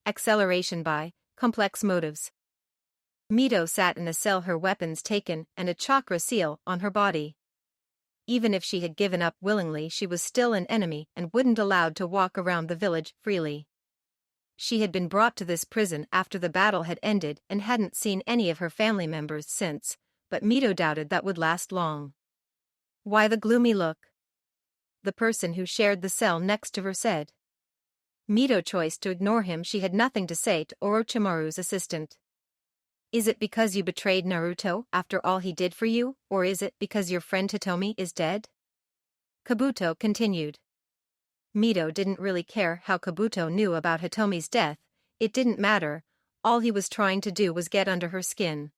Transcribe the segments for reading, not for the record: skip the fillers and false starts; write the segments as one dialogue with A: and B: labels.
A: acceleration by complex motives. Mito sat in a cell, her weapons taken and a chakra seal on her body. Even if she had given up willingly, she was still an enemy and wouldn't allowed to walk around the village freely. She had been brought to this prison after the battle had ended and hadn't seen any of her family members since, but Mito doubted that would last long. Why the gloomy look? The person who shared the cell next to her said. Mito chose to ignore him. She had nothing to say to Orochimaru's assistant. Is it because you betrayed Naruto after all he did for you, or is it because your friend Hitomi is dead? Kabuto continued. Mito didn't really care how Kabuto knew about Hitomi's death. It didn't matter, all he was trying to do was get under her skin.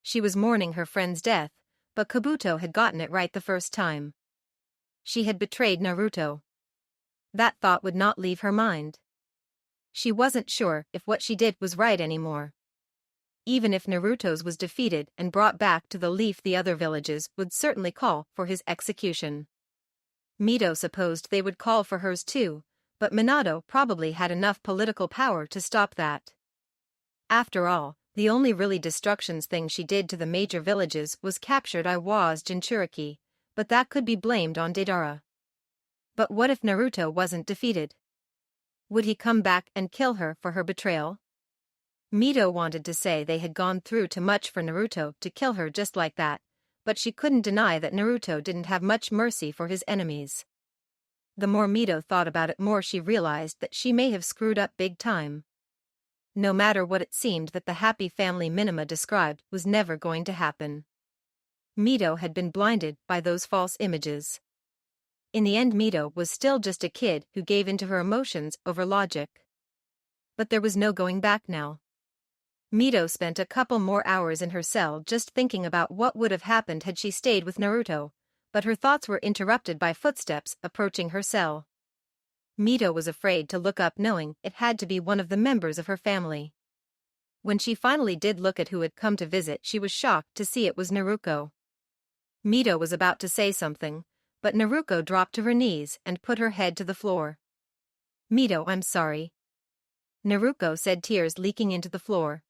A: She was mourning her friend's death, but Kabuto had gotten it right the first time. She had betrayed Naruto. That thought would not leave her mind. She wasn't sure if what she did was right anymore. Even if Naruto's was defeated and brought back to the Leaf, the other villages would certainly call for his execution. Mito supposed they would call for hers too, but Minato probably had enough political power to stop that. After all, the only really destructions thing she did to the major villages was captured Iwa's jinchuriki, but that could be blamed on Deidara. But what if Naruto wasn't defeated? Would he come back and kill her for her betrayal? Mito wanted to say they had gone through too much for Naruto to kill her just like that, but she couldn't deny that Naruto didn't have much mercy for his enemies. The more Mito thought about it, more she realized that she may have screwed up big time. No matter what, it seemed that the happy family Minima described was never going to happen. Mito had been blinded by those false images. In the end, Mito was still just a kid who gave in to her emotions over logic. But there was no going back now. Mito spent a couple more hours in her cell just thinking about what would have happened had she stayed with Naruto, but her thoughts were interrupted by footsteps approaching her cell. Mito was afraid to look up, knowing it had to be one of the members of her family. When she finally did look at who had come to visit, she was shocked to see it was Naruko. Mito was about to say something, but Naruko dropped to her knees and put her head to the floor. Mito, I'm sorry. Naruko said, tears leaking into the floor.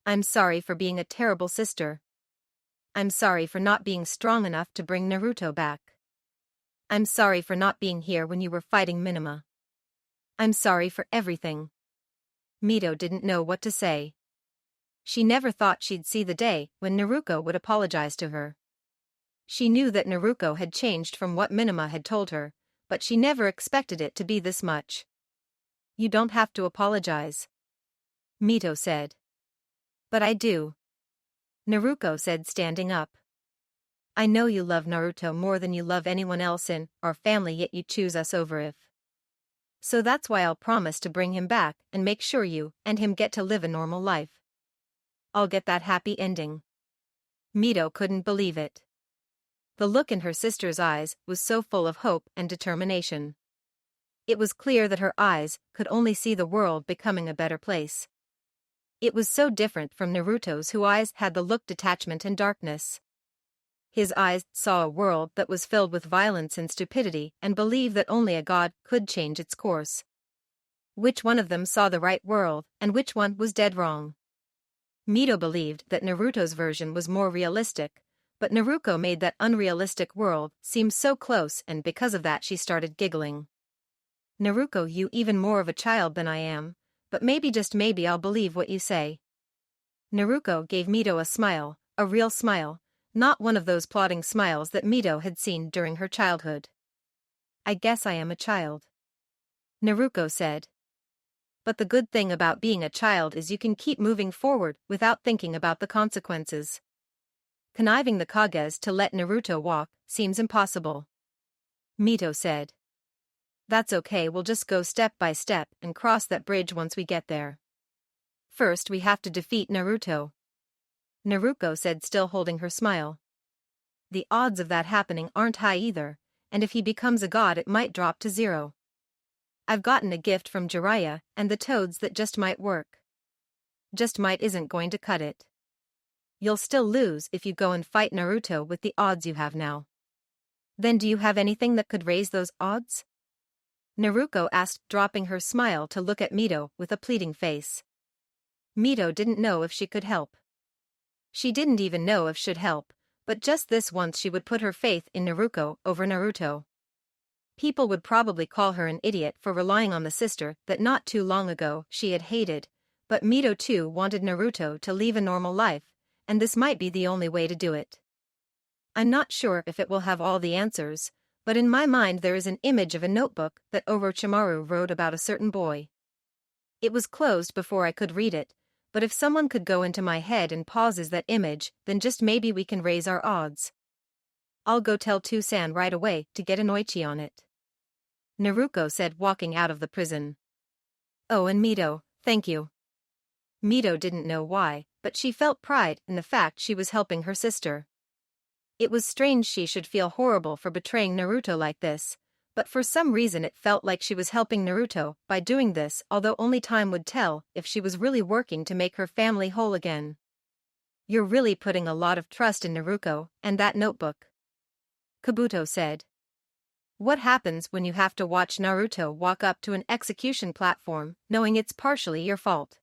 A: I'm sorry for being a terrible sister. I'm sorry for not being strong enough to bring Naruto back. I'm sorry for not being here when you were fighting Minima. I'm sorry for everything. Mito didn't know what to say. She never thought she'd see the day when Naruko would apologize to her. She knew that Naruko had changed from what Minima had told her, but she never expected it to be this much. You don't have to apologize, Mito said. But I do, Naruko said, standing up. I know you love Naruto more than you love anyone else in our family, yet you choose us over if. So that's why I'll promise to bring him back and make sure you and him get to live a normal life. I'll get that happy ending. Mito couldn't believe it. The look in her sister's eyes was so full of hope and determination. It was clear that her eyes could only see the world becoming a better place. It was so different from Naruto's, whose eyes had the look detachment and darkness. His eyes saw a world that was filled with violence and stupidity and believed that only a god could change its course. Which one of them saw the right world, and which one was dead wrong? Mito believed that Naruto's version was more realistic, but Naruko made that unrealistic world seem so close, and because of that she started giggling. Naruko, you even more of a child than I am, but maybe, just maybe, I'll believe what you say. Naruko gave Mito a smile, a real smile, not one of those plodding smiles that Mito had seen during her childhood. I guess I am a child, Naruko said. But the good thing about being a child is you can keep moving forward without thinking about the consequences. Conniving the Kages to let Naruto walk seems impossible, Mito said. That's okay, we'll just go step by step and cross that bridge once we get there. First we have to defeat Naruto, Naruko said, still holding her smile. The odds of that happening aren't high either, and if he becomes a god it might drop to 0. I've gotten a gift from Jiraiya and the toads that just might work. Just might isn't going to cut it. You'll still lose if you go and fight Naruto with the odds you have now. Then do you have anything that could raise those odds? Naruko asked, dropping her smile to look at Mito with a pleading face. Mito didn't know if she could help. She didn't even know if she'd help, but just this once she would put her faith in Naruko over Naruto. People would probably call her an idiot for relying on the sister that not too long ago she had hated, but Mito too wanted Naruto to leave a normal life, and this might be the only way to do it. I'm not sure if it will have all the answers, but in my mind there is an image of a notebook that Orochimaru wrote about a certain boy. It was closed before I could read it, but if someone could go into my head and pauses that image, then just maybe we can raise our odds. I'll go tell Toussaint right away to get an oichi on it. Naruko said, walking out of the prison. Oh, and Mito, thank you. Mito didn't know why, but she felt pride in the fact she was helping her sister. It was strange she should feel horrible for betraying Naruto like this, but for some reason it felt like she was helping Naruto by doing this, although only time would tell if she was really working to make her family whole again. You're really putting a lot of trust in Naruko and that notebook, Kabuto said. What happens when you have to watch Naruto walk up to an execution platform, knowing it's partially your fault?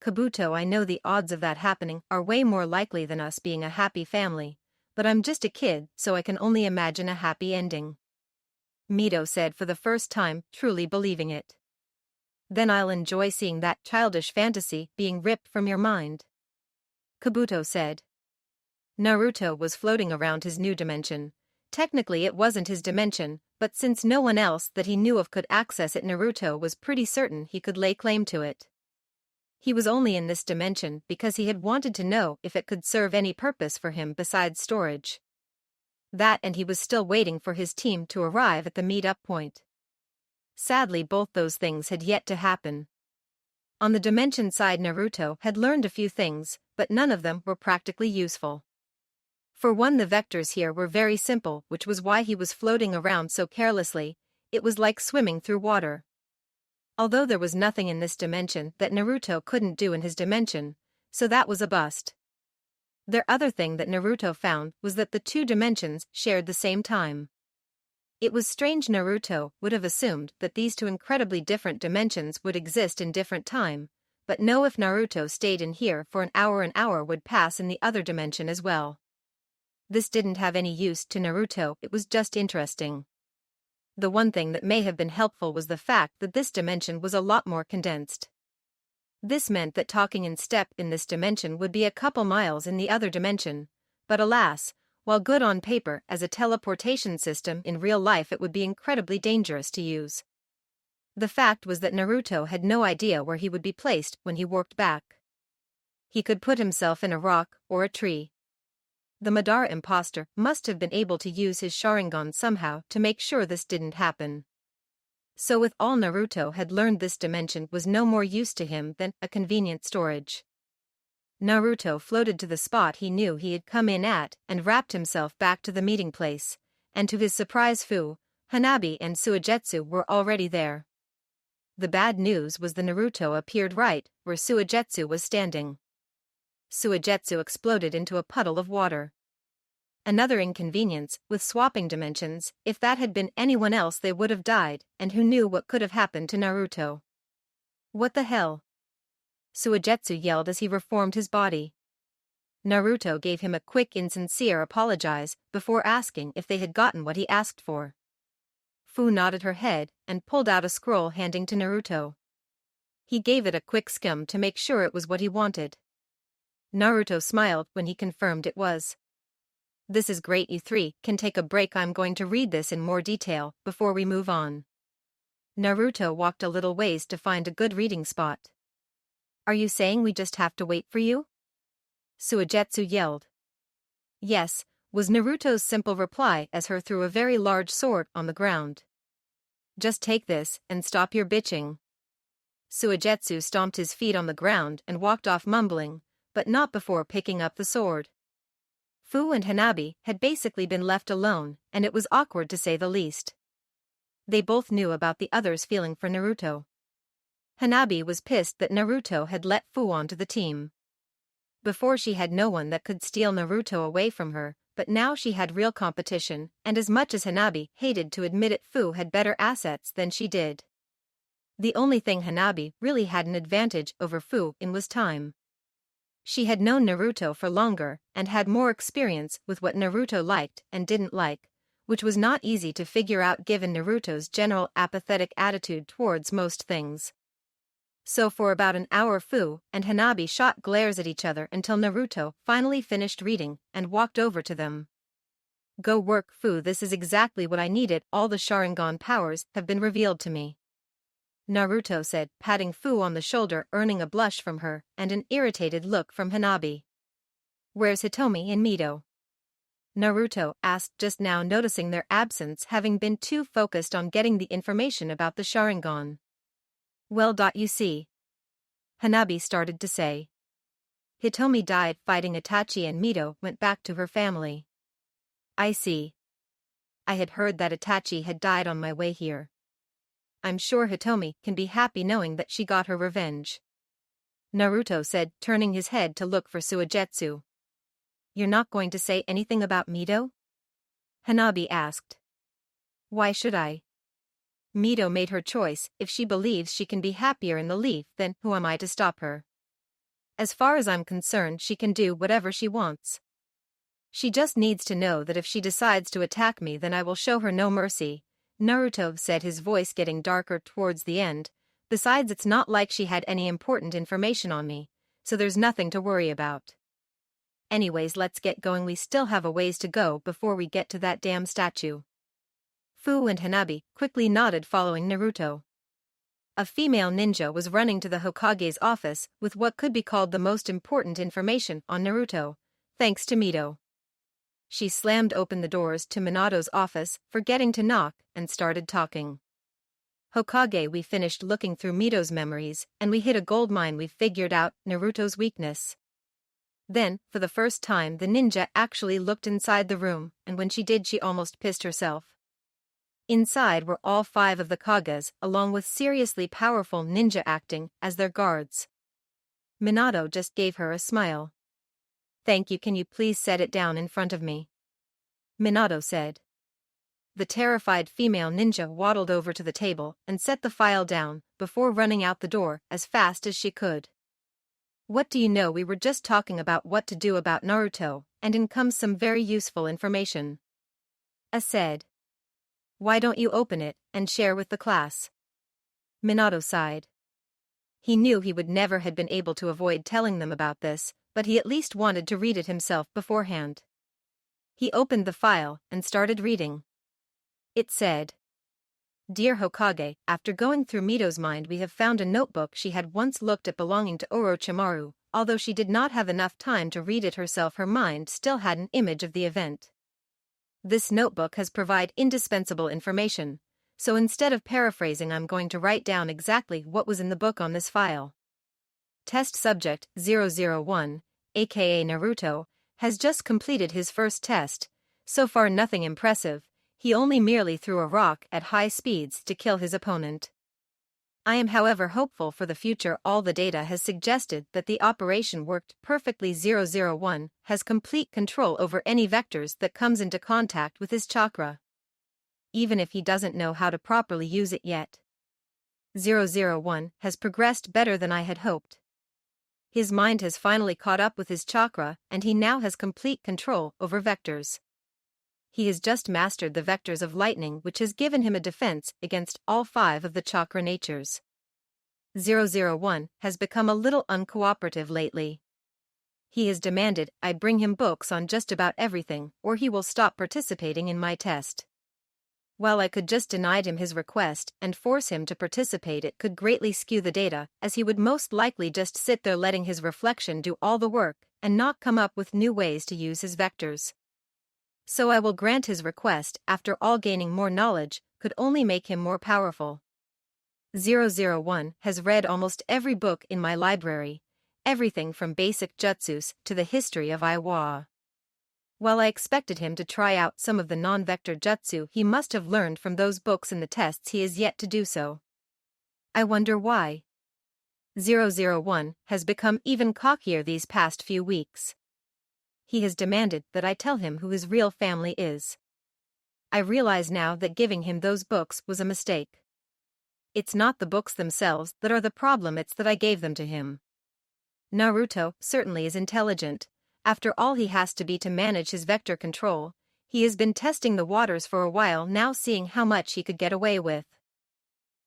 A: Kabuto, I know the odds of that happening are way more likely than us being a happy family, but I'm just a kid, so I can only imagine a happy ending. Mito said, for the first time, truly believing it. Then I'll enjoy seeing that childish fantasy being ripped from your mind, Kabuto said. Naruto was floating around his new dimension. Technically it wasn't his dimension, but since no one else that he knew of could access it, Naruto was pretty certain he could lay claim to it. He was only in this dimension because he had wanted to know if it could serve any purpose for him besides storage. That, and he was still waiting for his team to arrive at the meet-up point. Sadly, both those things had yet to happen. On the dimension side, Naruto had learned a few things, but none of them were practically useful. For one, the vectors here were very simple, which was why he was floating around so carelessly. It was like swimming through water. Although there was nothing in this dimension that Naruto couldn't do in his dimension, so that was a bust. The other thing that Naruto found was that the two dimensions shared the same time. It was strange. Naruto would have assumed that these two incredibly different dimensions would exist in different time, but no, if Naruto stayed in here for an hour would pass in the other dimension as well. This didn't have any use to Naruto, it was just interesting. The one thing that may have been helpful was the fact that this dimension was a lot more condensed. This meant that talking in step in this dimension would be a couple miles in the other dimension, but alas, while good on paper as a teleportation system, in real life it would be incredibly dangerous to use. The fact was that Naruto had no idea where he would be placed when he warped back. He could put himself in a rock or a tree. The Madara imposter must have been able to use his Sharingan somehow to make sure this didn't happen. So with all Naruto had learned, this dimension was no more use to him than a convenient storage. Naruto floated to the spot he knew he had come in at and wrapped himself back to the meeting place, and to his surprise Fu, Hanabi and Suigetsu were already there. The bad news was the Naruto appeared right where Suigetsu was standing. Suigetsu exploded into a puddle of water. Another inconvenience with swapping dimensions. If that had been anyone else they would have died, and who knew what could have happened to Naruto. What the hell? Suigetsu yelled as he reformed his body. Naruto gave him a quick insincere apologize before asking if they had gotten what he asked for. Fu nodded her head and pulled out a scroll, handing to Naruto. He gave it a quick skim to make sure it was what he wanted. Naruto smiled when he confirmed it was. This is great, you three can take a break, I'm going to read this in more detail before we move on. Naruto walked a little ways to find a good reading spot. Are you saying we just have to wait for you? Suigetsu yelled. Yes, was Naruto's simple reply as he threw a very large sword on the ground. Just take this and stop your bitching. Suigetsu stomped his feet on the ground and walked off, mumbling, but not before picking up the sword. Fu and Hanabi had basically been left alone, and it was awkward to say the least. They both knew about the others' feeling for Naruto. Hanabi was pissed that Naruto had let Fu onto the team. Before, she had no one that could steal Naruto away from her, but now she had real competition, and as much as Hanabi hated to admit it, Fu had better assets than she did. The only thing Hanabi really had an advantage over Fu in was time. She had known Naruto for longer and had more experience with what Naruto liked and didn't like, which was not easy to figure out given Naruto's general apathetic attitude towards most things. So for about an hour Fu and Hanabi shot glares at each other until Naruto finally finished reading and walked over to them. "Go work, Fu, this is exactly what I needed, all the Sharingan powers have been revealed to me," Naruto said, patting Fu on the shoulder, earning a blush from her and an irritated look from Hanabi. "Where's Hitomi and Mito?" Naruto asked, just now noticing their absence, having been too focused on getting the information about the Sharingan. "Well, you see," Hanabi started to say. "Hitomi died fighting Itachi and Mito went back to her family." "I see. I had heard that Itachi had died on my way here. I'm sure Hitomi can be happy knowing that she got her revenge," Naruto said, turning his head to look for Suigetsu. "You're not going to say anything about Mito?" Hanabi asked. "Why should I? Mito made her choice. If she believes she can be happier in the Leaf, then who am I to stop her? As far as I'm concerned, she can do whatever she wants. She just needs to know that if she decides to attack me, then I will show her no mercy," Naruto said, his voice getting darker towards the end. "Besides, it's not like she had any important information on me, so there's nothing to worry about. Anyways, let's get going, we still have a ways to go before we get to that damn statue." Fu and Hanabi quickly nodded, following Naruto. A female ninja was running to the Hokage's office with what could be called the most important information on Naruto, thanks to Mito. She slammed open the doors to Minato's office, forgetting to knock, and started talking. "Hokage, we finished looking through Mito's memories, and we hit a gold mine. We figured out Naruto's weakness." Then, for the first time, the ninja actually looked inside the room, and when she did, she almost pissed herself. Inside were all 5 of the Kages, along with seriously powerful ninja acting as their guards. Minato just gave her a smile. "Thank you, can you please set it down in front of me?" Minato said. The terrified female ninja waddled over to the table and set the file down before running out the door as fast as she could. "What do you know, we were just talking about what to do about Naruto, and in comes some very useful information," I said. "Why don't you open it and share with the class?" Minato sighed. He knew he would never have been able to avoid telling them about this, but he at least wanted to read it himself beforehand. He opened the file and started reading. It said, "Dear Hokage, after going through Mito's mind, we have found a notebook she had once looked at belonging to Orochimaru. Although she did not have enough time to read it herself, her mind still had an image of the event. This notebook has provided indispensable information, so instead of paraphrasing, I'm going to write down exactly what was in the book on this file. Test subject 001, aka Naruto, has just completed his first test. So far nothing impressive, he only merely threw a rock at high speeds to kill his opponent. I am however hopeful for the future. All the data has suggested that the operation worked perfectly. 001 has complete control over any vectors that comes into contact with his chakra, even if he doesn't know how to properly use it yet. 001 has progressed better than I had hoped. His mind has finally caught up with his chakra, and he now has complete control over vectors. He has just mastered the vectors of lightning, which has given him a defense against all 5 of the chakra natures. 001 has become a little uncooperative lately. He has demanded I bring him books on just about everything, or he will stop participating in my test. While I could just deny him his request and force him to participate, it could greatly skew the data, as he would most likely just sit there letting his reflection do all the work and not come up with new ways to use his vectors. So I will grant his request. After all, gaining more knowledge could only make him more powerful. 001 has read almost every book in my library, everything from basic jutsus to the history of Iwa. While I expected him to try out some of the non-vector jutsu he must have learned from those books in the tests, he is yet to do so. I wonder why. 001 has become even cockier these past few weeks. he has demanded that I tell him who his real family is. I realize now that giving him those books was a mistake. It's not the books themselves that are the problem, it's that I gave them to him. Naruto certainly is intelligent. After all, he has to be to manage his vector control. He has been testing the waters for a while now, seeing how much he could get away with.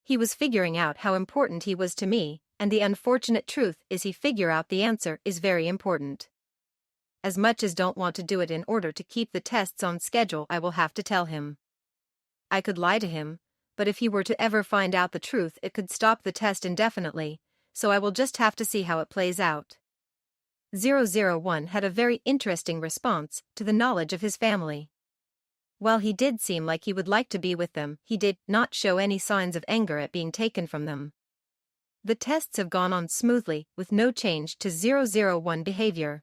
A: He was figuring out how important he was to me, and the unfortunate truth is he figure out the answer is very important. As much as don't want to do it in order to keep the tests on schedule, I will have to tell him. I could lie to him, but if he were to ever find out the truth it could stop the test indefinitely, so I will just have to see how it plays out. 001 had a very interesting response to the knowledge of his family. While he did seem like he would like to be with them, he did not show any signs of anger at being taken from them. The tests have gone on smoothly, with no change to 001 behavior.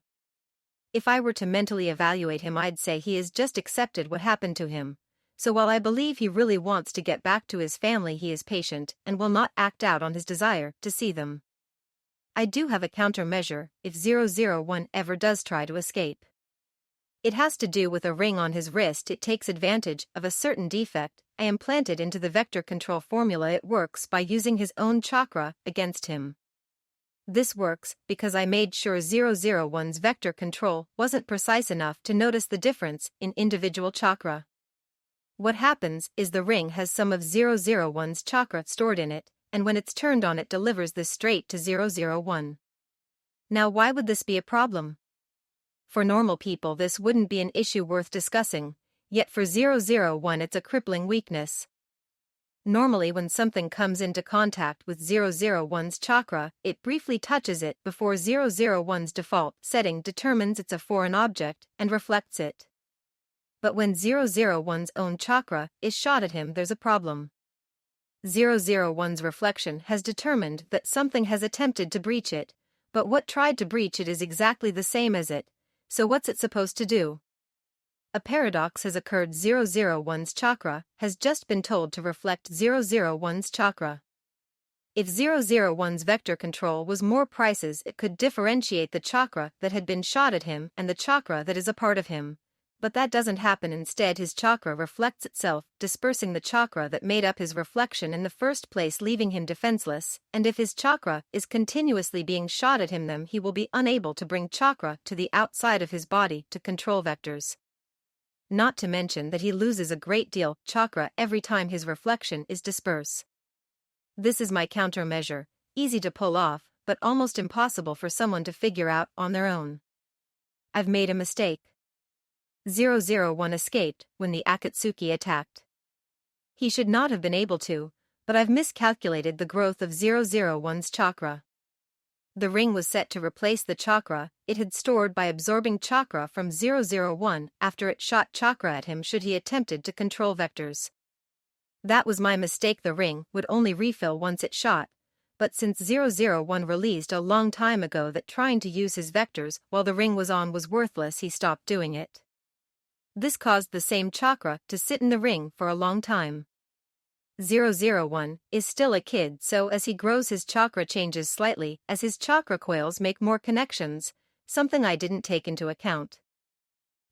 A: If I were to mentally evaluate him, I'd say he has just accepted what happened to him. So while I believe he really wants to get back to his family, he is patient and will not act out on his desire to see them. I do have a countermeasure if 001 ever does try to escape. It has to do with a ring on his wrist. It takes advantage of a certain defect I implanted into the vector control formula. It works by using his own chakra against him. This works because I made sure 001's vector control wasn't precise enough to notice the difference in individual chakra. What happens is the ring has some of 001's chakra stored in it, and when it's turned on it delivers this straight to 001. Now why would this be a problem? For normal people this wouldn't be an issue worth discussing, yet for 001 it's a crippling weakness. Normally when something comes into contact with 001's chakra, it briefly touches it before 001's default setting determines it's a foreign object and reflects it. But when 001's own chakra is shot at him, there's a problem. 001's reflection has determined that something has attempted to breach it, but what tried to breach it is exactly the same as it, so what's it supposed to do? A paradox has occurred. 001's chakra has just been told to reflect 001's chakra. If 001's vector control was more precise, it could differentiate the chakra that had been shot at him and the chakra that is a part of him. But that doesn't happen. Instead, his chakra reflects itself, dispersing the chakra that made up his reflection in the first place, leaving him defenseless, and if his chakra is continuously being shot at him, then he will be unable to bring chakra to the outside of his body to control vectors. Not to mention that he loses a great deal chakra every time his reflection is dispersed. This is my countermeasure, easy to pull off, but almost impossible for someone to figure out on their own. I've made a mistake. 001 escaped when the Akatsuki attacked. He should not have been able to, but I've miscalculated the growth of 001's chakra. The ring was set to replace the chakra it had stored by absorbing chakra from 001 after it shot chakra at him should he attempted to control vectors. That was my mistake. The ring would only refill once it shot, but since 001 released a long time ago that trying to use his vectors while the ring was on was worthless, he stopped doing it. This caused the same chakra to sit in the ring for a long time. 001 is still a kid, so as he grows his chakra changes slightly as his chakra coils make more connections, something I didn't take into account.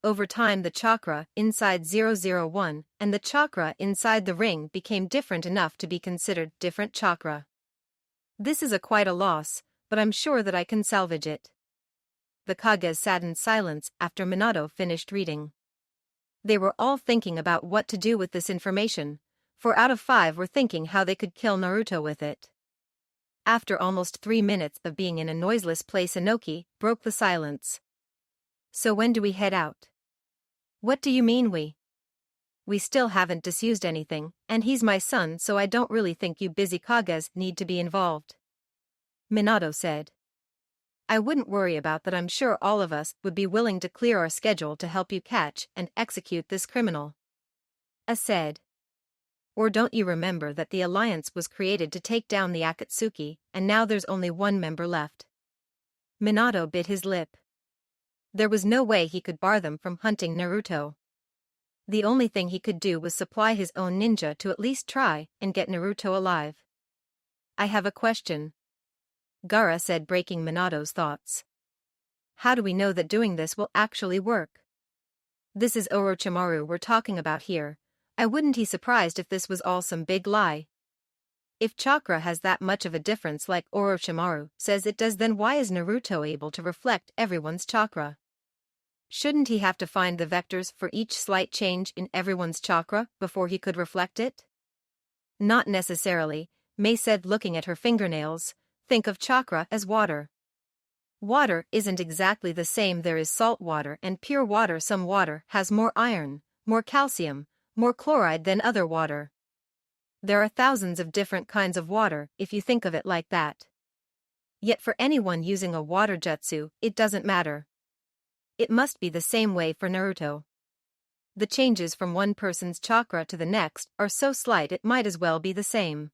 A: Over time the chakra inside 001 and the chakra inside the ring became different enough to be considered different chakra. This is quite a loss, but I'm sure that I can salvage it. The Kages sat in silence after Minato finished reading. They were all thinking about what to do with this information. 4 out of 5 were thinking how they could kill Naruto with it. After almost 3 minutes of being in a noiseless place, Inoki broke the silence. So when do we head out? What do you mean we? We still haven't disused anything, and he's my son, so I don't really think you busy Kages need to be involved. Minato said. I wouldn't worry about that. I'm sure all of us would be willing to clear our schedule to help you catch and execute this criminal. I said. Or don't you remember that the alliance was created to take down the Akatsuki, and now there's only one member left? Minato bit his lip. There was no way he could bar them from hunting Naruto. The only thing he could do was supply his own ninja to at least try and get Naruto alive. I have a question. Gaara said, breaking Minato's thoughts. How do we know that doing this will actually work? This is Orochimaru we're talking about here. I wouldn't be surprised if this was all some big lie. If chakra has that much of a difference like Orochimaru says it does, then why is Naruto able to reflect everyone's chakra? Shouldn't he have to find the vectors for each slight change in everyone's chakra before he could reflect it? Not necessarily, Mei said, looking at her fingernails. Think of chakra as water. Water isn't exactly the same. There is salt water and pure water. Some water has more iron, more calcium, more chloride than other water. There are thousands of different kinds of water if you think of it like that. Yet for anyone using a water jutsu, it doesn't matter. It must be the same way for Naruto. The changes from one person's chakra to the next are so slight it might as well be the same.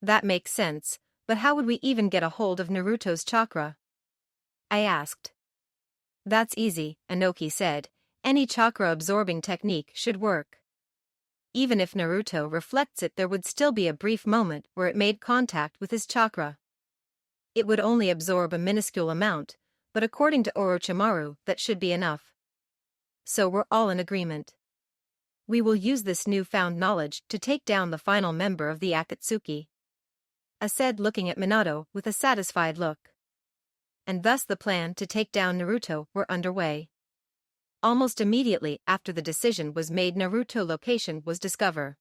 A: That makes sense, but how would we even get a hold of Naruto's chakra? I asked. That's easy, Inoki said. Any chakra-absorbing technique should work. Even if Naruto reflects it, there would still be a brief moment where it made contact with his chakra. It would only absorb a minuscule amount, but according to Orochimaru, that should be enough. So we're all in agreement. We will use this newfound knowledge to take down the final member of the Akatsuki. I said, looking at Minato with a satisfied look. And thus the plan to take down Naruto were underway. Almost immediately after the decision was made, Naruto's location was discovered.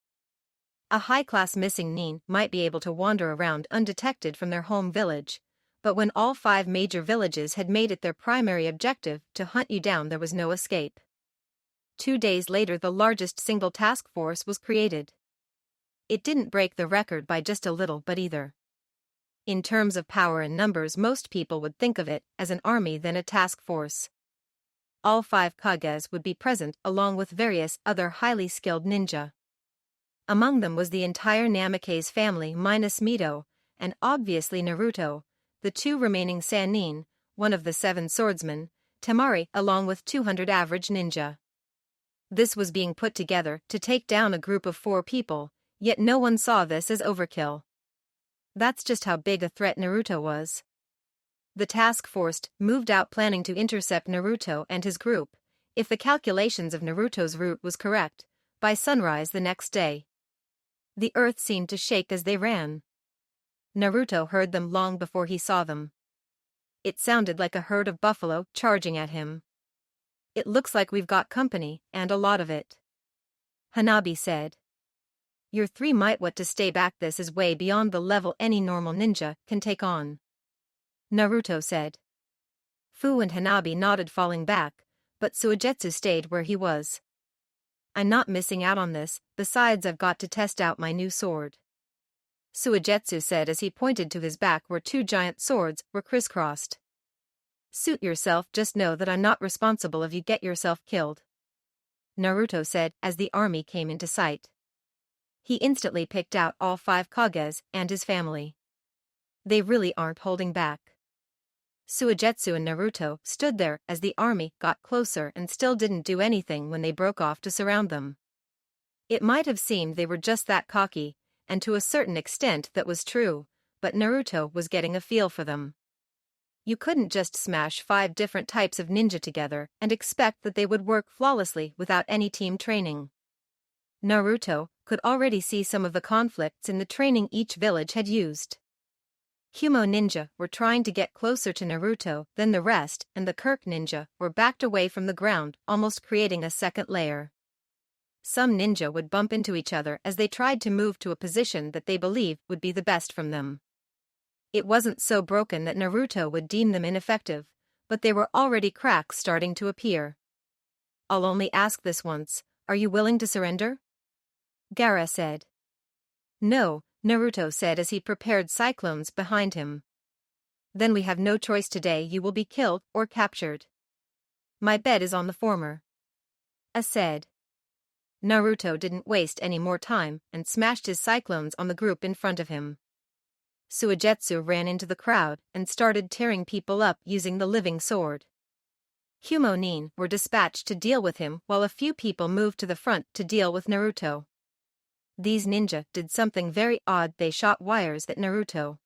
A: A high-class missing nin might be able to wander around undetected from their home village, but when all 5 major villages had made it their primary objective to hunt you down, there was no escape. 2 days later, the largest single task force was created. It didn't break the record by just a little, but either. In terms of power and numbers, most people would think of it as an army than a task force. All 5 Kages would be present along with various other highly skilled ninja. Among them was the entire Namake's family minus Mito, and obviously Naruto, the 2 remaining Sannin, one of the 7 swordsmen, Temari, along with 200 average ninja. This was being put together to take down a group of 4 people, yet no one saw this as overkill. That's just how big a threat Naruto was. The task force moved out planning to intercept Naruto and his group, if the calculations of Naruto's route was correct, by sunrise the next day. The earth seemed to shake as they ran. Naruto heard them long before he saw them. It sounded like a herd of buffalo charging at him. It looks like we've got company, and a lot of it. Hanabi said. Your 3 might want to stay back. This is way beyond the level any normal ninja can take on. Naruto said. Fu and Hanabi nodded, falling back, but Suigetsu stayed where he was. I'm not missing out on this, besides I've got to test out my new sword. Suigetsu said as he pointed to his back where 2 giant swords were crisscrossed. Suit yourself, just know that I'm not responsible if you get yourself killed. Naruto said as the army came into sight. He instantly picked out all 5 Kages and his family. They really aren't holding back. Suigetsu and Naruto stood there as the army got closer and still didn't do anything when they broke off to surround them. It might have seemed they were just that cocky, and to a certain extent that was true, but Naruto was getting a feel for them. You couldn't just smash 5 different types of ninja together and expect that they would work flawlessly without any team training. Naruto could already see some of the conflicts in the training each village had used. Kumo ninja were trying to get closer to Naruto than the rest, and the Kirk ninja were backed away from the ground, almost creating a second layer. Some ninja would bump into each other as they tried to move to a position that they believed would be the best from them. It wasn't so broken that Naruto would deem them ineffective, but there were already cracks starting to appear. I'll only ask this once, are you willing to surrender? Gaara said. No, Naruto said as he prepared cyclones behind him. Then we have no choice today, you will be killed or captured. My bet is on the former. I said. Naruto didn't waste any more time and smashed his cyclones on the group in front of him. Suigetsu ran into the crowd and started tearing people up using the living sword. Kumo nin were dispatched to deal with him while a few people moved to the front to deal with Naruto. These ninja did something very odd. They shot wires at Naruto.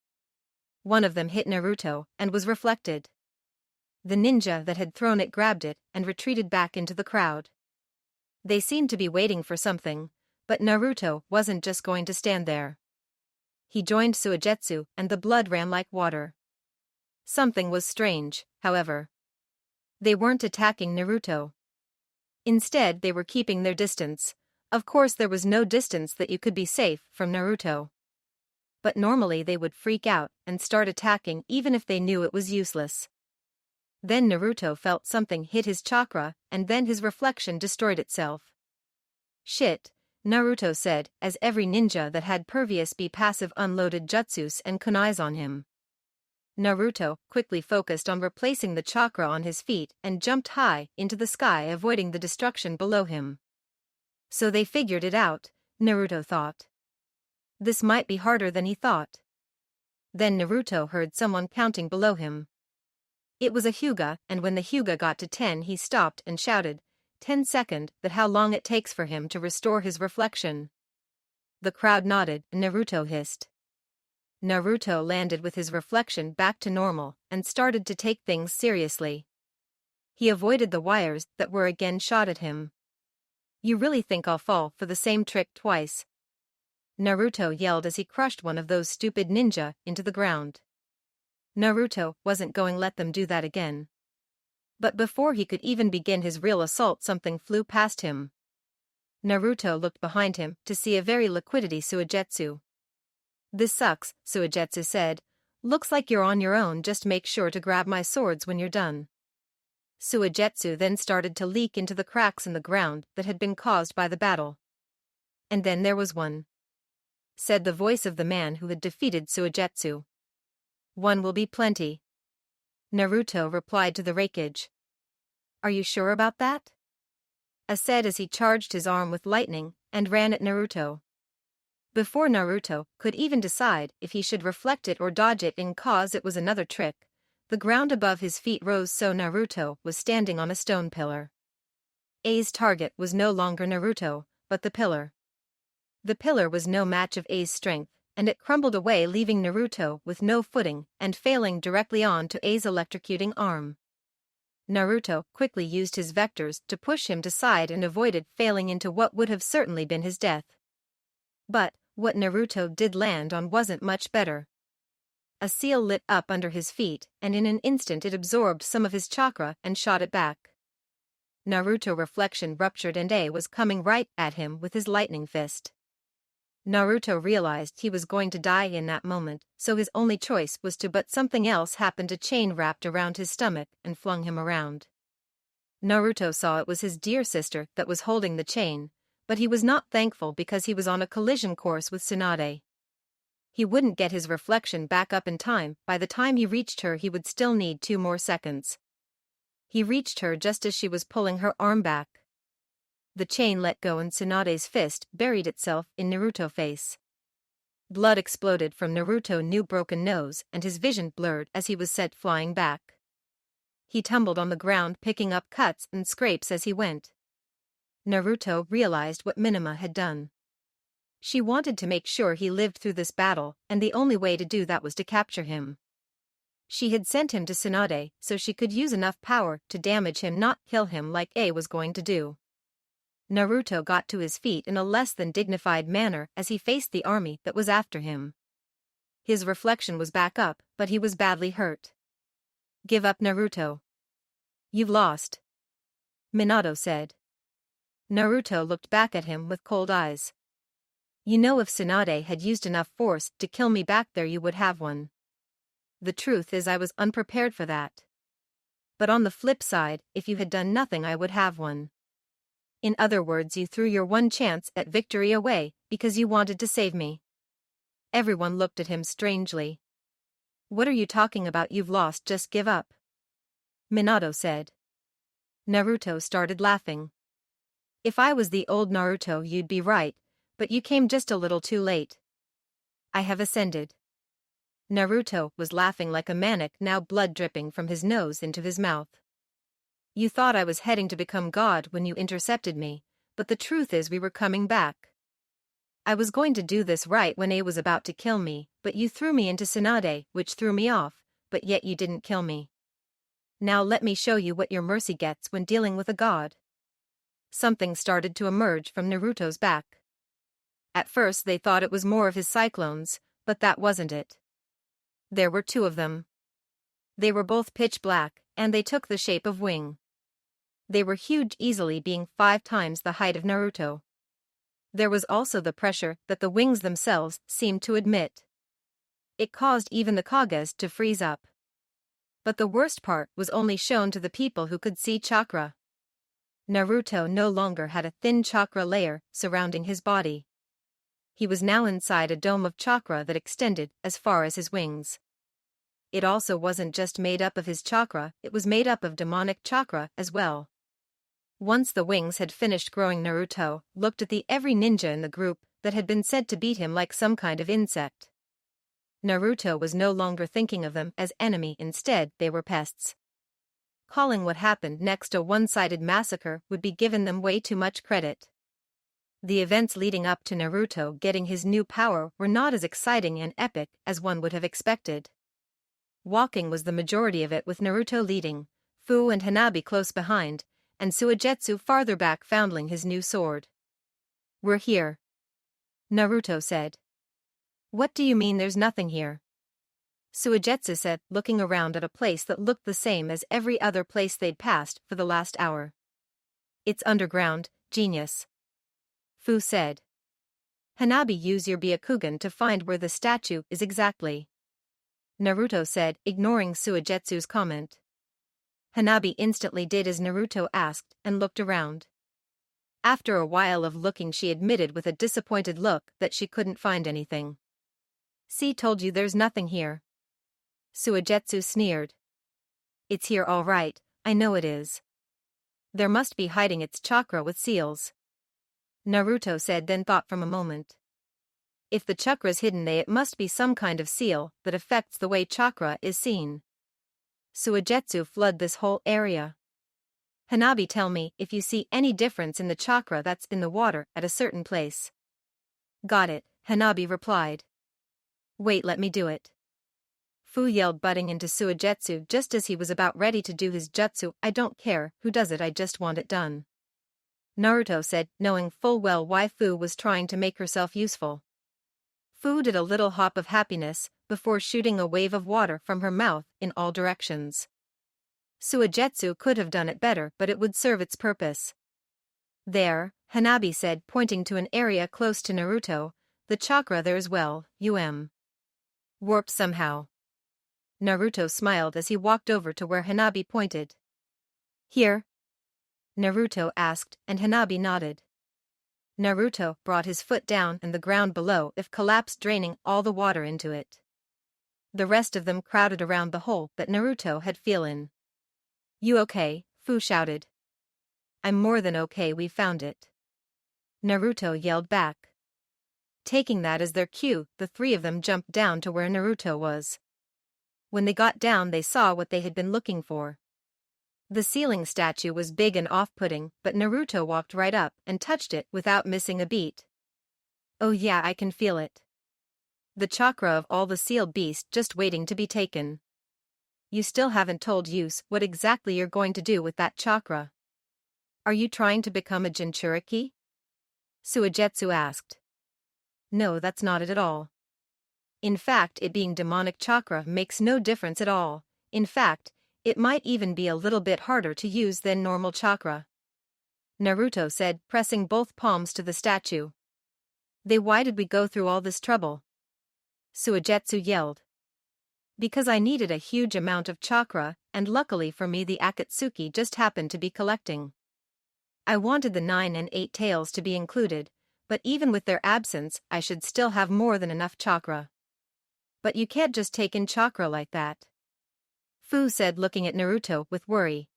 A: One of them hit Naruto and was reflected. The ninja that had thrown it grabbed it and retreated back into the crowd. They seemed to be waiting for something, but Naruto wasn't just going to stand there. He joined Suigetsu and the blood ran like water. Something was strange, however. They weren't attacking Naruto. Instead, they were keeping their distance. Of course, there was no distance that you could be safe from Naruto. But normally they would freak out and start attacking even if they knew it was useless. Then Naruto felt something hit his chakra and then his reflection destroyed itself. Shit, Naruto said as every ninja that had previous be passive unloaded jutsus and kunais on him. Naruto quickly focused on replacing the chakra on his feet and jumped high into the sky, avoiding the destruction below him. So they figured it out, Naruto thought. This might be harder than he thought. Then Naruto heard someone counting below him. It was a Hyuga, and when the Hyuga got to 10 he stopped and shouted, 10 seconds, that how long it takes for him to restore his reflection. The crowd nodded and Naruto hissed. Naruto landed with his reflection back to normal and started to take things seriously. He avoided the wires that were again shot at him. You really think I'll fall for the same trick twice? Naruto yelled as he crushed one of those stupid ninja into the ground. Naruto wasn't going to let them do that again. But before he could even begin his real assault, something flew past him. Naruto looked behind him to see a very liquidity Suigetsu. This sucks, Suigetsu said. Looks like you're on your own, just make sure to grab my swords when you're done. Suigetsu then started to leak into the cracks in the ground that had been caused by the battle. And then there was one, said the voice of the man who had defeated Suigetsu. One will be plenty. Naruto replied to the wreckage. Are you sure about that? Said as he charged his arm with lightning and ran at Naruto. Before Naruto could even decide if he should reflect it or dodge it in cause it was another trick, the ground above his feet rose so Naruto was standing on a stone pillar. A's target was no longer Naruto, but the pillar. The pillar was no match of A's strength, and it crumbled away, leaving Naruto with no footing and failing directly on to A's electrocuting arm. Naruto quickly used his vectors to push him to side and avoided failing into what would have certainly been his death. But what Naruto did land on wasn't much better. A seal lit up under his feet, and in an instant it absorbed some of his chakra and shot it back. Naruto reflection ruptured and A was coming right at him with his lightning fist. Naruto realized he was going to die in that moment, so his only choice was to, but something else happened. A chain wrapped around his stomach and flung him around. Naruto saw it was his dear sister that was holding the chain, but he was not thankful because he was on a collision course with Tsunade. He wouldn't get his reflection back up in time. By the time he reached her, he would still need 2 more seconds. He reached her just as she was pulling her arm back. The chain let go and Tsunade's fist buried itself in Naruto's face. Blood exploded from Naruto's new broken nose and his vision blurred as he was sent flying back. He tumbled on the ground, picking up cuts and scrapes as he went. Naruto realized what Minima had done. She wanted to make sure he lived through this battle, and the only way to do that was to capture him. She had sent him to Tsunade so she could use enough power to damage him, not kill him like A was going to do. Naruto got to his feet in a less than dignified manner as he faced the army that was after him. His reflection was back up, but he was badly hurt. Give up, Naruto. You've lost, Minato said. Naruto looked back at him with cold eyes. You know, if Tsunade had used enough force to kill me back there, you would have won. The truth is I was unprepared for that. But on the flip side, if you had done nothing, I would have won. In other words, you threw your one chance at victory away because you wanted to save me. Everyone looked at him strangely. What are you talking about? You've lost, just give up, Minato said. Naruto started laughing. If I was the old Naruto, you'd be right, but you came just a little too late. I have ascended. Naruto was laughing like a maniac, now blood dripping from his nose into his mouth. You thought I was heading to become God when you intercepted me, but the truth is we were coming back. I was going to do this right when A was about to kill me, but you threw me into Tsunade, which threw me off, but yet you didn't kill me. Now let me show you what your mercy gets when dealing with a god. Something started to emerge from Naruto's back. At first they thought it was more of his cyclones, but that wasn't it. There were two of them. They were both pitch black, and they took the shape of wing. They were huge, easily being 5 times the height of Naruto. There was also the pressure that the wings themselves seemed to admit. It caused even the Kages to freeze up. But the worst part was only shown to the people who could see chakra. Naruto no longer had a thin chakra layer surrounding his body. He was now inside a dome of chakra that extended as far as his wings. It also wasn't just made up of his chakra, it was made up of demonic chakra as well. Once the wings had finished growing, Naruto looked at the every ninja in the group that had been said to beat him like some kind of insect. Naruto was no longer thinking of them as enemy, instead they were pests. Calling what happened next a one-sided massacre would be giving them way too much credit. The events leading up to Naruto getting his new power were not as exciting and epic as one would have expected. Walking was the majority of it, with Naruto leading, Fu and Hanabi close behind, and Suigetsu farther back fondling his new sword. "We're here," Naruto said. "What do you mean there's nothing here?" Suigetsu said, looking around at a place that looked the same as every other place they'd passed for the last hour. "It's underground, genius," Fu said. "Hanabi, use your Byakugan to find where the statue is exactly," Naruto said, ignoring Suigetsu's comment. Hanabi instantly did as Naruto asked and looked around. After a while of looking, she admitted with a disappointed look that she couldn't find anything. "See, told you there's nothing here," Suigetsu sneered. "It's here all right, I know it is. There must be hiding its chakra with seals," Naruto said, then thought from a moment. If the chakra's hidden there, it must be some kind of seal that affects the way chakra is seen. Suigetsu flood this whole area. "Hanabi, tell me if you see any difference in the chakra that's in the water at a certain place." "Got it," Hanabi replied. "Wait, let me do it," Fu yelled, butting into Suigetsu just as he was about ready to do his jutsu. "I don't care who does it, I just want it done," Naruto said, knowing full well why Fu was trying to make herself useful. Fu did a little hop of happiness before shooting a wave of water from her mouth in all directions. Suigetsu could have done it better, but it would serve its purpose. "There," Hanabi said, pointing to an area close to Naruto, "the chakra there as well, warped somehow." Naruto smiled as he walked over to where Hanabi pointed. "Here?" Naruto asked, and Hanabi nodded. Naruto brought his foot down and the ground below it collapsed, draining all the water into it. The rest of them crowded around the hole that Naruto had fell in. "You okay?" Fu shouted. "I'm more than okay, we found it," Naruto yelled back. Taking that as their cue, the 3 of them jumped down to where Naruto was. When they got down, they saw what they had been looking for. The ceiling statue was big and off-putting, but Naruto walked right up and touched it without missing a beat. "Oh yeah, I can feel it. The chakra of all the sealed beasts just waiting to be taken. You still haven't told Use what exactly you're going to do with that chakra. Are you trying to become a jinchuriki?" Suigetsu asked. "No, that's not it at all. In fact, it being demonic chakra makes no difference at all. In fact, it might even be a little bit harder to use than normal chakra," Naruto said, pressing both palms to the statue. "Then why did we go through all this trouble?" Suigetsu yelled. "Because I needed a huge amount of chakra, and luckily for me the Akatsuki just happened to be collecting. I wanted the 9 and 8 tails to be included, but even with their absence I should still have more than enough chakra." "But you can't just take in chakra like that," Fu said, looking at Naruto with worry.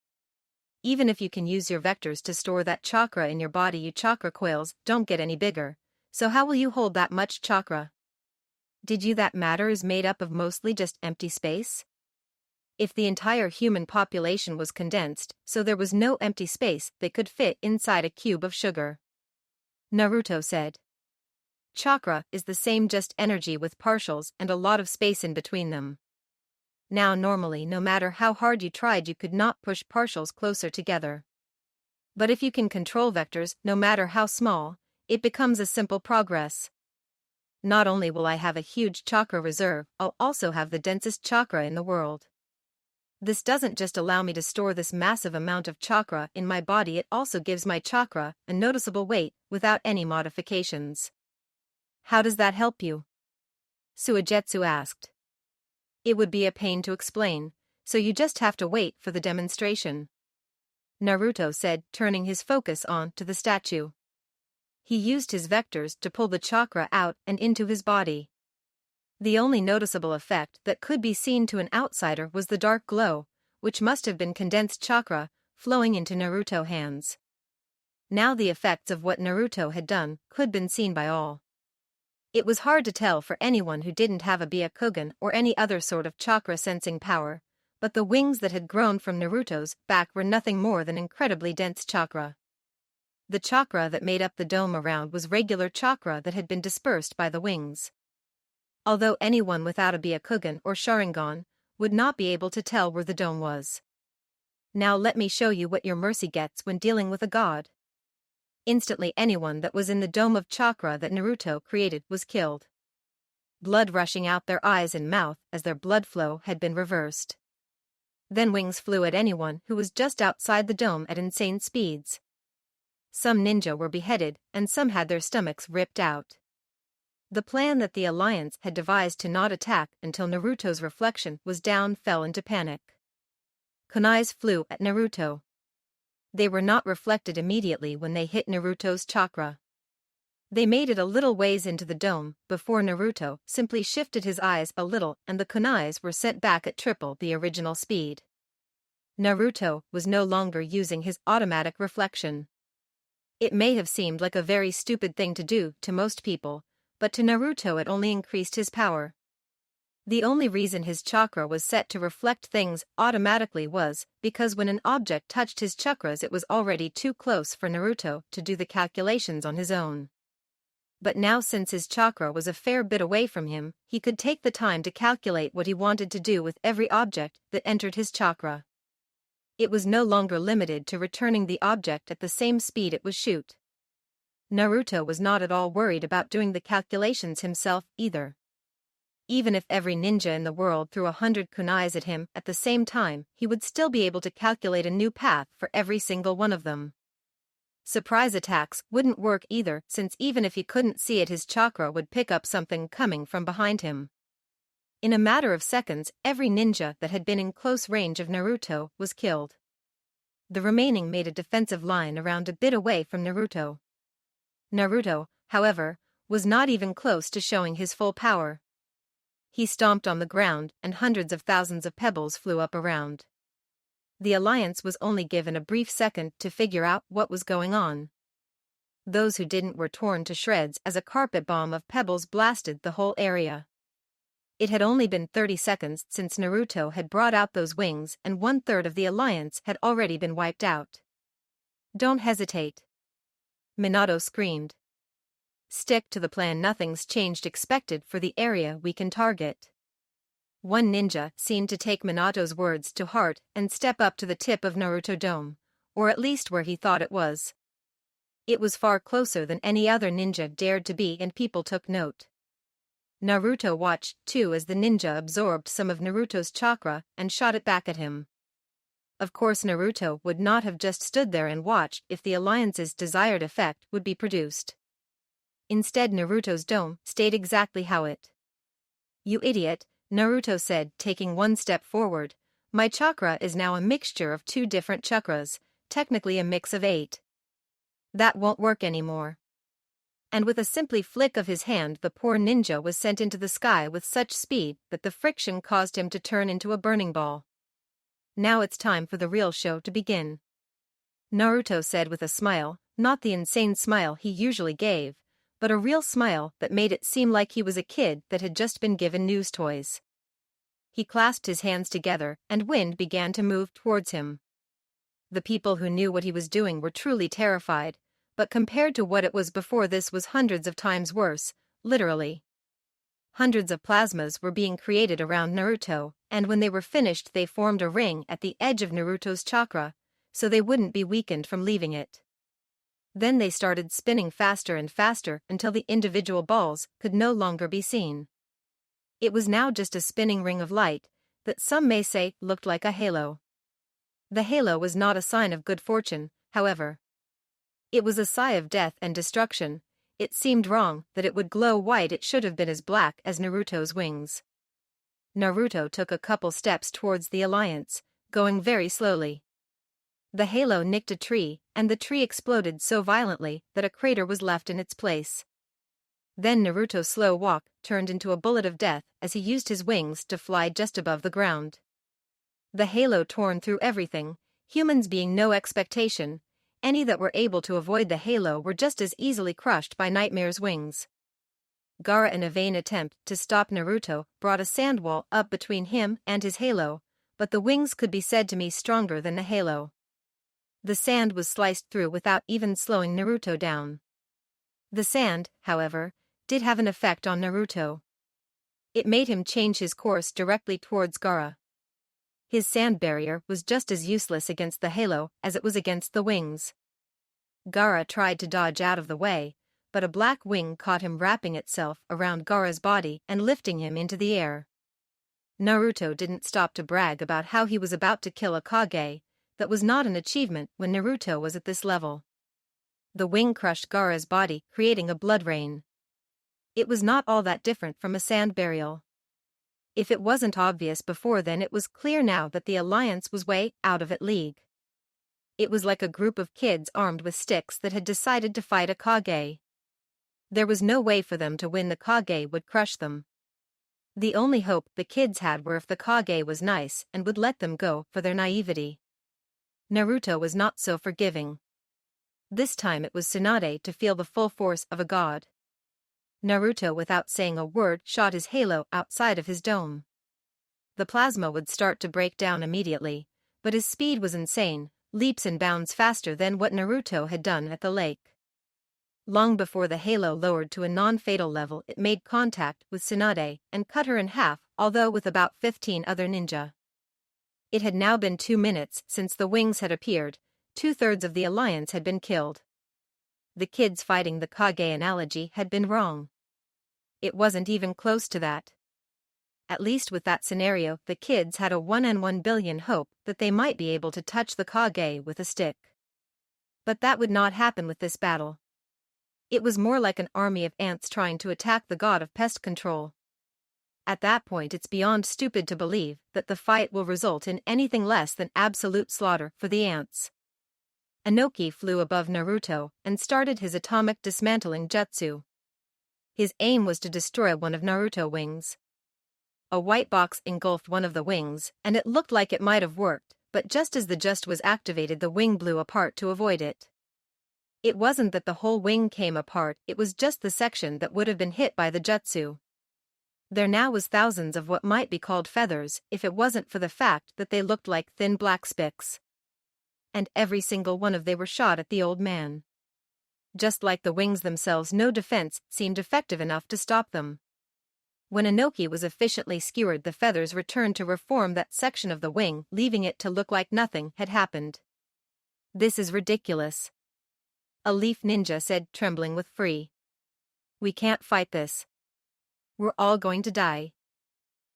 A: "Even if you can use your vectors to store that chakra in your body, your chakra coils don't get any bigger, so how will you hold that much chakra? Did you that matter is made up of mostly just empty space? If the entire human population was condensed, so there was no empty space they could fit inside a cube of sugar," Naruto said. "Chakra is the same, just energy with partials and a lot of space in between them. Now normally no matter how hard you tried you could not push partials closer together. But if you can control vectors, no matter how small, it becomes a simple progress. Not only will I have a huge chakra reserve, I'll also have the densest chakra in the world. This doesn't just allow me to store this massive amount of chakra in my body, it also gives my chakra a noticeable weight without any modifications. How does that help you? Suigetsu asked. It would be a pain to explain, so you just have to wait for the demonstration. Naruto said, turning his focus on to the statue. He used his vectors to pull the chakra out and into his body. The only noticeable effect that could be seen to an outsider was the dark glow, which must have been condensed chakra, flowing into Naruto's hands. Now the effects of what Naruto had done could be seen by all. It was hard to tell for anyone who didn't have a Byakugan or any other sort of chakra-sensing power, but the wings that had grown from Naruto's back were nothing more than incredibly dense chakra. The chakra that made up the dome around was regular chakra that had been dispersed by the wings. Although anyone without a Byakugan or Sharingan would not be able to tell where the dome was. Now let me show you what your mercy gets when dealing with a god. Instantly anyone that was in the dome of chakra that Naruto created was killed. Blood rushing out their eyes and mouth as their blood flow had been reversed. Then wings flew at anyone who was just outside the dome at insane speeds. Some ninja were beheaded and some had their stomachs ripped out. The plan that the Alliance had devised to not attack until Naruto's reflection was down fell into panic. Kunais flew at Naruto. They were not reflected immediately when they hit Naruto's chakra. They made it a little ways into the dome before Naruto simply shifted his eyes a little and the kunais were sent back at triple the original speed. Naruto was no longer using his automatic reflection. It may have seemed like a very stupid thing to do to most people, but to Naruto it only increased his power. The only reason his chakra was set to reflect things automatically was because when an object touched his chakras it was already too close for Naruto to do the calculations on his own. But now since his chakra was a fair bit away from him, he could take the time to calculate what he wanted to do with every object that entered his chakra. It was no longer limited to returning the object at the same speed it was shoot. Naruto was not at all worried about doing the calculations himself either. Even if every ninja in the world threw 100 kunais at him at the same time, he would still be able to calculate a new path for every single one of them. Surprise attacks wouldn't work either, since even if he couldn't see it, his chakra would pick up something coming from behind him. In a matter of seconds, every ninja that had been in close range of Naruto was killed. The remaining made a defensive line around a bit away from Naruto. Naruto, however, was not even close to showing his full power. He stomped on the ground and hundreds of thousands of pebbles flew up around. The Alliance was only given a brief second to figure out what was going on. Those who didn't were torn to shreds as a carpet bomb of pebbles blasted the whole area. It had only been 30 seconds since Naruto had brought out those wings and 1/3 of the Alliance had already been wiped out. Don't hesitate. Minato screamed. Stick to the plan, nothing's changed expected for the area we can target. One ninja seemed to take Minato's words to heart and step up to the tip of Naruto Dome, or at least where he thought it was. It was far closer than any other ninja dared to be and people took note. Naruto watched too as the ninja absorbed some of Naruto's chakra and shot it back at him. Of course Naruto would not have just stood there and watched if the Alliance's desired effect would be produced. Instead Naruto's dome stayed exactly how it. You idiot, Naruto said, taking one step forward. My chakra is now a mixture of 2 different chakras, technically a mix of 8. That won't work anymore. And with a simply flick of his hand the poor ninja was sent into the sky with such speed that the friction caused him to turn into a burning ball. Now it's time for the real show to begin. Naruto said with a smile, not the insane smile he usually gave, but a real smile that made it seem like he was a kid that had just been given news toys. He clasped his hands together and wind began to move towards him. The people who knew what he was doing were truly terrified, but compared to what it was before, this was hundreds of times worse, literally. Hundreds of plasmas were being created around Naruto, and when they were finished they formed a ring at the edge of Naruto's chakra, so they wouldn't be weakened from leaving it. Then they started spinning faster and faster until the individual balls could no longer be seen. It was now just a spinning ring of light that some may say looked like a halo. The halo was not a sign of good fortune, however. It was a sigh of death and destruction. It seemed wrong that it would glow white. It should have been as black as Naruto's wings. Naruto took a couple steps towards the alliance, going very slowly. The halo nicked a tree, and the tree exploded so violently that a crater was left in its place. Then Naruto's slow walk turned into a bullet of death as he used his wings to fly just above the ground. The halo torn through everything, humans being no expectation. Any that were able to avoid the halo were just as easily crushed by Nightmare's wings. Gaara, in a vain attempt to stop Naruto, brought a sand wall up between him and his halo, but the wings could be said to be stronger than the halo. The sand was sliced through without even slowing Naruto down. The sand, however, did have an effect on Naruto. It made him change his course directly towards Gaara. His sand barrier was just as useless against the halo as it was against the wings. Gaara tried to dodge out of the way, but a black wing caught him, wrapping itself around Gaara's body and lifting him into the air. Naruto didn't stop to brag about how he was about to kill a Kage. That was not an achievement when Naruto was at this level. The wing crushed Gaara's body, creating a blood rain. It was not all that different from a sand burial. If it wasn't obvious before then, it was clear now that the alliance was way out of its league. It was like a group of kids armed with sticks that had decided to fight a Kage. There was no way for them to win. The Kage would crush them. The only hope the kids had were if the Kage was nice and would let them go for their naivety. Naruto was not so forgiving. This time it was Tsunade to feel the full force of a god. Naruto, without saying a word, shot his halo outside of his dome. The plasma would start to break down immediately, but his speed was insane, leaps and bounds faster than what Naruto had done at the lake. Long before the halo lowered to a non-fatal level, it made contact with Tsunade and cut her in half, although with about 15 other ninja. It had now been 2 minutes since the wings had appeared. 2/3 of the alliance had been killed. The kids fighting the Kage analogy had been wrong. It wasn't even close to that. At least with that scenario, the kids had a 1 in 1 billion hope that they might be able to touch the Kage with a stick. But that would not happen with this battle. It was more like an army of ants trying to attack the god of pest control. At that point, it's beyond stupid to believe that the fight will result in anything less than absolute slaughter for the ants. Inoki flew above Naruto and started his atomic dismantling jutsu. His aim was to destroy one of Naruto's wings. A white box engulfed one of the wings, and it looked like it might have worked, but just as the just was activated, the wing blew apart to avoid it. It wasn't that the whole wing came apart, it was just the section that would have been hit by the jutsu. There now was thousands of what might be called feathers if it wasn't for the fact that they looked like thin black spicks. And every single one of they were shot at the old man. Just like the wings themselves, no defense seemed effective enough to stop them. When Inoki was efficiently skewered, the feathers returned to reform that section of the wing, leaving it to look like nothing had happened. "This is ridiculous," a leaf ninja said, trembling with fury. "We can't fight this. We're all going to die,"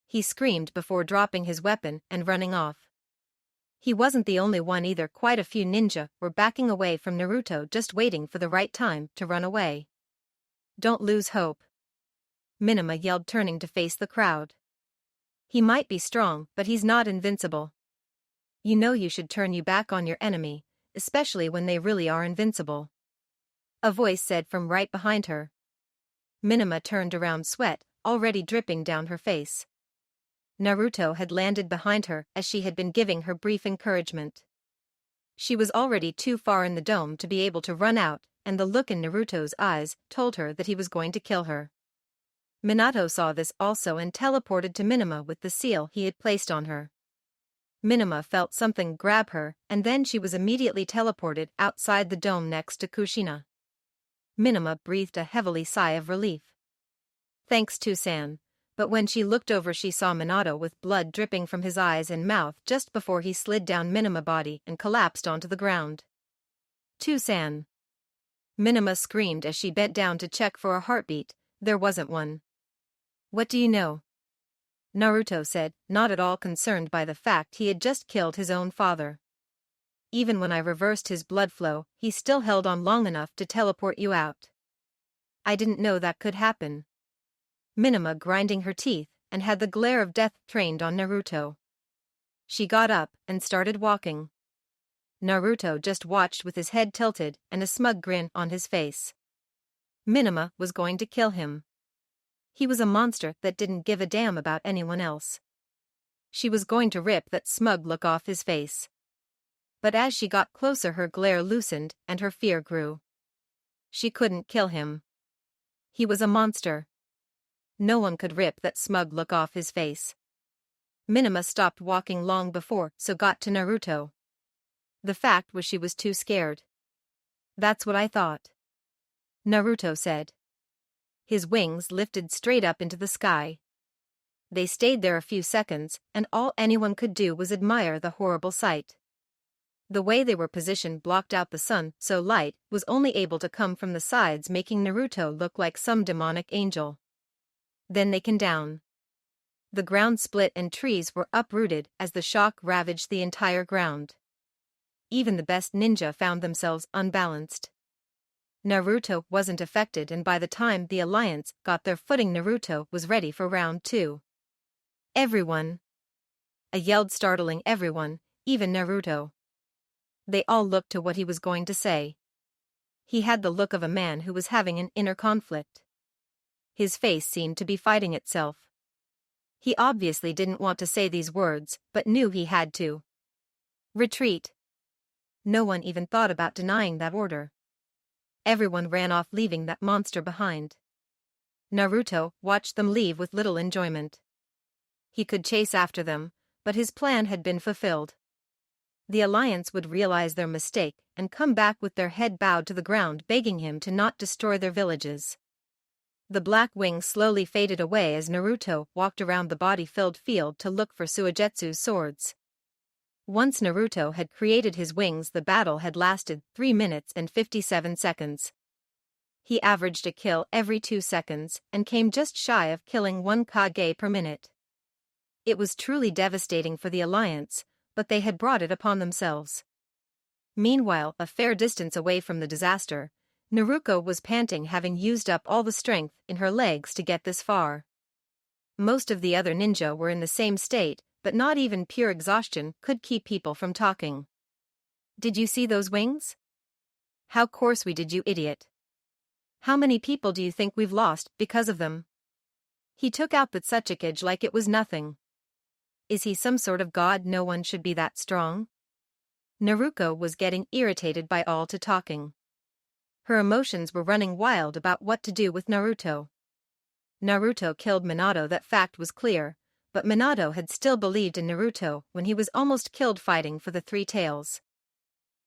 A: he screamed before dropping his weapon and running off. He wasn't the only one either. Quite a few ninja were backing away from Naruto, just waiting for the right time to run away. "Don't lose hope," Minima yelled, turning to face the crowd. "He might be strong, but he's not invincible. You know you should turn your back on your enemy, especially when they really are invincible," a voice said from right behind her. Minima turned around, sweat already dripping down her face. Naruto had landed behind her as she had been giving her brief encouragement. She was already too far in the dome to be able to run out, and the look in Naruto's eyes told her that he was going to kill her. Minato saw this also and teleported to Minima with the seal he had placed on her. Minima felt something grab her, and then she was immediately teleported outside the dome next to Kushina. Minima breathed a heavy sigh of relief. "Thanks to San, But when she looked over she saw Minato with blood dripping from his eyes and mouth just before he slid down Minima's body and collapsed onto the ground. "Two-san." Minima screamed as she bent down to check for a heartbeat. There wasn't one. "What do you know?" Naruto said, not at all concerned by the fact he had just killed his own father. "Even when I reversed his blood flow, he still held on long enough to teleport you out. I didn't know that could happen." Minima grinding her teeth and had the glare of death trained on Naruto. She got up and started walking. Naruto just watched with his head tilted and a smug grin on his face. Minima was going to kill him. He was a monster that didn't give a damn about anyone else. She was going to rip that smug look off his face. But as she got closer her glare loosened and her fear grew. She couldn't kill him. He was a monster. No one could rip that smug look off his face. Minima stopped walking long before so got to Naruto. The fact was she was too scared. "That's what I thought," Naruto said. His wings lifted straight up into the sky. They stayed there a few seconds, and all anyone could do was admire the horrible sight. The way they were positioned blocked out the sun, so light was only able to come from the sides, making Naruto look like some demonic angel. Then they came down. The ground split and trees were uprooted as the shock ravaged the entire ground. Even the best ninja found themselves unbalanced. Naruto wasn't affected, and by the time the alliance got their footing Naruto was ready for round 2. "Everyone!" I yelled, startling everyone, even Naruto. They all looked to what he was going to say. He had the look of a man who was having an inner conflict. His face seemed to be fighting itself. He obviously didn't want to say these words, but knew he had to. "Retreat." No one even thought about denying that order. Everyone ran off, leaving that monster behind. Naruto watched them leave with little enjoyment. He could chase after them, but his plan had been fulfilled. The alliance would realize their mistake and come back with their head bowed to the ground, begging him to not destroy their villages. The black wings slowly faded away as Naruto walked around the body-filled field to look for Suigetsu's swords. Once Naruto had created his wings, the battle had lasted 3 minutes and 57 seconds. He averaged a kill every 2 seconds and came just shy of killing 1 Kage per minute. It was truly devastating for the alliance, but they had brought it upon themselves. Meanwhile, a fair distance away from the disaster, Naruko was panting, having used up all the strength in her legs to get this far. Most of the other ninja were in the same state, but not even pure exhaustion could keep people from talking. "Did you see those wings? How coarse we did, you idiot. How many people do you think we've lost because of them? He took out that Tsuchikage like it was nothing. Is he some sort of god? No one should be that strong." Naruko was getting irritated by all to talking. Her emotions were running wild about what to do with Naruto. Naruto killed Minato, that fact was clear, but Minato had still believed in Naruto when he was almost killed fighting for the 3 tails.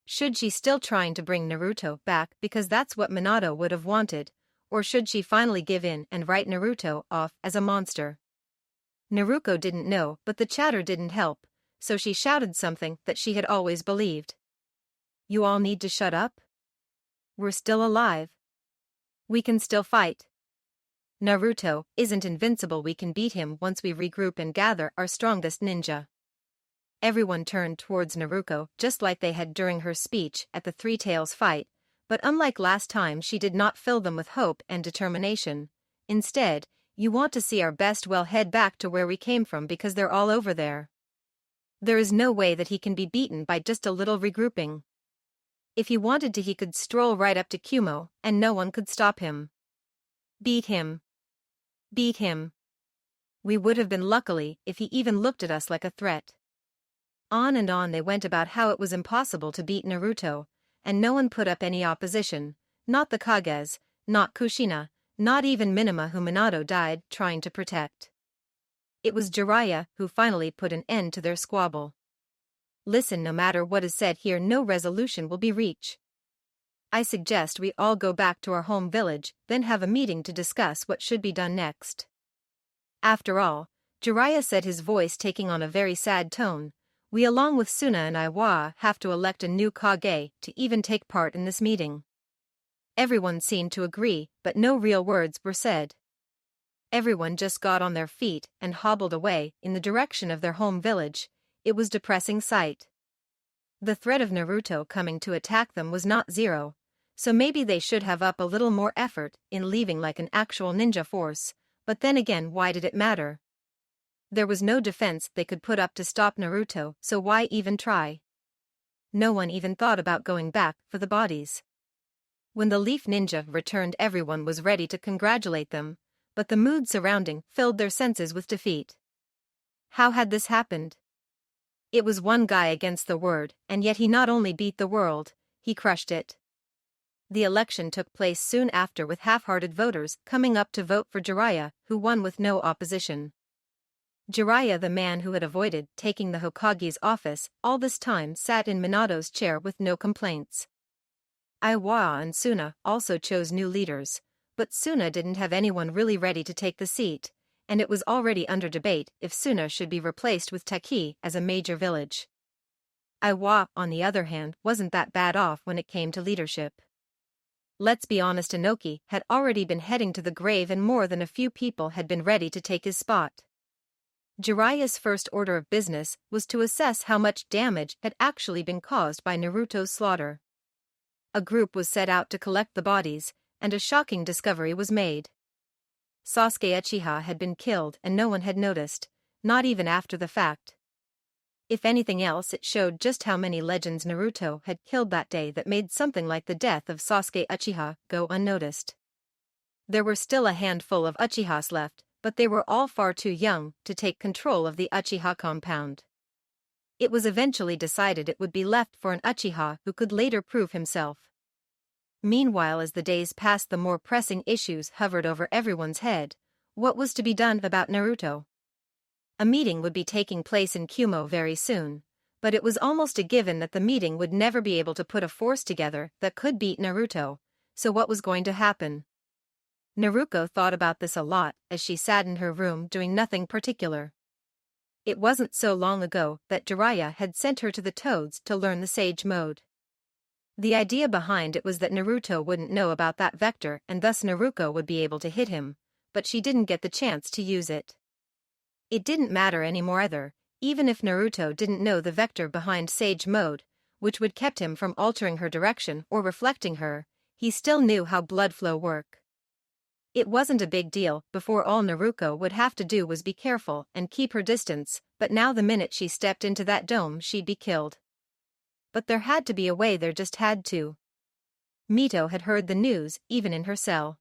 A: Should she still trying to bring Naruto back because that's what Minato would have wanted, or should she finally give in and write Naruto off as a monster? Naruko didn't know, but the chatter didn't help, so she shouted something that she had always believed. "You all need to shut up. We're still alive. We can still fight. Naruto isn't invincible. We can beat him once we regroup and gather our strongest ninja." Everyone turned towards Naruko just like they had during her speech at the 3 tails fight, but unlike last time she did not fill them with hope and determination. Instead, "You want to see our best? Well, head back to where we came from because they're all over there. There is no way that he can be beaten by just a little regrouping. If he wanted to he could stroll right up to Kumo and no one could stop him. Beat him. Beat him. We would have been lucky if he even looked at us like a threat." On and on they went about how it was impossible to beat Naruto, and no one put up any opposition, not the Kages, not Kushina, not even Minima, who Minato died trying to protect. It was Jiraiya who finally put an end to their squabble. "Listen, no matter what is said here, no resolution will be reached. I suggest we all go back to our home village, then have a meeting to discuss what should be done next. After all, Jiraiya said, his voice taking on a very sad tone, we along with Suna and Iwa have to elect a new Kage to even take part in this meeting. Everyone seemed to agree, but no real words were said. Everyone just got on their feet and hobbled away in the direction of their home village. It was a depressing sight. The threat of Naruto coming to attack them was not zero, so maybe they should have up a little more effort in leaving like an actual ninja force, but then again, why did it matter? There was no defense they could put up to stop Naruto, so why even try? No one even thought about going back for the bodies. When the Leaf Ninja returned, everyone was ready to congratulate them, but the mood surrounding filled their senses with defeat. How had this happened? It was one guy against the world, and yet he not only beat the world, he crushed it. The election took place soon after, with half-hearted voters coming up to vote for Jiraiya, who won with no opposition. Jiraiya, the man who had avoided taking the Hokage's office all this time, sat in Minato's chair with no complaints. Iwa and Suna also chose new leaders, but Suna didn't have anyone really ready to take the seat, and it was already under debate if Suna should be replaced with Taki as a major village. Iwa, on the other hand, wasn't that bad off when it came to leadership. Let's be honest, Inoki had already been heading to the grave, and more than a few people had been ready to take his spot. Jiraiya's first order of business was to assess how much damage had actually been caused by Naruto's slaughter. A group was set out to collect the bodies, and a shocking discovery was made. Sasuke Uchiha had been killed and no one had noticed, not even after the fact. If anything else, it showed just how many legends Naruto had killed that day that made something like the death of Sasuke Uchiha go unnoticed. There were still a handful of Uchihas left, but they were all far too young to take control of the Uchiha compound. It was eventually decided it would be left for an Uchiha who could later prove himself. Meanwhile, as the days passed, the more pressing issues hovered over everyone's head. What was to be done about Naruto? A meeting would be taking place in Kumo very soon, but it was almost a given that the meeting would never be able to put a force together that could beat Naruto, so what was going to happen? Naruko thought about this a lot as she sat in her room doing nothing particular. It wasn't so long ago that Jiraiya had sent her to the Toads to learn the Sage Mode. The idea behind it was that Naruto wouldn't know about that vector and thus Naruko would be able to hit him, but she didn't get the chance to use it. It didn't matter anymore either, even if Naruto didn't know the vector behind Sage Mode, which would kept him from altering her direction or reflecting her, he still knew how blood flow worked. It wasn't a big deal. Before, all Naruko would have to do was be careful and keep her distance, but now the minute she stepped into that dome she'd be killed. But there had to be a way, there just had to. Mito had heard the news even in her cell.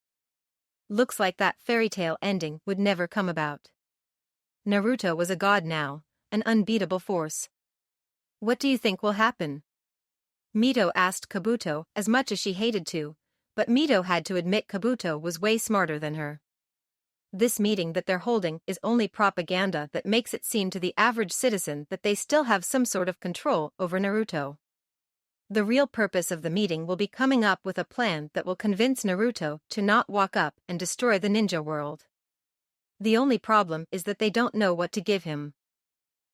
A: Looks like that fairy tale ending would never come about. Naruto was a god now, an unbeatable force. What do you think will happen? Mito asked Kabuto, as much as she hated to, but Mito had to admit Kabuto was way smarter than her. This meeting that they're holding is only propaganda that makes it seem to the average citizen that they still have some sort of control over Naruto. The real purpose of the meeting will be coming up with a plan that will convince Naruto to not walk up and destroy the ninja world. The only problem is that they don't know what to give him.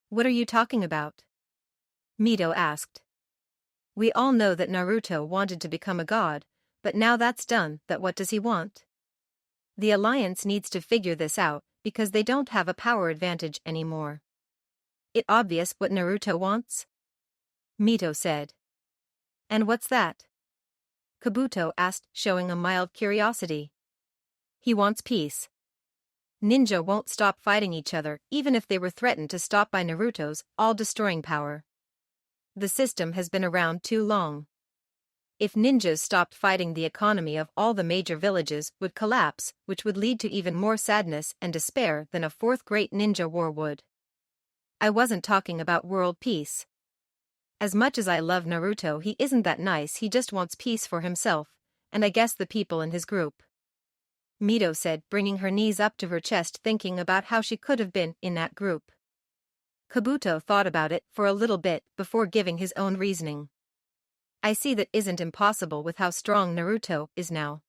A: What are you talking about? Mito asked. We all know that Naruto wanted to become a god, but now that's done, that what does he want? The Alliance needs to figure this out because they don't have a power advantage anymore. It's obvious what Naruto wants? Mito said. And what's that? Kabuto asked, showing a mild curiosity. He wants peace. Ninja won't stop fighting each other even if they were threatened to stop by Naruto's all-destroying power. The system has been around too long. If ninjas stopped fighting, the economy of all the major villages would collapse, which would lead to even more sadness and despair than a fourth great ninja war would. I wasn't talking about world peace. As much as I love Naruto, he isn't that nice. He just wants peace for himself, and I guess the people in his group. Mito said, bringing her knees up to her chest, thinking about how she could have been in that group. Kabuto thought about it for a little bit before giving his own reasoning. I see that isn't impossible with how strong Naruto is now.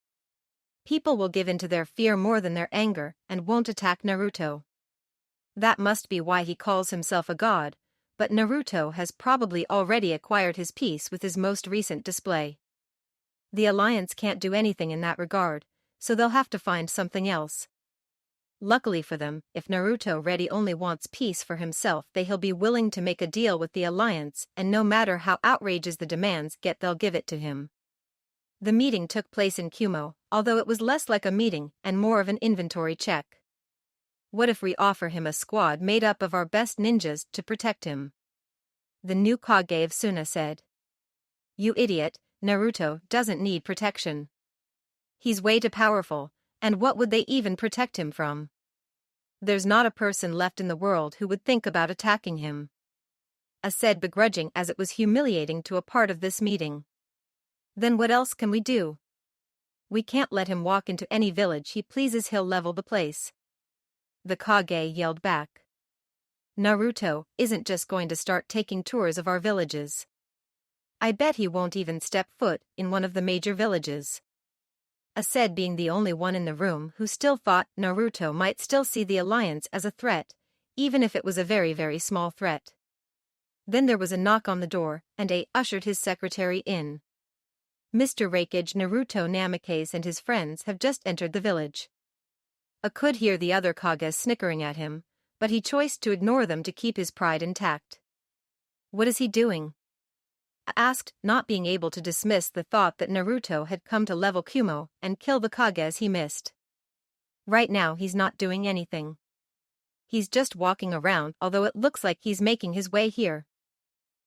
A: People will give in to their fear more than their anger and won't attack Naruto. That must be why he calls himself a god, but Naruto has probably already acquired his peace with his most recent display. The Alliance can't do anything in that regard, so they'll have to find something else. Luckily for them, if Naruto really only wants peace for himself, he'll be willing to make a deal with the Alliance, and no matter how outrageous the demands get, they'll give it to him. The meeting took place in Kumo, although it was less like a meeting and more of an inventory check. What if we offer him a squad made up of our best ninjas to protect him? The new Kage of Suna said. You idiot, Naruto doesn't need protection. He's way too powerful, and what would they even protect him from? There's not a person left in the world who would think about attacking him. A said begrudging as it was humiliating to a part of this meeting. Then what else can we do? We can't let him walk into any village he pleases, he'll level the place. The Kage yelled back. Naruto isn't just going to start taking tours of our villages. I bet he won't even step foot in one of the major villages. A said being the only one in the room who still thought Naruto might still see the Alliance as a threat, even if it was a very, very small threat. Then there was a knock on the door, and A ushered his secretary in. Mr. Rakage, Naruto Namikaze and his friends have just entered the village. A could hear the other Kages snickering at him, but he chose to ignore them to keep his pride intact. What is he doing? A asked, not being able to dismiss the thought that Naruto had come to level Kumo and kill the Kages he missed. Right now he's not doing anything. He's just walking around, although it looks like he's making his way here.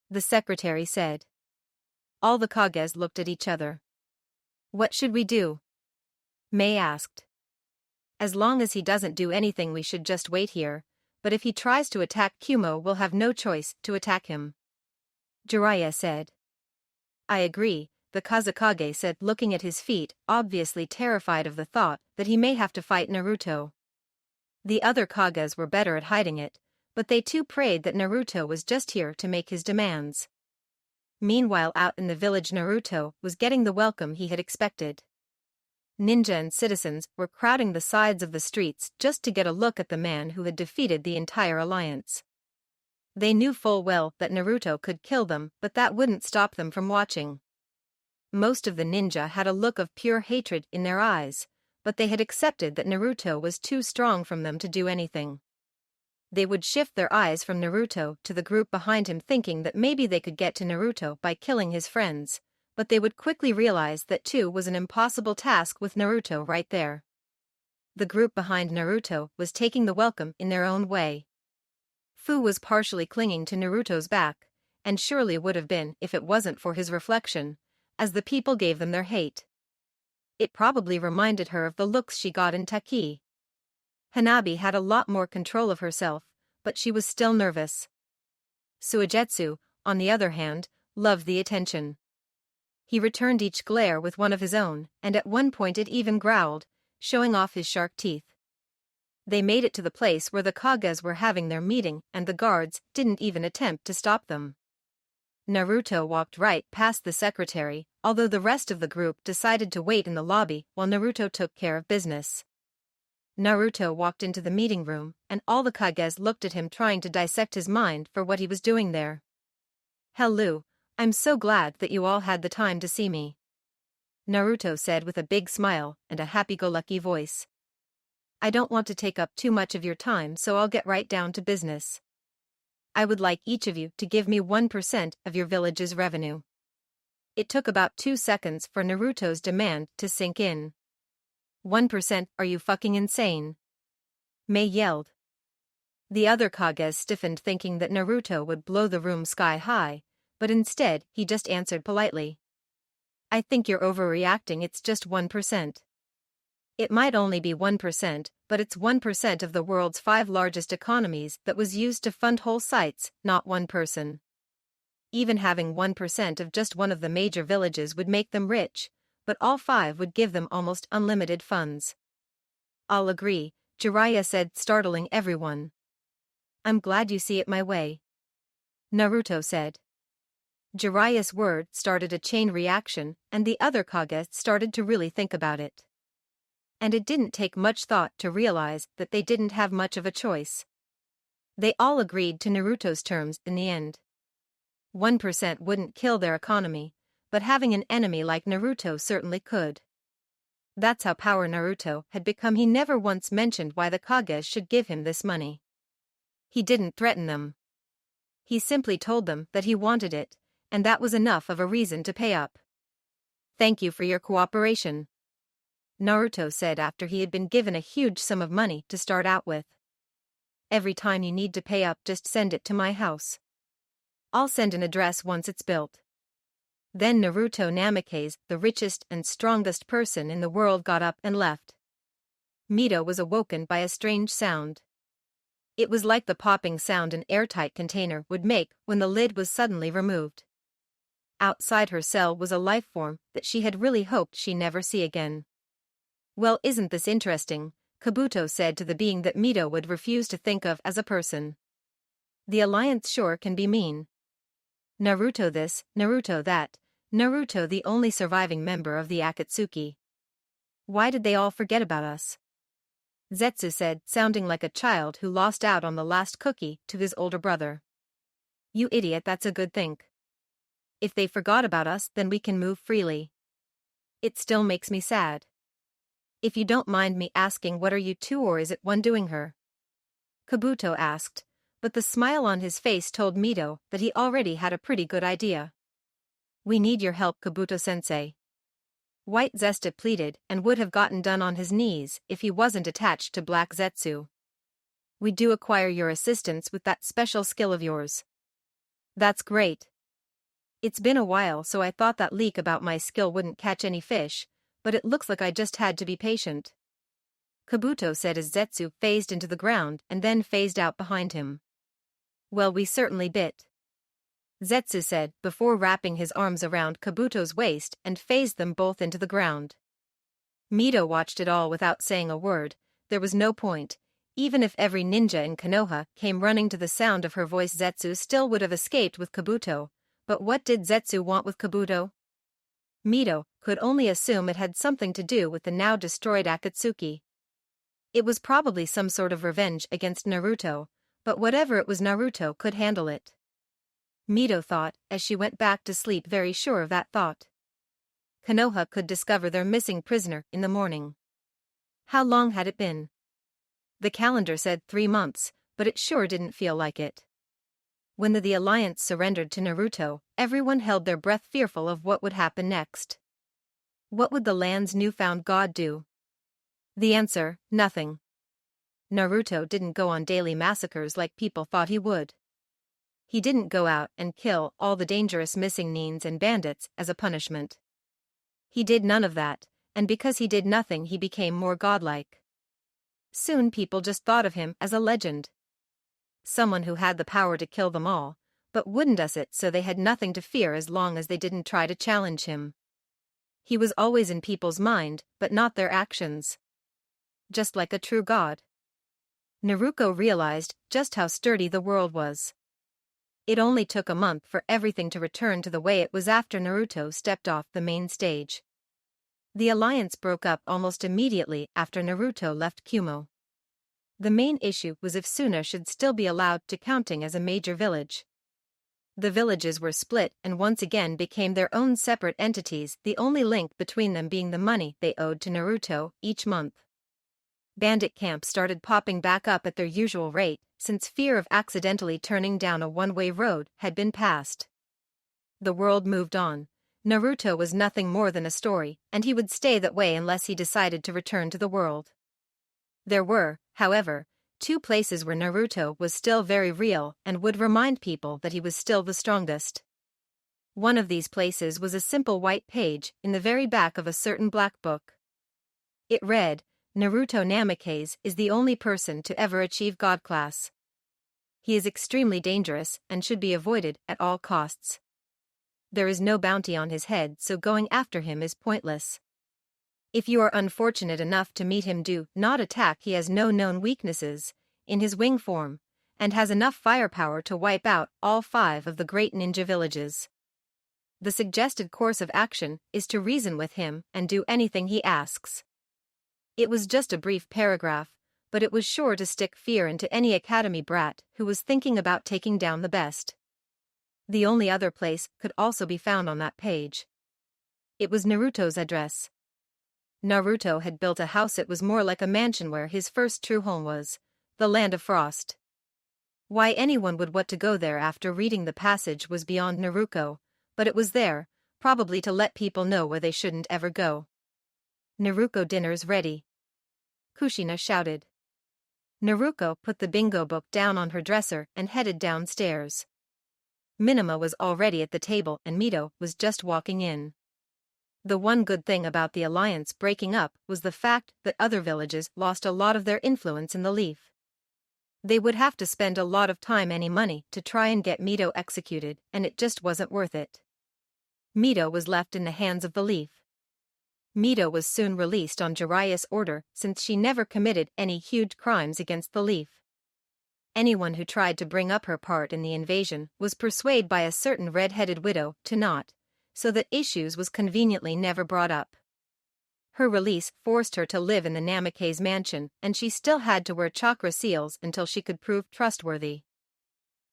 A: The secretary said. All the Kages looked at each other. What should we do? Mei asked. As long as he doesn't do anything, we should just wait here, but if he tries to attack Kumo, we'll have no choice to attack him. Jiraiya said. I agree, the Kazekage said, looking at his feet, obviously terrified of the thought that he may have to fight Naruto. The other Kages were better at hiding it, but they too prayed that Naruto was just here to make his demands. Meanwhile, out in the village, Naruto was getting the welcome he had expected. Ninja and citizens were crowding the sides of the streets just to get a look at the man who had defeated the entire Alliance. They knew full well that Naruto could kill them, but that wouldn't stop them from watching. Most of the ninja had a look of pure hatred in their eyes, but they had accepted that Naruto was too strong for them to do anything. They would shift their eyes from Naruto to the group behind him, thinking that maybe they could get to Naruto by killing his friends, but they would quickly realize that too was an impossible task with Naruto right there. The group behind Naruto was taking the welcome in their own way. Fu was partially clinging to Naruto's back, and surely would have been if it wasn't for his reflection, as the people gave them their hate. It probably reminded her of the looks she got in Taki. Hanabi had a lot more control of herself, but she was still nervous. Suigetsu, on the other hand, loved the attention. He returned each glare with one of his own, and at one point it even growled, showing off his shark teeth. They made it to the place where the Kages were having their meeting, and the guards didn't even attempt to stop them. Naruto walked right past the secretary, although the rest of the group decided to wait in the lobby while Naruto took care of business. Naruto walked into the meeting room, and all the Kages looked at him, trying to dissect his mind for what he was doing there. Hello, I'm so glad that you all had the time to see me. Naruto said with a big smile and a happy-go-lucky voice. I don't want to take up too much of your time, so I'll get right down to business. I would like each of you to give me 1% of your village's revenue. It took about 2 seconds for Naruto's demand to sink in. 1%? Are you fucking insane? Mei yelled. The other Kages stiffened, thinking that Naruto would blow the room sky high, but instead he just answered politely. I think you're overreacting, it's just 1%. It might only be 1%, but it's 1% of the world's 5 largest economies that was used to fund whole sites, not one person. Even having 1% of just one of the major villages would make them rich, but all 5 would give them almost unlimited funds. I'll agree, Jiraiya said, startling everyone. I'm glad you see it my way. Naruto said. Jiraiya's word started a chain reaction, and the other Kages started to really think about it. And it didn't take much thought to realize that they didn't have much of a choice. They all agreed to Naruto's terms in the end. 1% wouldn't kill their economy, but having an enemy like Naruto certainly could. That's how power Naruto had become. He never once mentioned why the Kages should give him this money. He didn't threaten them. He simply told them that he wanted it, and that was enough of a reason to pay up. "Thank you for your cooperation," Naruto said after he had been given a huge sum of money to start out with. "Every time you need to pay up, just send it to my house. I'll send an address once it's built." Then Naruto Namikaze, the richest and strongest person in the world, got up and left. Mito was awoken by a strange sound. It was like the popping sound an airtight container would make when the lid was suddenly removed. Outside her cell was a life form that she had really hoped she never see again. "Well, isn't this interesting?" Kabuto said to the being that Mito would refuse to think of as a person. "The Alliance sure can be mean. Naruto this, Naruto that, Naruto the only surviving member of the Akatsuki. Why did they all forget about us?" Zetsu said, sounding like a child who lost out on the last cookie to his older brother. "You idiot, that's a good thing. If they forgot about us, then we can move freely. It still makes me sad. If you don't mind me asking, what are you two, or is it one doing her?" Kabuto asked, but the smile on his face told Mito that he already had a pretty good idea. "We need your help, Kabuto-sensei," White Zesta pleaded, and would have gotten done on his knees if he wasn't attached to Black Zetsu. "We do acquire your assistance with that special skill of yours." "That's great. It's been a while, so I thought that leak about my skill wouldn't catch any fish, but it looks like I just had to be patient," Kabuto said as Zetsu phased into the ground and then phased out behind him. "Well, we certainly bit," Zetsu said before wrapping his arms around Kabuto's waist and phased them both into the ground. Mito watched it all without saying a word. There was no point. Even if every ninja in Konoha came running to the sound of her voice, Zetsu still would have escaped with Kabuto. But what did Zetsu want with Kabuto? Mito could only assume it had something to do with the now destroyed Akatsuki. It was probably some sort of revenge against Naruto, but whatever it was, Naruto could handle it. Mito thought as she went back to sleep, very sure of that thought. Konoha could discover their missing prisoner in the morning. How long had it been? The calendar said 3 months, but it sure didn't feel like it. When the Alliance surrendered to Naruto, everyone held their breath, fearful of what would happen next. What would the land's newfound god do? The answer, nothing. Naruto didn't go on daily massacres like people thought he would. He didn't go out and kill all the dangerous missing nins and bandits as a punishment. He did none of that, and because he did nothing, he became more godlike. Soon people just thought of him as a legend. Someone who had the power to kill them all, but wouldn't us it, so they had nothing to fear as long as they didn't try to challenge him. He was always in people's mind, but not their actions. Just like a true god. Naruko realized just how sturdy the world was. It only took a month for everything to return to the way it was after Naruto stepped off the main stage. The Alliance broke up almost immediately after Naruto left Kumo. The main issue was if Suna should still be allowed to counting as a major village. The villages were split and once again became their own separate entities, the only link between them being the money they owed to Naruto each month. Bandit camps started popping back up at their usual rate, since fear of accidentally turning down a one-way road had been passed. The world moved on. Naruto was nothing more than a story, and he would stay that way unless he decided to return to the world. There were, however, 2 places where Naruto was still very real and would remind people that he was still the strongest. One of these places was a simple white page in the very back of a certain black book. It read, "Naruto Namikaze is the only person to ever achieve God class. He is extremely dangerous and should be avoided at all costs. There is no bounty on his head, so going after him is pointless. If you are unfortunate enough to meet him, do not attack. He has no known weaknesses in his wing form, and has enough firepower to wipe out all 5 of the great ninja villages. The suggested course of action is to reason with him and do anything he asks." It was just a brief paragraph, but it was sure to stick fear into any academy brat who was thinking about taking down the best. The only other place could also be found on that page. It was Naruto's address. Naruto had built a house. It was more like a mansion where his first true home was, the Land of Frost. Why anyone would want to go there after reading the passage was beyond Naruto, but it was there, probably to let people know where they shouldn't ever go. "Naruko, dinner's ready," Kushina shouted. Naruko put the bingo book down on her dresser and headed downstairs. Minima was already at the table and Mito was just walking in. The one good thing about the alliance breaking up was the fact that other villages lost a lot of their influence in the Leaf. They would have to spend a lot of time and money to try and get Mito executed, and it just wasn't worth it. Mito was left in the hands of the Leaf. Mito was soon released on Jiraiya's order since she never committed any huge crimes against the Leaf. Anyone who tried to bring up her part in the invasion was persuaded by a certain red-headed widow to not, so that issues was conveniently never brought up. Her release forced her to live in the Namikaze mansion, and she still had to wear chakra seals until she could prove trustworthy.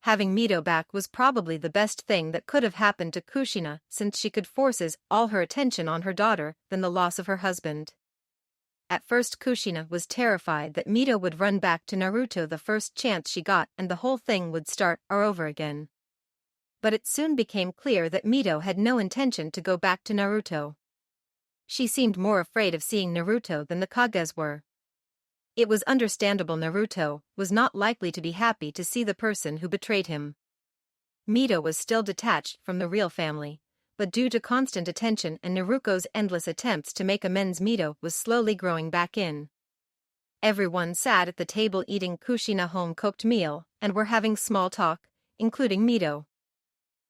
A: Having Mito back was probably the best thing that could have happened to Kushina, since she could forces all her attention on her daughter than the loss of her husband. At first Kushina was terrified that Mito would run back to Naruto the first chance she got and the whole thing would start all over again. But it soon became clear that Mito had no intention to go back to Naruto. She seemed more afraid of seeing Naruto than the Kages were. It was understandable. Naruto was not likely to be happy to see the person who betrayed him. Mito was still detached from the real family, but due to constant attention and Naruko's endless attempts to make amends, Mito was slowly growing back in. Everyone sat at the table eating Kushina home-cooked meal and were having small talk, including Mito.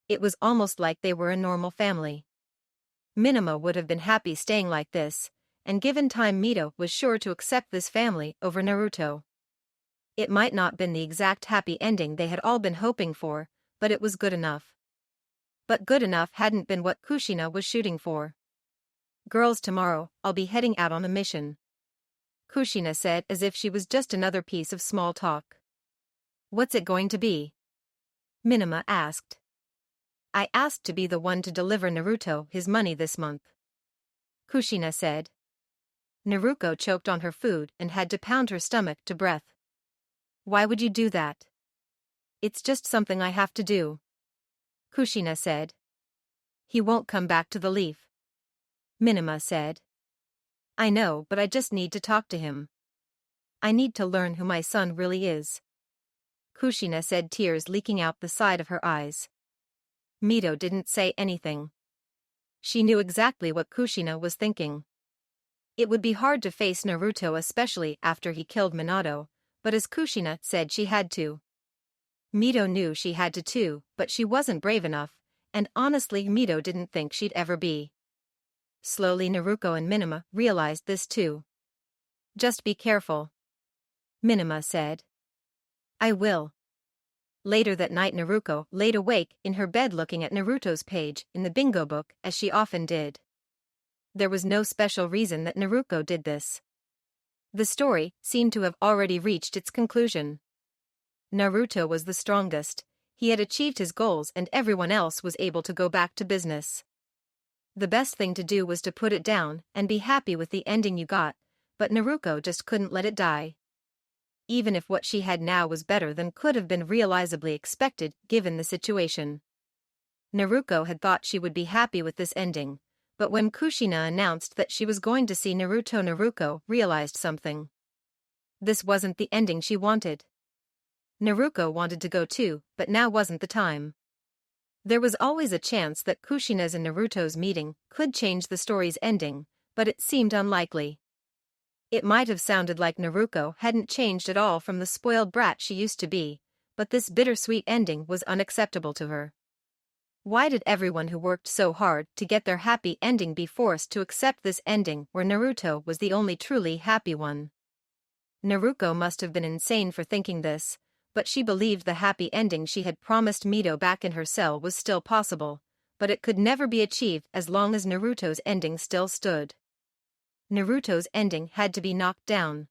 A: It was almost like they were a normal family. Minima would have been happy staying like this, and given time Mito was sure to accept this family over Naruto. It might not been the exact happy ending they had all been hoping for, but it was good enough. But good enough hadn't been what Kushina was shooting for. "Girls, tomorrow I'll be heading out on a mission," Kushina said as if she was just another piece of small talk. "What's it going to be?" Minima asked. "I asked to be the one to deliver Naruto his money this month," Kushina said. Naruko choked on her food and had to pound her stomach to breath. "Why would you do that?" "It's just something I have to do," Kushina said. "He won't come back to the Leaf," Minima said. "I know, but I just need to talk to him. I need to learn who my son really is," Kushina said, tears leaking out the side of her eyes. Mito didn't say anything. She knew exactly what Kushina was thinking. It would be hard to face Naruto, especially after he killed Minato, but as Kushina said, she had to. Mito knew she had to too, but she wasn't brave enough, and honestly Mito didn't think she'd ever be. Slowly Naruko and Minima realized this too. "Just be careful," Minima said. "I will." Later that night Naruko laid awake in her bed looking at Naruto's page in the bingo book as she often did. There was no special reason that Naruko did this. The story seemed to have already reached its conclusion. Naruto was the strongest, he had achieved his goals and everyone else was able to go back to business. The best thing to do was to put it down and be happy with the ending you got, but Naruko just couldn't let it die. Even if what she had now was better than could have been realizably expected given the situation. Naruko had thought she would be happy with this ending, but when Kushina announced that she was going to see Naruto, Naruko realized something. This wasn't the ending she wanted. Naruko wanted to go too, but now wasn't the time. There was always a chance that Kushina's and Naruto's meeting could change the story's ending, but it seemed unlikely. It might have sounded like Naruko hadn't changed at all from the spoiled brat she used to be, but this bittersweet ending was unacceptable to her. Why did everyone who worked so hard to get their happy ending be forced to accept this ending where Naruto was the only truly happy one? Naruko must have been insane for thinking this, but she believed the happy ending she had promised Mito back in her cell was still possible, but it could never be achieved as long as Naruto's ending still stood. Naruto's ending had to be knocked down.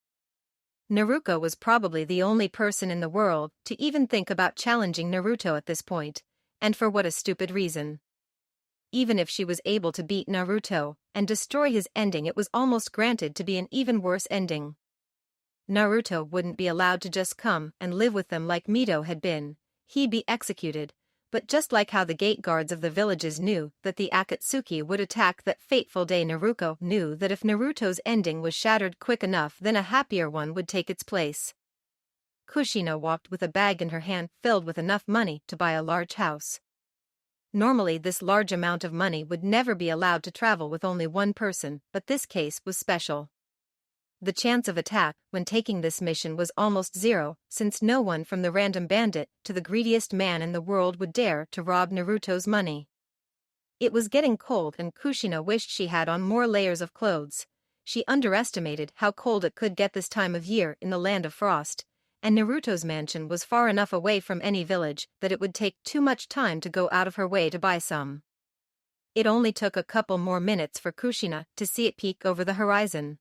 A: Naruko was probably the only person in the world to even think about challenging Naruto at this point, and for what a stupid reason. Even if she was able to beat Naruto and destroy his ending, it was almost granted to be an even worse ending. Naruto wouldn't be allowed to just come and live with them like Mito had been. He'd be executed, but just like how the gate guards of the villages knew that the Akatsuki would attack that fateful day, Naruko knew that if Naruto's ending was shattered quick enough, then a happier one would take its place. Kushina walked with a bag in her hand filled with enough money to buy a large house. Normally this large amount of money would never be allowed to travel with only one person, but this case was special. The chance of attack when taking this mission was almost zero, since no one from the random bandit to the greediest man in the world would dare to rob Naruto's money. It was getting cold and Kushina wished she had on more layers of clothes. She underestimated how cold it could get this time of year in the land of frost, and Naruto's mansion was far enough away from any village that it would take too much time to go out of her way to buy some. It only took a couple more minutes for Kushina to see it peek over the horizon.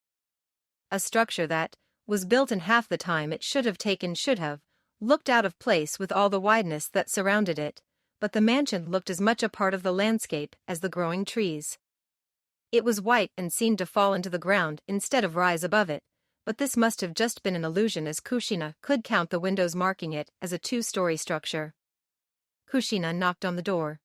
A: A structure that was built in half the time it should have looked out of place with all the wideness that surrounded it, but the mansion looked as much a part of the landscape as the growing trees. It was white and seemed to fall into the ground instead of rise above it, but this must have just been an illusion as Kushina could count the windows marking it as a two-story structure. Kushina knocked on the door.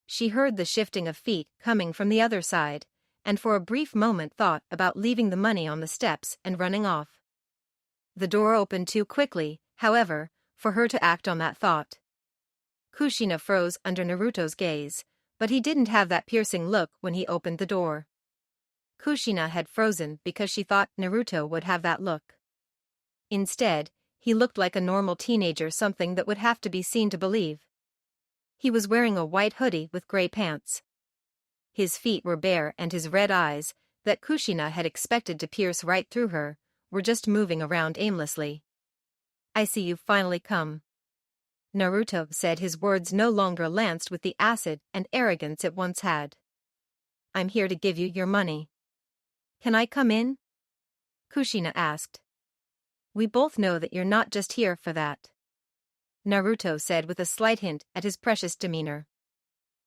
A: She heard the shifting of feet coming from the other side, and for a brief moment thought about leaving the money on the steps and running off. The door opened too quickly, however, for her to act on that thought. Kushina froze under Naruto's gaze, but he didn't have that piercing look when he opened the door. Kushina had frozen because she thought Naruto would have that look. Instead, he looked like a normal teenager, something that would have to be seen to believe. He was wearing a white hoodie with gray pants. His feet were bare and his red eyes, that Kushina had expected to pierce right through her, were just moving around aimlessly. "I see you've finally come." Naruto said, his words no longer lanced with the acid and arrogance it once had. "I'm here to give you your money." "Can I come in?" Kushina asked. "We both know that you're not just here for that," Naruto said with a slight hint at his precious demeanor.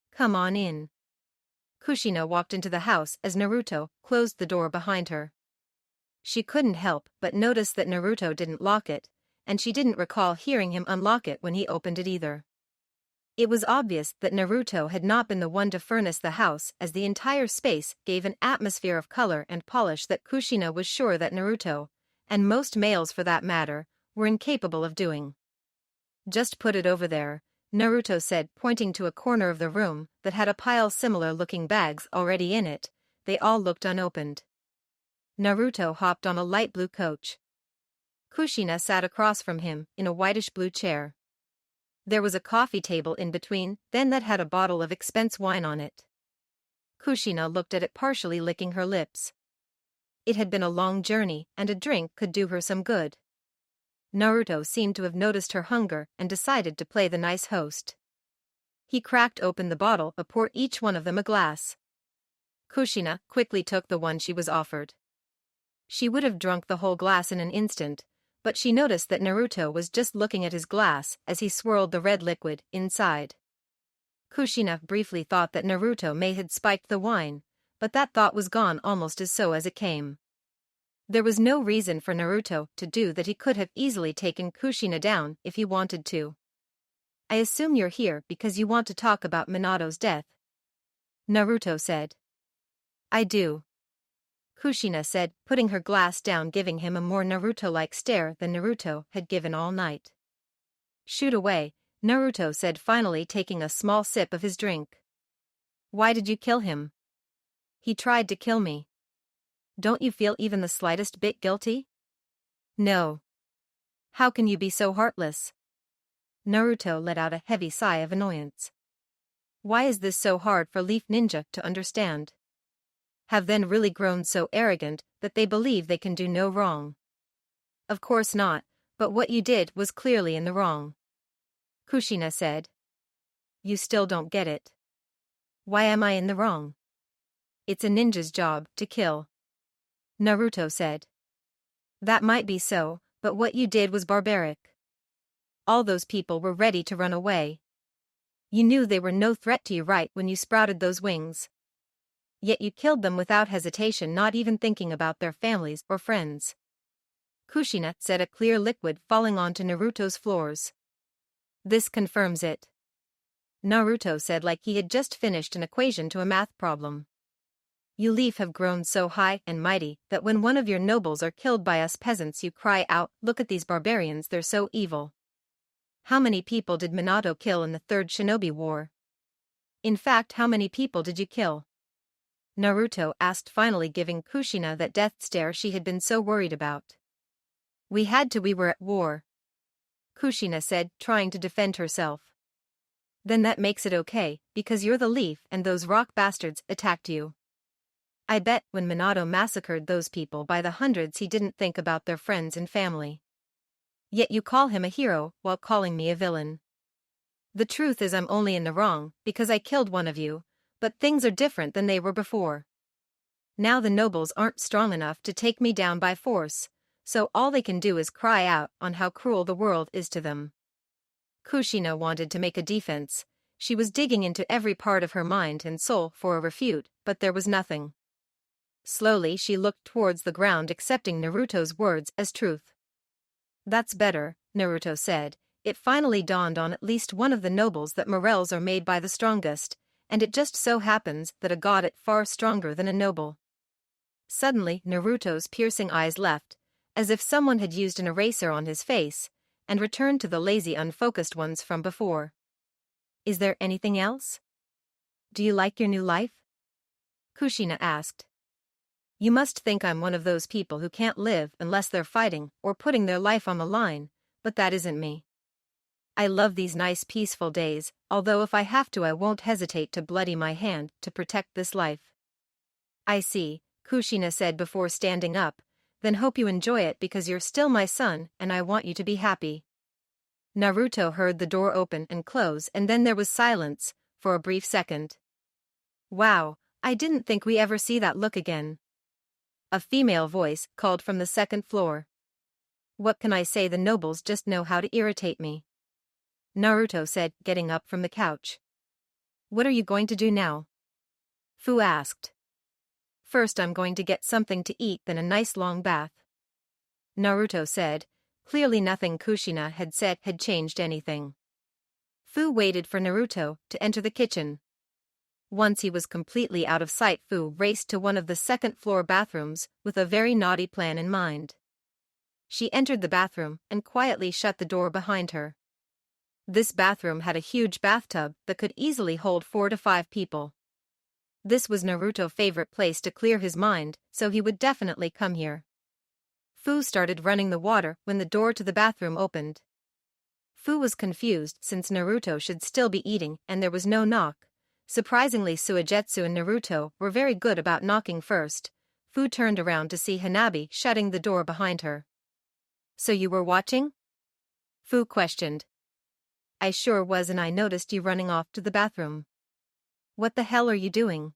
A: "Come on in." Kushina walked into the house as Naruto closed the door behind her. She couldn't help but notice that Naruto didn't lock it, and she didn't recall hearing him unlock it when he opened it either. It was obvious that Naruto had not been the one to furnish the house, as the entire space gave an atmosphere of color and polish that Kushina was sure that Naruto, and most males for that matter, were incapable of doing. "Just put it over there," Naruto said, pointing to a corner of the room that had a pile similar-looking bags already in it. They all looked unopened. Naruto hopped on a light blue coach. Kushina sat across from him in a whitish-blue chair. There was a coffee table in between, then that had a bottle of expensive wine on it. Kushina looked at it, partially licking her lips. It had been a long journey, and a drink could do her some good. Naruto seemed to have noticed her hunger and decided to play the nice host. He cracked open the bottle and poured each one of them a glass. Kushina quickly took the one she was offered. She would have drunk the whole glass in an instant, but she noticed that Naruto was just looking at his glass as he swirled the red liquid inside. Kushina briefly thought that Naruto may have spiked the wine, but that thought was gone almost as it came. There was no reason for Naruto to do that. He could have easily taken Kushina down if he wanted to. "I assume you're here because you want to talk about Minato's death," Naruto said. "I do," Kushina said, putting her glass down, giving him a more Naruto-like stare than Naruto had given all night. "Shoot away," Naruto said, finally taking a small sip of his drink. "Why did you kill him?" "He tried to kill me." "Don't you feel even the slightest bit guilty?" "No." "How can you be so heartless?" Naruto let out a heavy sigh of annoyance. Why is this so hard for Leaf Ninja to understand? Have then really grown so arrogant that they believe they can do no wrong? Of course not, but what you did was clearly in the wrong, Kushina said. You still don't get it. Why am I in the wrong? It's a ninja's job to kill, Naruto said. That might be so, but what you did was barbaric. All those people were ready to run away. You knew they were no threat to you right when you sprouted those wings. Yet you killed them without hesitation, not even thinking about their families or friends. Kushina said, a clear liquid falling onto Naruto's floors. This confirms it. Naruto said, like he had just finished an equation to a math problem. You leaf have grown so high and mighty that when one of your nobles are killed by us peasants you cry out, look at these barbarians, they're so evil. How many people did Minato kill in the Third Shinobi War? In fact, how many people did you kill? Naruto asked, finally giving Kushina that death stare she had been so worried about. We had to, we were at war. Kushina said, trying to defend herself. Then that makes it okay, because you're the leaf and those rock bastards attacked you. I bet when Minato massacred those people by the hundreds he didn't think about their friends and family. Yet you call him a hero while calling me a villain. The truth is I'm only in the wrong because I killed one of you, but things are different than they were before. Now the nobles aren't strong enough to take me down by force, so all they can do is cry out on how cruel the world is to them. Kushina wanted to make a defense. She was digging into every part of her mind and soul for a refute, but there was nothing. Slowly she looked towards the ground, accepting Naruto's words as truth. That's better, Naruto said. It finally dawned on at least one of the nobles that morels are made by the strongest, and it just so happens that a god is far stronger than a noble. Suddenly Naruto's piercing eyes left, as if someone had used an eraser on his face, and returned to the lazy unfocused ones from before. Is there anything else? Do you like your new life? Kushina asked. You must think I'm one of those people who can't live unless they're fighting or putting their life on the line, but that isn't me. I love these nice peaceful days, although if I have to I won't hesitate to bloody my hand to protect this life. I see, Kushina said before standing up, then hope you enjoy it because you're still my son and I want you to be happy. Naruto heard the door open and close and then there was silence, for a brief second. Wow, I didn't think we ever see that look again. A female voice called from the second floor. What can I say, the nobles just know how to irritate me. Naruto said, getting up from the couch. What are you going to do now? Fu asked. First I'm going to get something to eat, then a nice long bath. Naruto said. Clearly nothing Kushina had said had changed anything. Fu waited for Naruto to enter the kitchen. Once he was completely out of sight, Fu raced to one of the second-floor bathrooms with a very naughty plan in mind. She entered the bathroom and quietly shut the door behind her. This bathroom had a huge bathtub that could easily hold 4 to 5 people. This was Naruto's favorite place to clear his mind, so he would definitely come here. Fu started running the water when the door to the bathroom opened. Fu was confused since Naruto should still be eating and there was no knock. Surprisingly, Suigetsu and Naruto were very good about knocking first. Fu turned around to see Hanabi shutting the door behind her. So you were watching? Fu questioned. I sure was, and I noticed you running off to the bathroom. What the hell are you doing?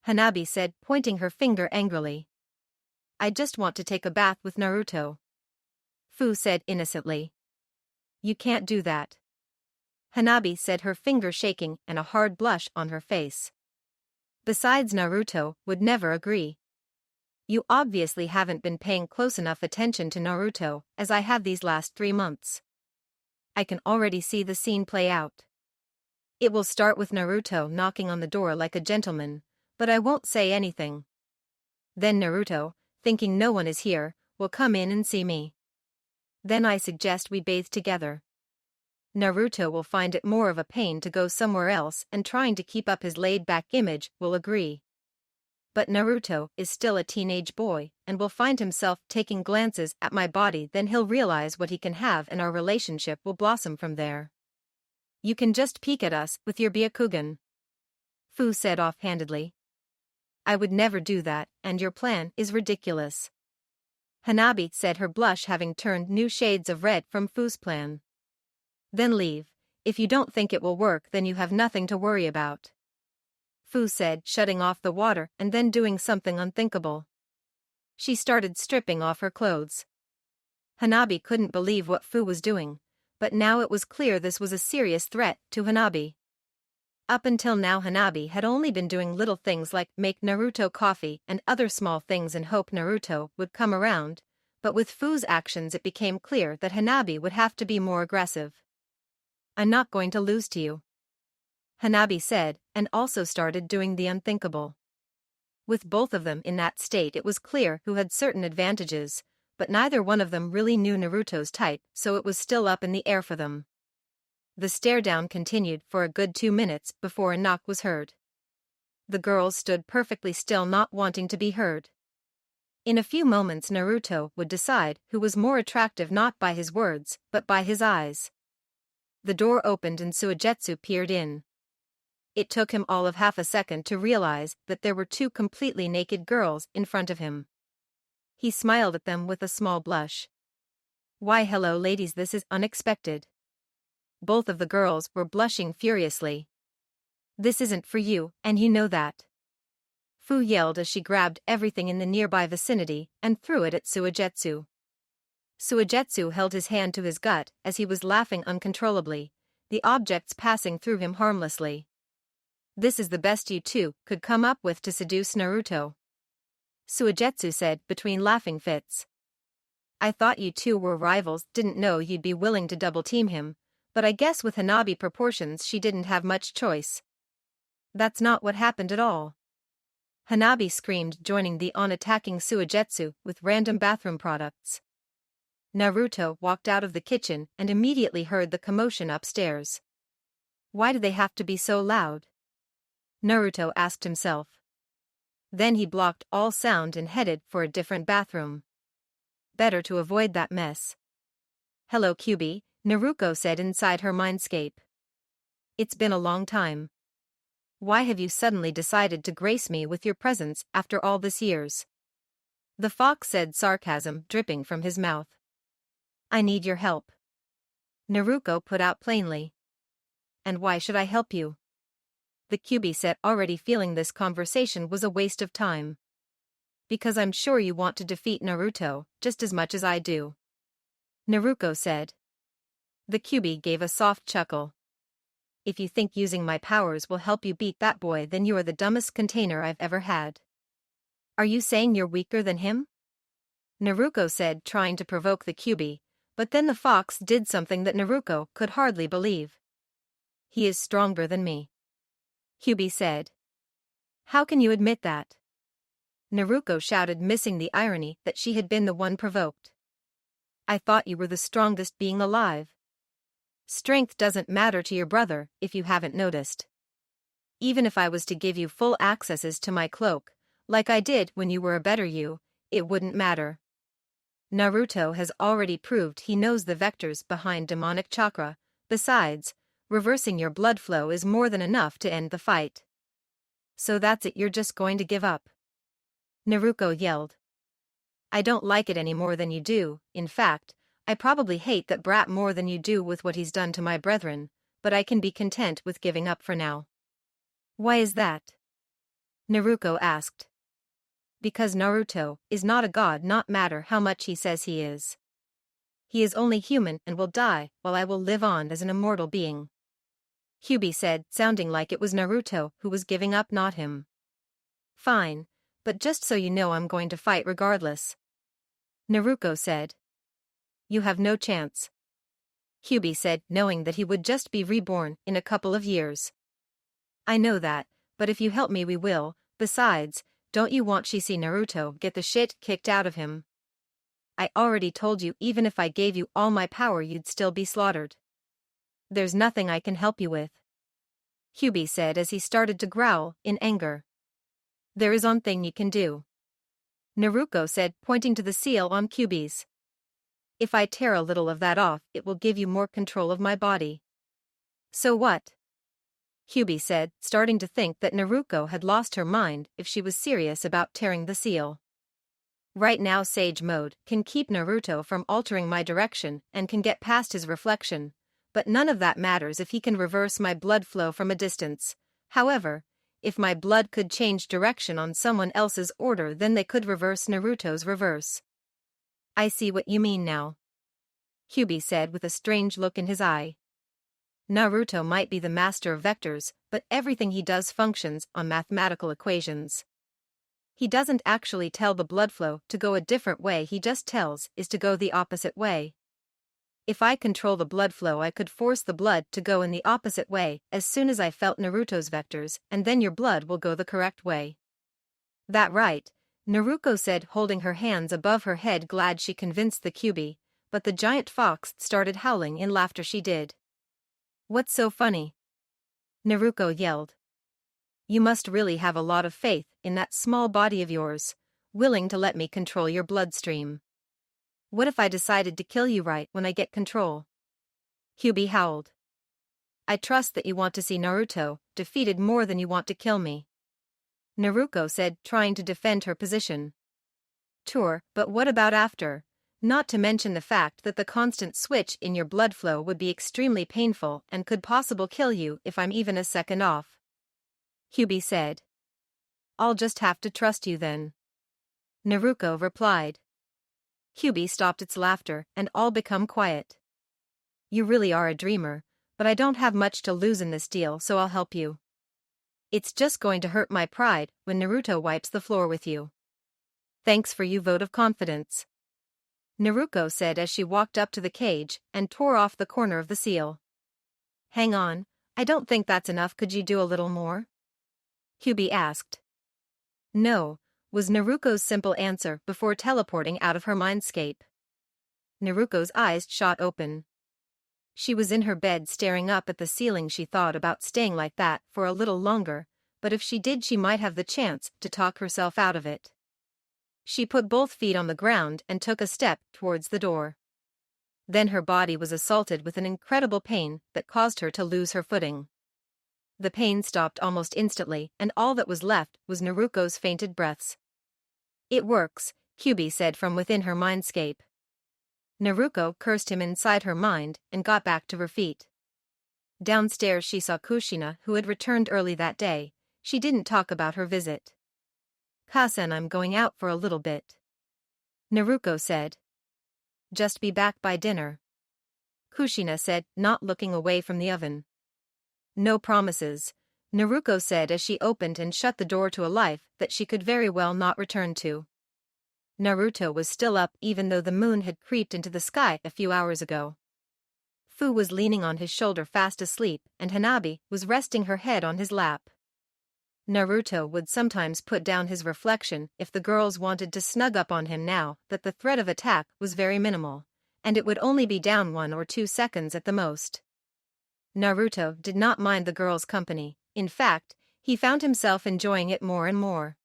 A: Hanabi said, pointing her finger angrily. I just want to take a bath with Naruto. Fu said innocently. You can't do that. Hanabi said, her finger shaking and a hard blush on her face. Besides, Naruto would never agree. You obviously haven't been paying close enough attention to Naruto, as I have these last 3 months. I can already see the scene play out. It will start with Naruto knocking on the door like a gentleman, but I won't say anything. Then Naruto, thinking no one is here, will come in and see me. Then I suggest we bathe together. Naruto will find it more of a pain to go somewhere else, and trying to keep up his laid-back image will agree. But Naruto is still a teenage boy and will find himself taking glances at my body, then he'll realize what he can have and our relationship will blossom from there. You can just peek at us with your Byakugan. Fu said offhandedly. I would never do that, and your plan is ridiculous. Hanabi said, her blush having turned new shades of red from Fu's plan. Then leave. If you don't think it will work, then you have nothing to worry about. Fu said, shutting off the water and then doing something unthinkable. She started stripping off her clothes. Hanabi couldn't believe what Fu was doing, but now it was clear this was a serious threat to Hanabi. Up until now Hanabi had only been doing little things like make Naruto coffee and other small things and hope Naruto would come around, but with Fu's actions it became clear that Hanabi would have to be more aggressive. "I'm not going to lose to you," Hanabi said, and also started doing the unthinkable. With both of them in that state it was clear who had certain advantages, but neither one of them really knew Naruto's type, so it was still up in the air for them. The stare-down continued for a good 2 minutes before a knock was heard. The girls stood perfectly still, not wanting to be heard. In a few moments Naruto would decide who was more attractive, not by his words, but by his eyes. The door opened and Suigetsu peered in. It took him all of half a second to realize that there were 2 completely naked girls in front of him. He smiled at them with a small blush. "Why, hello ladies, this is unexpected." Both of the girls were blushing furiously. "This isn't for you, and you know that," Fu yelled as she grabbed everything in the nearby vicinity and threw it at Suigetsu. Suigetsu held his hand to his gut as he was laughing uncontrollably, the objects passing through him harmlessly. "This is the best you two could come up with to seduce Naruto," Suigetsu said between laughing fits. "I thought you two were rivals, didn't know you'd be willing to double-team him, but I guess with Hanabi proportions she didn't have much choice." "That's not what happened at all," Hanabi screamed, joining the on-attacking Suigetsu with random bathroom products. Naruto walked out of the kitchen and immediately heard the commotion upstairs. Why do they have to be so loud? Naruto asked himself. Then he blocked all sound and headed for a different bathroom. Better to avoid that mess. "Hello Kyubi," Naruko said inside her mindscape. "It's been a long time. Why have you suddenly decided to grace me with your presence after all this years?" The fox said, sarcasm dripping from his mouth. "I need your help," Naruko put out plainly. "And why should I help you?" The Kyubi said, already feeling this conversation was a waste of time. "Because I'm sure you want to defeat Naruto just as much as I do," Naruko said. The Kyubi gave a soft chuckle. "If you think using my powers will help you beat that boy, then you are the dumbest container I've ever had." "Are you saying you're weaker than him?" Naruko said, trying to provoke the Kyubi, but then the fox did something that Naruko could hardly believe. "He is stronger than me," Kyubi said. "How can you admit that?" Naruko shouted, missing the irony that she had been the one provoked. "I thought you were the strongest being alive. Strength doesn't matter to your brother if you haven't noticed. Even if I was to give you full accesses to my cloak, like I did when you were a better you, it wouldn't matter. Naruto has already proved he knows the vectors behind demonic chakra. Besides, reversing your blood flow is more than enough to end the fight." "So that's it, you're just going to give up?" Naruko yelled. "I don't like it any more than you do. In fact, I probably hate that brat more than you do with what he's done to my brethren, but I can be content with giving up for now." "Why is that?" Naruko asked. "Because Naruto is not a god, not matter how much he says he is. He is only human and will die, while I will live on as an immortal being," Kyubi said, sounding like it was Naruto who was giving up, not him. "Fine, but just so you know I'm going to fight regardless," Naruko said. "You have no chance," Kyubi said, knowing that he would just be reborn in a couple of years. "I know that, but if you help me we will. Besides, don't you want to see Naruto get the shit kicked out of him? I already told you even if I gave you all my power you'd still be slaughtered. There's nothing I can help you with," Kyubi said as he started to growl in anger. "There is one thing you can do," Naruko said, pointing to the seal on Kyubi's. "If I tear a little of that off, it will give you more control of my body." "So what?" Kyubi said, starting to think that Naruko had lost her mind if she was serious about tearing the seal. "Right now Sage Mode can keep Naruto from altering my direction and can get past his reflection, but none of that matters if he can reverse my blood flow from a distance. However, if my blood could change direction on someone else's order, then they could reverse Naruto's reverse. I see what you mean now, Kyuubi said with a strange look in his eye. Naruto might be the master of vectors, but everything he does functions on mathematical equations. He doesn't actually tell the blood flow to go a different way, he just tells it to go the opposite way. If I control the blood flow, I could force the blood to go in the opposite way as soon as I felt Naruto's vectors, and then your blood will go the correct way. That right, Naruko said, holding her hands above her head, glad she convinced the Kyuubi, but the giant fox started howling in laughter she did. What's so funny? Naruko yelled. You must really have a lot of faith in that small body of yours, willing to let me control your bloodstream. What if I decided to kill you right when I get control? Kyuubi howled. I trust that you want to see Naruto defeated more than you want to kill me, Naruko said, trying to defend her position. Sure, but what about after? Not to mention the fact that the constant switch in your blood flow would be extremely painful and could possibly kill you if I'm even a second off, Kyuubi said. I'll just have to trust you then, Naruko replied. Kyuubi stopped its laughter and all become quiet. You really are a dreamer, but I don't have much to lose in this deal, so I'll help you. It's just going to hurt my pride when Naruto wipes the floor with you. Thanks for your vote of confidence, Naruko said as she walked up to the cage and tore off the corner of the seal. Hang on, I don't think that's enough, could you do a little more? Kyuubi asked. No, was Naruko's simple answer before teleporting out of her mindscape. Naruko's eyes shot open. She was in her bed staring up at the ceiling. She thought about staying like that for a little longer, but if she did, she might have the chance to talk herself out of it. She put both feet on the ground and took a step towards the door. Then her body was assaulted with an incredible pain that caused her to lose her footing. The pain stopped almost instantly, and all that was left was Naruko's fainted breaths. It works, Kyuubi said from within her mindscape. Naruko cursed him inside her mind and got back to her feet. Downstairs she saw Kushina, who had returned early that day. She didn't talk about her visit. Kasen, I'm going out for a little bit, Naruko said. Just be back by dinner, Kushina said, not looking away from the oven. No promises, Naruko said as she opened and shut the door to a life that she could very well not return to. Naruto was still up even though the moon had creeped into the sky a few hours ago. Fu was leaning on his shoulder fast asleep, and Hanabi was resting her head on his lap. Naruto would sometimes put down his reflection if the girls wanted to snug up on him now that the threat of attack was very minimal, and it would only be down 1 or 2 seconds at the most. Naruto did not mind the girls' company. In fact, he found himself enjoying it more and more.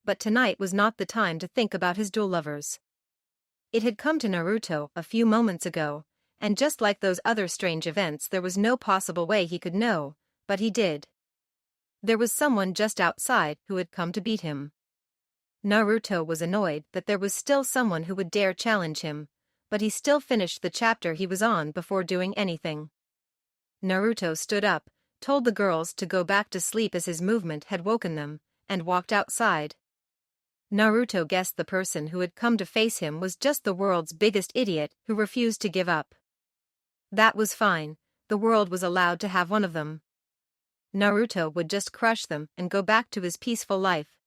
A: But tonight was not the time to think about his dual lovers. It had come to Naruto a few moments ago, and just like those other strange events, there was no possible way he could know, but he did. There was someone just outside who had come to beat him. Naruto was annoyed that there was still someone who would dare challenge him, but he still finished the chapter he was on before doing anything. Naruto stood up, told the girls to go back to sleep as his movement had woken them, and walked outside. Naruto guessed the person who had come to face him was just the world's biggest idiot who refused to give up. That was fine, the world was allowed to have one of them. Naruto would just crush them and go back to his peaceful life.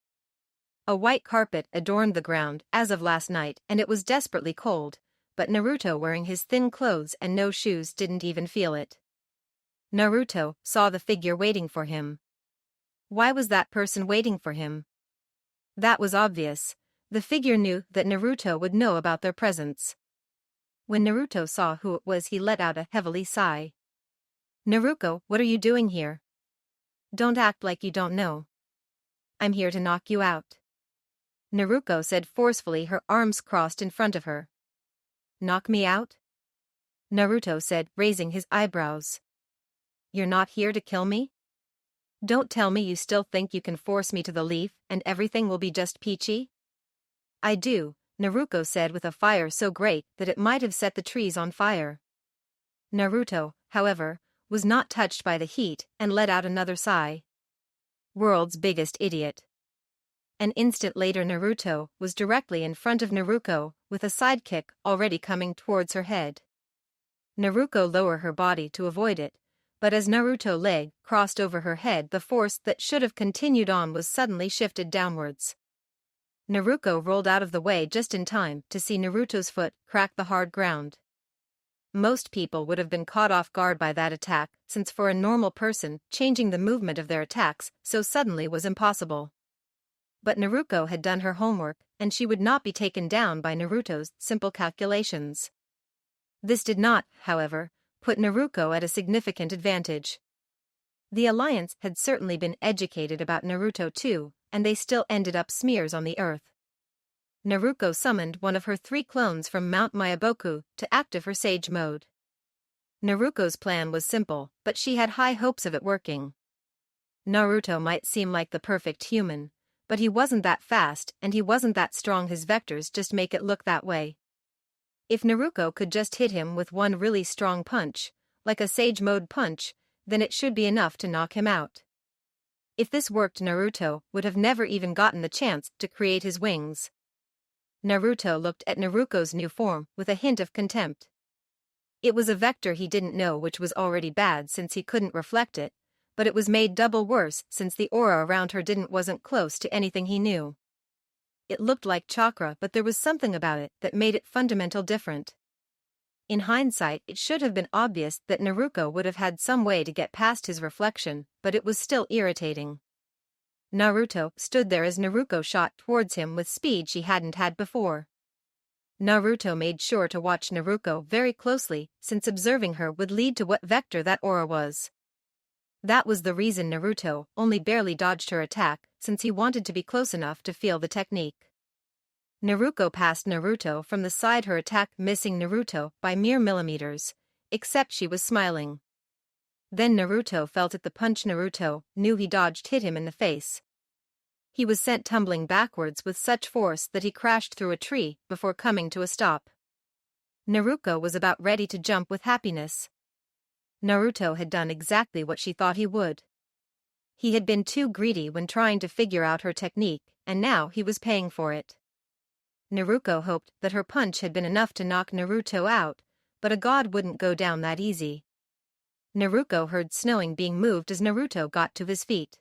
A: A white carpet adorned the ground as of last night, and it was desperately cold, but Naruto, wearing his thin clothes and no shoes, didn't even feel it. Naruto saw the figure waiting for him. Why was that person waiting for him? That was obvious. The figure knew that Naruto would know about their presence. When Naruto saw who it was, he let out a heavy sigh. Naruko, what are you doing here? Don't act like you don't know. I'm here to knock you out, Naruko said forcefully, her arms crossed in front of her. Knock me out? Naruto said, raising his eyebrows. You're not here to kill me? Don't tell me you still think you can force me to the leaf and everything will be just peachy? I do, Naruko said with a fire so great that it might have set the trees on fire. Naruto, however, was not touched by the heat and let out another sigh. World's biggest idiot. An instant later Naruto was directly in front of Naruko, with a sidekick already coming towards her head. Naruko lowered her body to avoid it, but as Naruto's leg crossed over her head, the force that should have continued on was suddenly shifted downwards. Naruko rolled out of the way just in time to see Naruto's foot crack the hard ground. Most people would have been caught off guard by that attack, since for a normal person, changing the movement of their attacks so suddenly was impossible. But Naruko had done her homework, and she would not be taken down by Naruto's simple calculations. This did not, however, put Naruko at a significant advantage. The Alliance had certainly been educated about Naruto too, and they still ended up smears on the earth. Naruko summoned one of her 3 clones from Mount Myaboku to active her Sage mode. Naruko's plan was simple, but she had high hopes of it working. Naruto might seem like the perfect human, but he wasn't that fast and he wasn't that strong. His vectors just make it look that way. If Naruko could just hit him with one really strong punch, like a Sage mode punch, then it should be enough to knock him out. If this worked, Naruto would have never even gotten the chance to create his wings. Naruto looked at Naruko's new form with a hint of contempt. It was a vector he didn't know, which was already bad since he couldn't reflect it, but it was made double worse since the aura around her wasn't close to anything he knew. It looked like chakra, but there was something about it that made it fundamental different. In hindsight, it should have been obvious that Naruko would have had some way to get past his reflection, but it was still irritating. Naruto stood there as Naruko shot towards him with speed she hadn't had before. Naruto made sure to watch Naruko very closely, since observing her would lead to what vector that aura was. That was the reason Naruto only barely dodged her attack, since he wanted to be close enough to feel the technique. Naruko passed Naruto from the side, her attack missing Naruto by mere millimeters, except she was smiling. Then Naruto felt it. The punch Naruto knew he dodged hit him in the face. He was sent tumbling backwards with such force that he crashed through a tree before coming to a stop. Naruko was about ready to jump with happiness. Naruto had done exactly what she thought he would. He had been too greedy when trying to figure out her technique, and now he was paying for it. Naruko hoped that her punch had been enough to knock Naruto out, but a god wouldn't go down that easy. Naruko heard snowing being moved as Naruto got to his feet.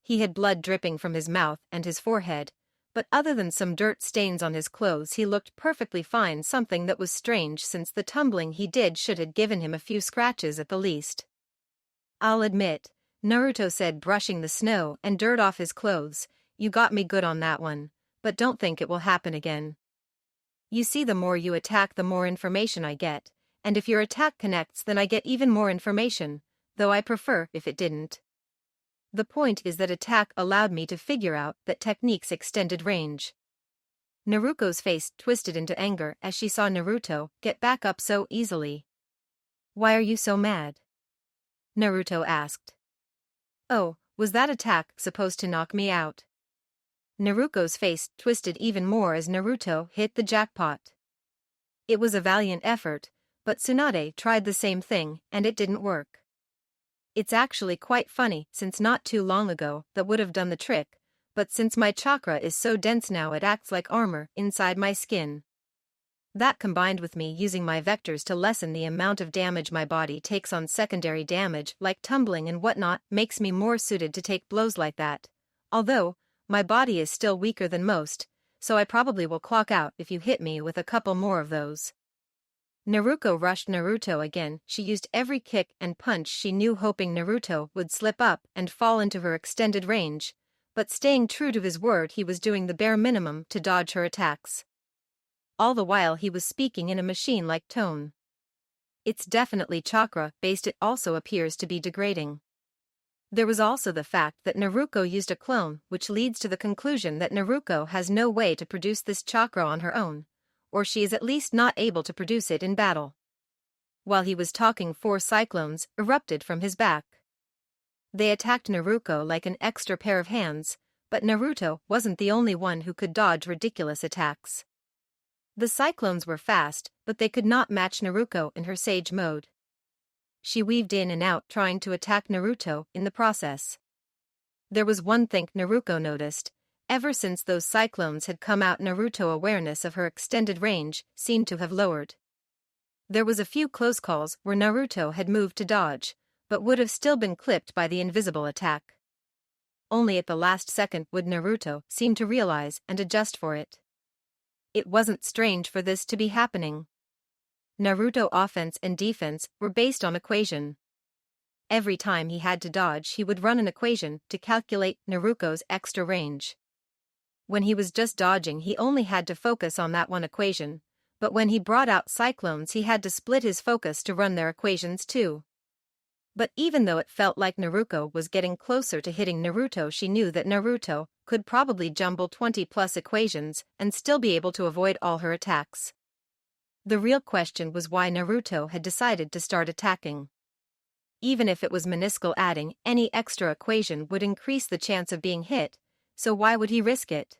A: He had blood dripping from his mouth and his forehead, but other than some dirt stains on his clothes he looked perfectly fine, something that was strange since the tumbling he did should have given him a few scratches at the least. "I'll admit," Naruto said, brushing the snow and dirt off his clothes, "you got me good on that one, but don't think it will happen again. You see, the more you attack the more information I get, and if your attack connects then I get even more information, though I prefer if it didn't. The point is that attack allowed me to figure out that technique's extended range." Naruko's face twisted into anger as she saw Naruto get back up so easily. "Why are you so mad?" Naruto asked. "Oh, was that attack supposed to knock me out?" Naruko's face twisted even more as Naruto hit the jackpot. It was a valiant effort, but Tsunade tried the same thing and it didn't work. It's actually quite funny since not too long ago that would have done the trick, but since my chakra is so dense now it acts like armor inside my skin. That combined with me using my vectors to lessen the amount of damage my body takes on secondary damage like tumbling and whatnot makes me more suited to take blows like that, although my body is still weaker than most, so I probably will clock out if you hit me with a couple more of those." Naruko rushed Naruto again. She used every kick and punch she knew, hoping Naruto would slip up and fall into her extended range, but staying true to his word he was doing the bare minimum to dodge her attacks. All the while he was speaking in a machine-like tone. "It's definitely chakra-based. It also appears to be degrading." There was also the fact that Naruko used a clone, which leads to the conclusion that Naruko has no way to produce this chakra on her own, or she is at least not able to produce it in battle. While he was talking, 4 cyclones erupted from his back. They attacked Naruko like an extra pair of hands, but Naruto wasn't the only one who could dodge ridiculous attacks. The cyclones were fast, but they could not match Naruko in her Sage mode. She weaved in and out trying to attack Naruto in the process. There was one thing Naruko noticed. Ever since those cyclones had come out, Naruto's awareness of her extended range seemed to have lowered. There was a few close calls where Naruto had moved to dodge, but would have still been clipped by the invisible attack. Only at the last second would Naruto seem to realize and adjust for it. It wasn't strange for this to be happening. Naruto offense and defense were based on equation. Every time he had to dodge, he would run an equation to calculate Naruko's extra range. When he was just dodging, he only had to focus on that one equation, but when he brought out cyclones, he had to split his focus to run their equations too. But even though it felt like Naruko was getting closer to hitting Naruto, she knew that Naruto could probably jumble 20+ equations and still be able to avoid all her attacks. The real question was why Naruto had decided to start attacking. Even if it was minuscule, adding any extra equation would increase the chance of being hit, so why would he risk it?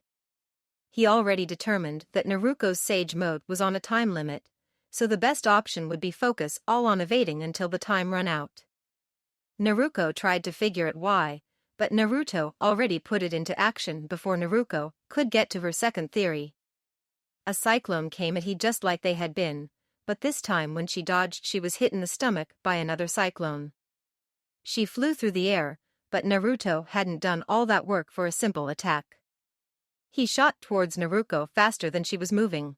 A: He already determined that Naruko's Sage Mode was on a time limit, so the best option would be focus all on evading until the time run out. Naruko tried to figure out why, but Naruto already put it into action before Naruko could get to her second theory. A cyclone came at he just like they had been, but this time when she dodged, she was hit in the stomach by another cyclone. She flew through the air, but Naruto hadn't done all that work for a simple attack. He shot towards Naruko faster than she was moving.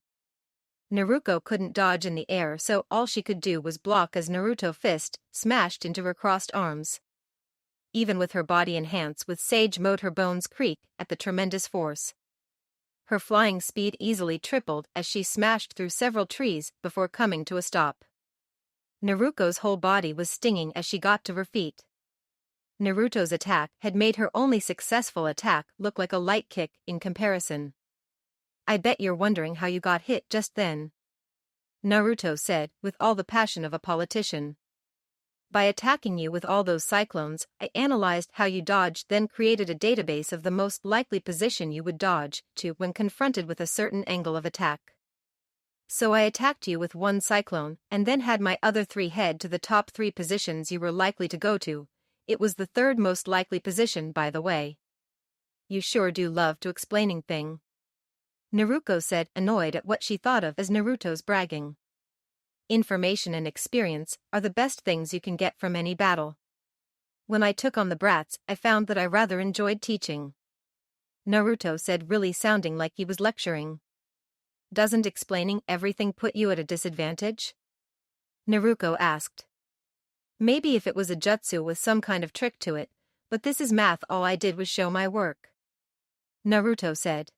A: Naruko couldn't dodge in the air, so all she could do was block as Naruto's fist smashed into her crossed arms. Even with her body enhanced with Sage Mode, her bones creak at the tremendous force. Her flying speed easily tripled as she smashed through several trees before coming to a stop. Naruko's whole body was stinging as she got to her feet. Naruto's attack had made her only successful attack look like a light kick in comparison. "I bet you're wondering how you got hit just then," Naruto said with all the passion of a politician. "By attacking you with all those cyclones, I analyzed how you dodged, then created a database of the most likely position you would dodge to when confronted with a certain angle of attack. So I attacked you with one cyclone and then had my other three head to the top 3 positions you were likely to go to. It was the third most likely position, by the way. You sure do love to explaining thing," Naruko said, annoyed at what she thought of as Naruto's bragging. "Information and experience are the best things you can get from any battle. When I took on the brats, I found that I rather enjoyed teaching," Naruto said, really sounding like he was lecturing. "Doesn't explaining everything put you at a disadvantage?" Naruko asked. "Maybe if it was a jutsu with some kind of trick to it, but this is math. All I did was show my work," Naruto said.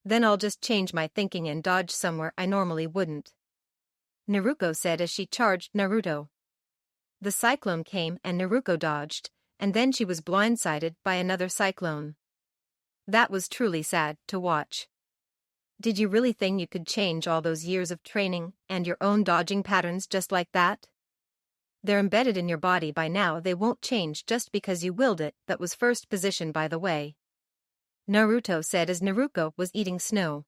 A: "Then I'll just change my thinking and dodge somewhere I normally wouldn't," Naruko said as she charged Naruto. The cyclone came and Naruko dodged, and then she was blindsided by another cyclone. That was truly sad to watch. Did you really think you could change all those years of training and your own dodging patterns just like that? They're embedded in your body by now. They won't change just because you willed it. That was first position, by the way," Naruto said as Naruko was eating snow.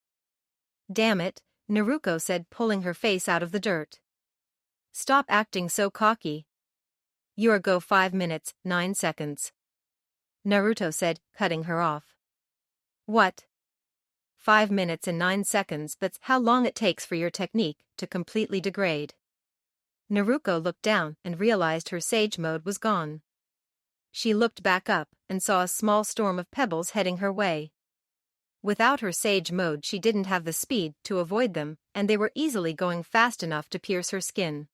A: "Damn it," Naruko said, pulling her face out of the dirt. "Stop acting so cocky. You're go 5 minutes, 9 seconds," Naruto said, cutting her off. "What? 5 minutes and 9 seconds, that's how long it takes for your technique to completely degrade." Naruko looked down and realized her Sage Mode was gone. She looked back up and saw a small storm of pebbles heading her way. Without her Sage Mode, she didn't have the speed to avoid them, and they were easily going fast enough to pierce her skin.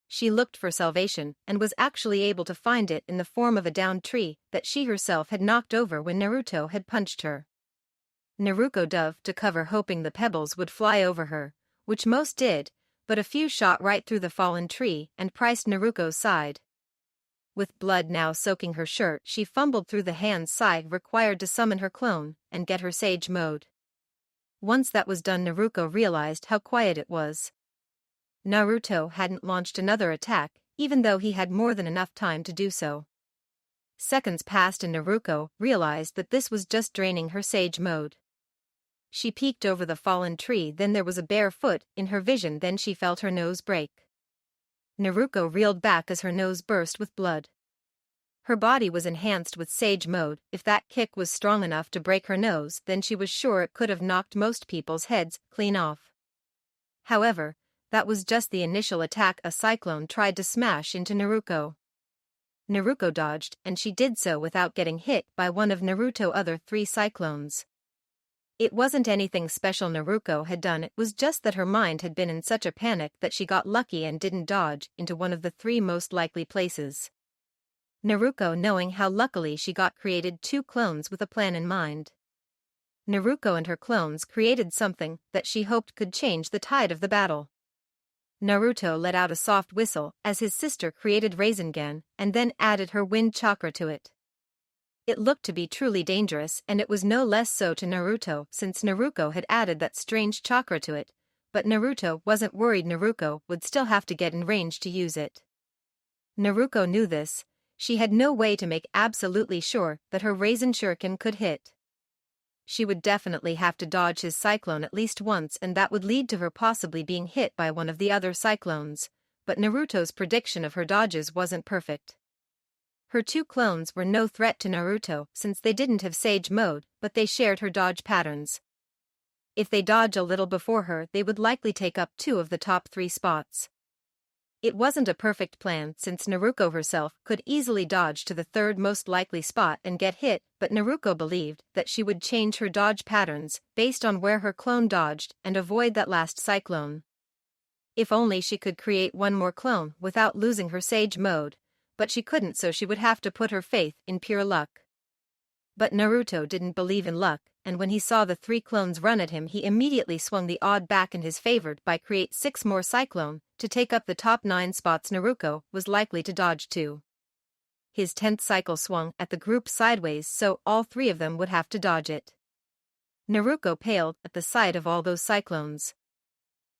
A: She looked for salvation and was actually able to find it in the form of a downed tree that she herself had knocked over when Naruto had punched her. Naruko dove to cover, hoping the pebbles would fly over her, which most did, but a few shot right through the fallen tree and priced Naruko's side. With blood now soaking her shirt, she fumbled through the hand's side required to summon her clone and get her Sage Mode. Once that was done, Naruko realized how quiet it was. Naruto hadn't launched another attack, even though he had more than enough time to do so. Seconds passed and Naruko realized that this was just draining her Sage Mode. She peeked over the fallen tree, then there was a bare foot in her vision, then she felt her nose break. Naruko reeled back as her nose burst with blood. Her body was enhanced with Sage Mode. If that kick was strong enough to break her nose, then she was sure it could have knocked most people's heads clean off. However, that was just the initial attack. A cyclone tried to smash into Naruko. Naruko dodged, and she did so without getting hit by one of Naruto's other 3 cyclones. It wasn't anything special Naruko had done, it was just that her mind had been in such a panic that she got lucky and didn't dodge into one of the 3 most likely places. Naruko, knowing how luckily she got, created 2 clones with a plan in mind. Naruko and her clones created something that she hoped could change the tide of the battle. Naruto let out a soft whistle as his sister created Rasengan and then added her wind chakra to it. It looked to be truly dangerous, and it was no less so to Naruto since Naruko had added that strange chakra to it, but Naruto wasn't worried. Naruko would still have to get in range to use it. Naruko knew this. She had no way to make absolutely sure that her Rasen Shuriken could hit. She would definitely have to dodge his cyclone at least once, and that would lead to her possibly being hit by one of the other cyclones, but Naruto's prediction of her dodges wasn't perfect. Her 2 clones were no threat to Naruto since they didn't have Sage Mode, but they shared her dodge patterns. If they dodge a little before her, they would likely take up 2 of the top 3 spots. It wasn't a perfect plan since Naruko herself could easily dodge to the 3rd most likely spot and get hit, but Naruko believed that she would change her dodge patterns based on where her clone dodged and avoid that last cyclone. If only she could create one more clone without losing her Sage Mode, but she couldn't, so she would have to put her faith in pure luck. But Naruto didn't believe in luck, and when he saw the 3 clones run at him, he immediately swung the odd back in his favor by create 6 more cyclone to take up the top 9 spots Naruko was likely to dodge to. His 10th cycle swung at the group sideways, so all 3 of them would have to dodge it. Naruko paled at the sight of all those cyclones.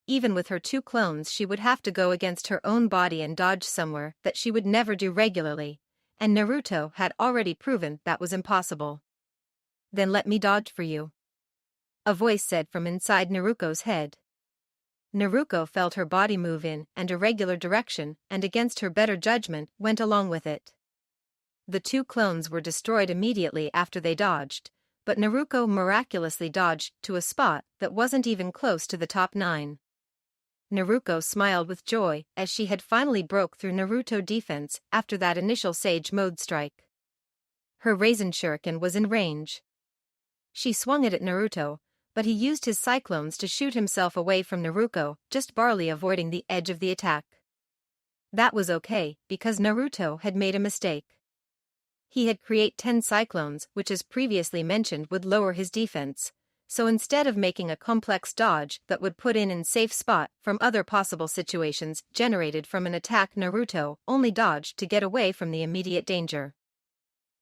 A: Even with her 2 clones, she would have to go against her own body and dodge somewhere that she would never do regularly, and Naruto had already proven that was impossible. "Then let me dodge for you," a voice said from inside Naruko's head. Naruko felt her body move in an irregular direction and, against her better judgment, went along with it. The 2 clones were destroyed immediately after they dodged, but Naruko miraculously dodged to a spot that wasn't even close to the top 9. Naruko smiled with joy as she had finally broke through Naruto defense after that initial Sage Mode strike. Her Rasen Shuriken was in range. She swung it at Naruto, but he used his cyclones to shoot himself away from Naruko, just barely avoiding the edge of the attack. That was okay, because Naruto had made a mistake. He had created 10 cyclones, which as previously mentioned would lower his defense, so instead of making a complex dodge that would put in safe spot from other possible situations generated from an attack, Naruto only dodged to get away from the immediate danger.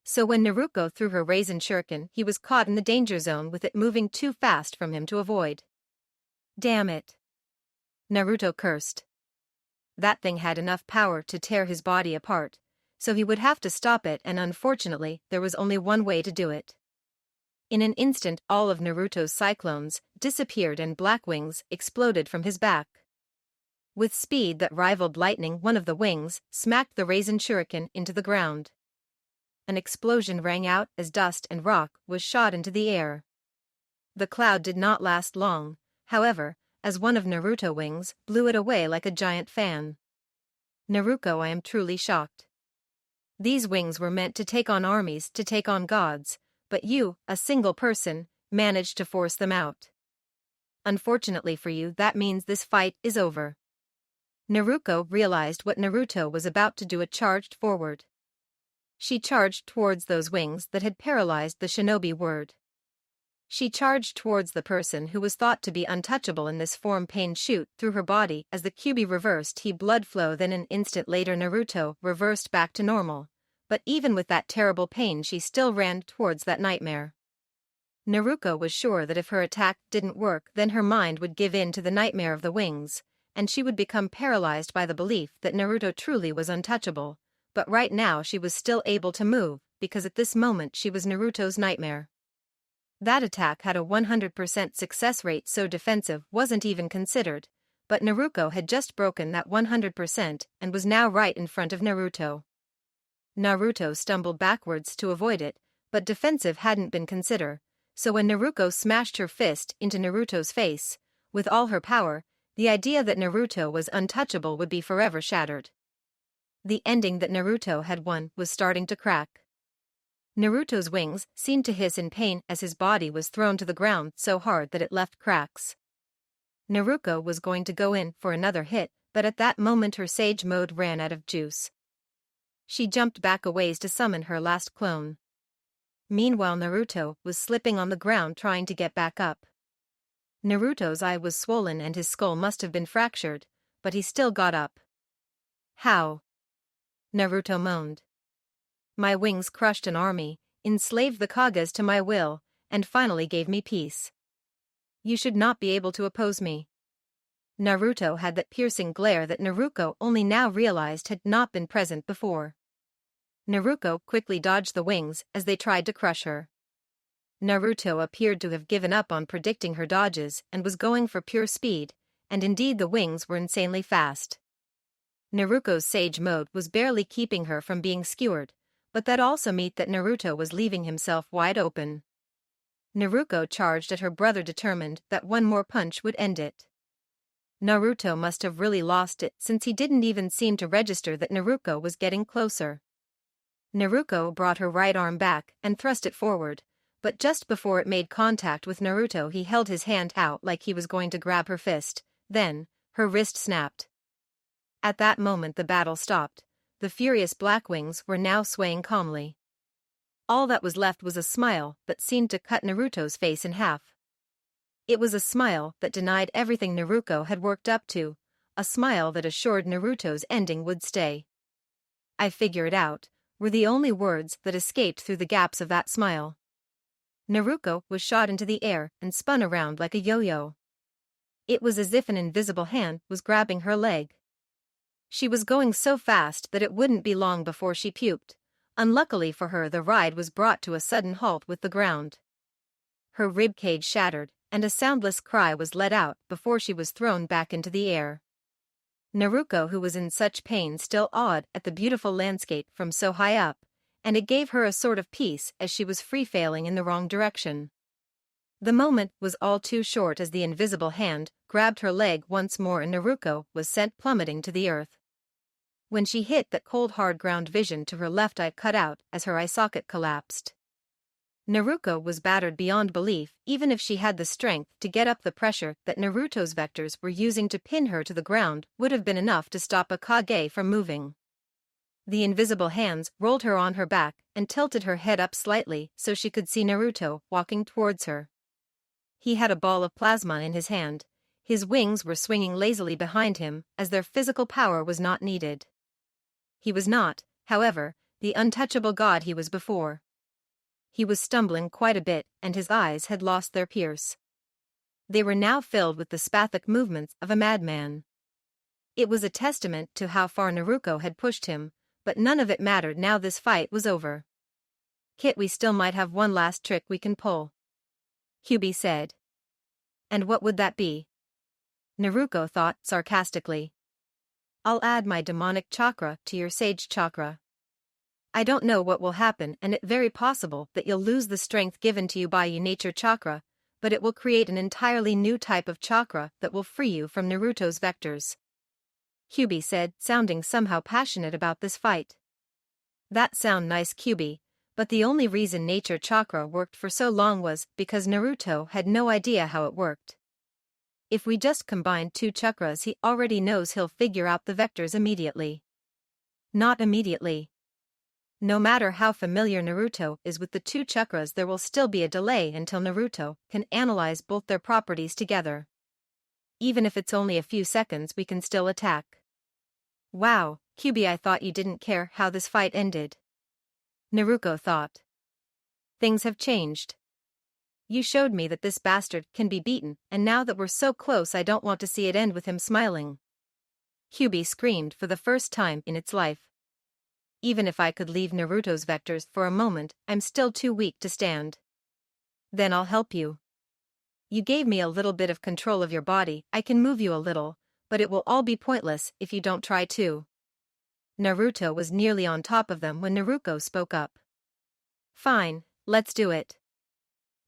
A: So when Naruko threw her Rasen Shuriken, he was caught in the danger zone with it moving too fast from him to avoid. "Damn it," Naruto cursed. That thing had enough power to tear his body apart, so he would have to stop it, and unfortunately there was only one way to do it. In an instant all of Naruto's cyclones disappeared and black wings exploded from his back. With speed that rivaled lightning, one of the wings smacked the Rasen Shuriken into the ground. An explosion rang out as dust and rock was shot into the air. The cloud did not last long, however, as one of Naruto's wings blew it away like a giant fan. "Naruko, I am truly shocked. These wings were meant to take on armies, to take on gods, but you, a single person, managed to force them out. Unfortunately for you, that means this fight is over." Naruko realized what Naruto was about to do and charged forward. She charged towards those wings that had paralyzed the shinobi word. She charged towards the person who was thought to be untouchable in this form. Pain shoot through her body as the Kyuubi reversed. Blood flow. Then an instant later Naruto reversed back to normal, but even with that terrible pain she still ran towards that nightmare. Naruko was sure that if her attack didn't work, then her mind would give in to the nightmare of the wings, and she would become paralyzed by the belief that Naruto truly was untouchable. But right now she was still able to move, because at this moment she was Naruto's nightmare. That attack had a 100% success rate, so defensive wasn't even considered, but Naruko had just broken that 100% and was now right in front of Naruto. Naruto stumbled backwards to avoid it, but defensive hadn't been considered, so when Naruko smashed her fist into Naruto's face, with all her power, the idea that Naruto was untouchable would be forever shattered. The ending that Naruto had won was starting to crack. Naruto's wings seemed to hiss in pain as his body was thrown to the ground so hard that it left cracks. Naruko was going to go in for another hit, but at that moment her Sage Mode ran out of juice. She jumped back a ways to summon her last clone. Meanwhile Naruto was slipping on the ground trying to get back up. Naruto's eye was swollen and his skull must have been fractured, but he still got up. How? Naruto moaned. My wings crushed an army, enslaved the Kages to my will, and finally gave me peace. You should not be able to oppose me. Naruto had that piercing glare that Naruko only now realized had not been present before. Naruko quickly dodged the wings as they tried to crush her. Naruto appeared to have given up on predicting her dodges and was going for pure speed, and indeed the wings were insanely fast. Naruko's Sage Mode was barely keeping her from being skewered, but that also meant that Naruto was leaving himself wide open. Naruko charged at her brother determined that one more punch would end it. Naruto must have really lost it since he didn't even seem to register that Naruko was getting closer. Naruko brought her right arm back and thrust it forward, but just before it made contact with Naruto he held his hand out like he was going to grab her fist, then, her wrist snapped. At that moment the battle stopped. The furious black wings were now swaying calmly. All that was left was a smile that seemed to cut Naruto's face in half. It was a smile that denied everything Naruko had worked up to, a smile that assured Naruto's ending would stay. I figure it out, were the only words that escaped through the gaps of that smile. Naruko was shot into the air and spun around like a yo-yo. It was as if an invisible hand was grabbing her leg. She was going so fast that it wouldn't be long before she puked. Unluckily for her the ride was brought to a sudden halt with the ground. Her ribcage shattered, and a soundless cry was let out before she was thrown back into the air. Naruko, who was in such pain, still awed at the beautiful landscape from so high up, and it gave her a sort of peace as she was free-falling in the wrong direction. The moment was all too short as the invisible hand grabbed her leg once more and Naruko was sent plummeting to the earth. When she hit that cold hard ground, vision to her left eye cut out as her eye socket collapsed. Naruko was battered beyond belief even if she had the strength to get up. The pressure that Naruto's vectors were using to pin her to the ground would have been enough to stop a Kage from moving. The invisible hands rolled her on her back and tilted her head up slightly so she could see Naruto walking towards her. He had a ball of plasma in his hand. His wings were swinging lazily behind him as their physical power was not needed. He was not, however, the untouchable god he was before. He was stumbling quite a bit and his eyes had lost their pierce. They were now filled with the spastic movements of a madman. It was a testament to how far Naruko had pushed him, but none of it mattered now this fight was over. Kit, we still might have one last trick we can pull, Kyuubi said. And what would that be? Naruko thought sarcastically. I'll add my demonic chakra to your sage chakra. I don't know what will happen and it's very possible that you'll lose the strength given to you by your nature chakra, but it will create an entirely new type of chakra that will free you from Naruto's vectors. Kyuubi said, sounding somehow passionate about this fight. That sound nice, Kyuubi, but the only reason nature chakra worked for so long was because Naruto had no idea how it worked. If we just combine two chakras, he already knows he'll figure out the vectors immediately. Not immediately. No matter how familiar Naruto is with the two chakras, there will still be a delay until Naruto can analyze both their properties together. Even if it's only a few seconds, we can still attack. Wow, Kyuubi, I thought you didn't care how this fight ended. Naruko thought. Things have changed. You showed me that this bastard can be beaten, and now that we're so close I don't want to see it end with him smiling. Kyuubi screamed for the first time in its life. Even if I could leave Naruto's vectors for a moment, I'm still too weak to stand. Then I'll help you. You gave me a little bit of control of your body, I can move you a little, but it will all be pointless if you don't try to. Naruto was nearly on top of them when Naruko spoke up. Fine, let's do it.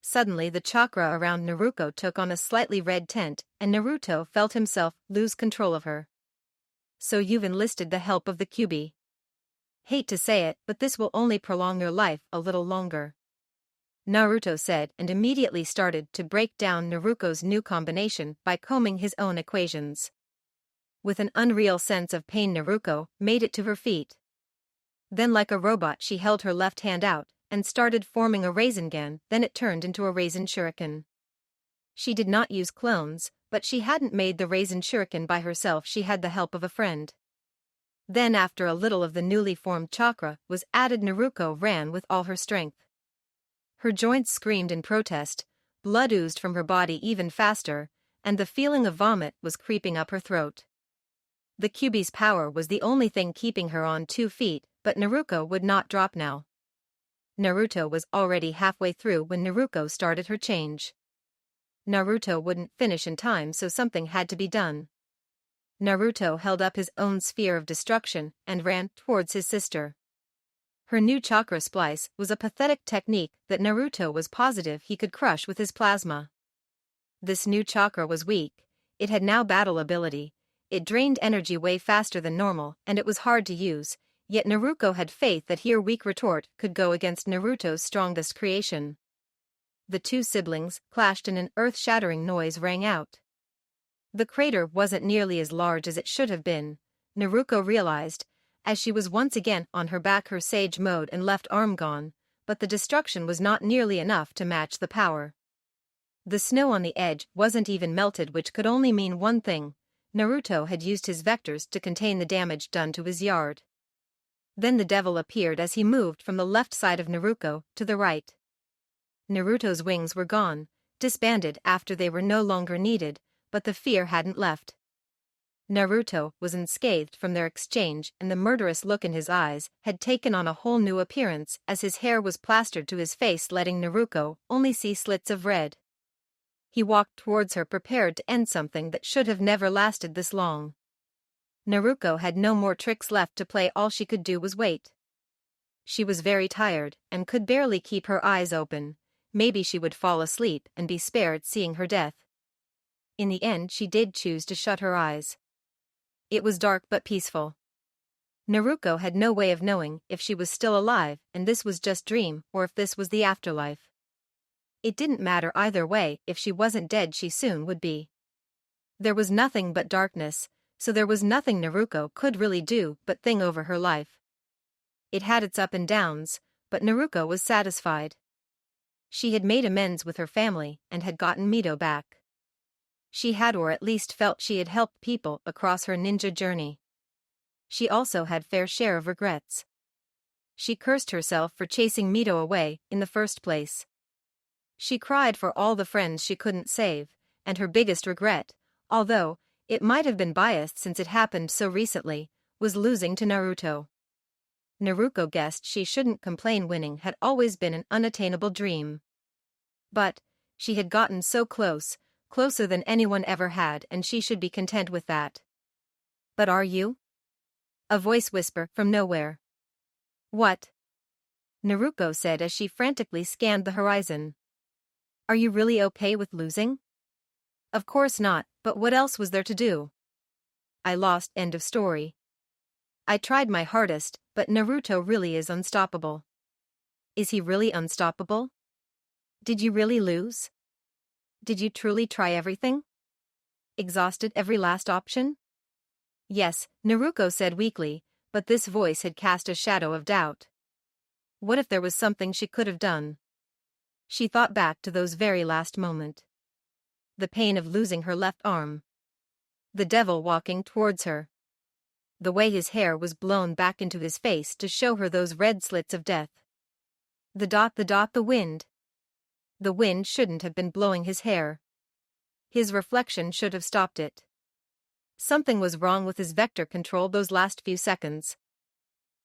A: Suddenly the chakra around Naruko took on a slightly red tint, and Naruto felt himself lose control of her. So you've enlisted the help of the Kyuubi. Hate to say it, but this will only prolong your life a little longer. Naruto said and immediately started to break down Naruko's new combination by combing his own equations. With an unreal sense of pain, Naruko made it to her feet. Then like a robot she held her left hand out and started forming a Rasengan, then it turned into a Raisin Shuriken. She did not use clones, but she hadn't made the Raisin Shuriken by herself, she had the help of a friend. Then after a little of the newly formed chakra was added, Naruko ran with all her strength. Her joints screamed in protest, blood oozed from her body even faster, and the feeling of vomit was creeping up her throat. The Kyuubi's power was the only thing keeping her on 2 feet, but Naruko would not drop now. Naruto was already halfway through when Naruko started her change. Naruto wouldn't finish in time, so something had to be done. Naruto held up his own sphere of destruction and ran towards his sister. Her new chakra splice was a pathetic technique that Naruto was positive he could crush with his plasma. This new chakra was weak, it had now battle ability, it drained energy way faster than normal, and it was hard to use, yet Naruko had faith that her weak retort could go against Naruto's strongest creation. The two siblings clashed and an earth-shattering noise rang out. The crater wasn't nearly as large as it should have been, Naruko realized, as she was once again on her back, her sage mode and left arm gone, but the destruction was not nearly enough to match the power. The snow on the edge wasn't even melted, which could only mean one thing: Naruto had used his vectors to contain the damage done to his yard. Then the devil appeared as he moved from the left side of Naruko to the right. Naruto's wings were gone, disbanded after they were no longer needed, but the fear hadn't left. Naruto was unscathed from their exchange, and the murderous look in his eyes had taken on a whole new appearance as his hair was plastered to his face, letting Naruko only see slits of red. He walked towards her, prepared to end something that should have never lasted this long. Naruko had no more tricks left to play, all she could do was wait. She was very tired and could barely keep her eyes open. Maybe she would fall asleep and be spared seeing her death. In the end she did choose to shut her eyes. It was dark but peaceful. Naruko had no way of knowing if she was still alive and this was just dream or if this was the afterlife. It didn't matter either way, if she wasn't dead she soon would be. There was nothing but darkness, so there was nothing Naruko could really do but think over her life. It had its up and downs, but Naruko was satisfied. She had made amends with her family and had gotten Mito back. She had, or at least felt she had, helped people across her ninja journey. She also had fair share of regrets. She cursed herself for chasing Mito away in the first place. She cried for all the friends she couldn't save, and her biggest regret, although it might have been biased since it happened so recently, was losing to Naruto. Naruko guessed she shouldn't complain, winning had always been an unattainable dream. But she had gotten so close, closer than anyone ever had, and she should be content with that. But are you? A voice whispered from nowhere. What? Naruko said as she frantically scanned the horizon. Are you really okay with losing? Of course not, but what else was there to do? I lost, end of story. I tried my hardest, but Naruto really is unstoppable. Is he really unstoppable? Did you really lose? Did you truly try everything? Exhausted every last option? Yes, Naruko said weakly, but this voice had cast a shadow of doubt. What if there was something she could have done? She thought back to those very last moments. The pain of losing her left arm. The devil walking towards her. The way his hair was blown back into his face to show her those red slits of death. The wind. The wind shouldn't have been blowing his hair. His reflection should have stopped it. Something was wrong with his vector control those last few seconds.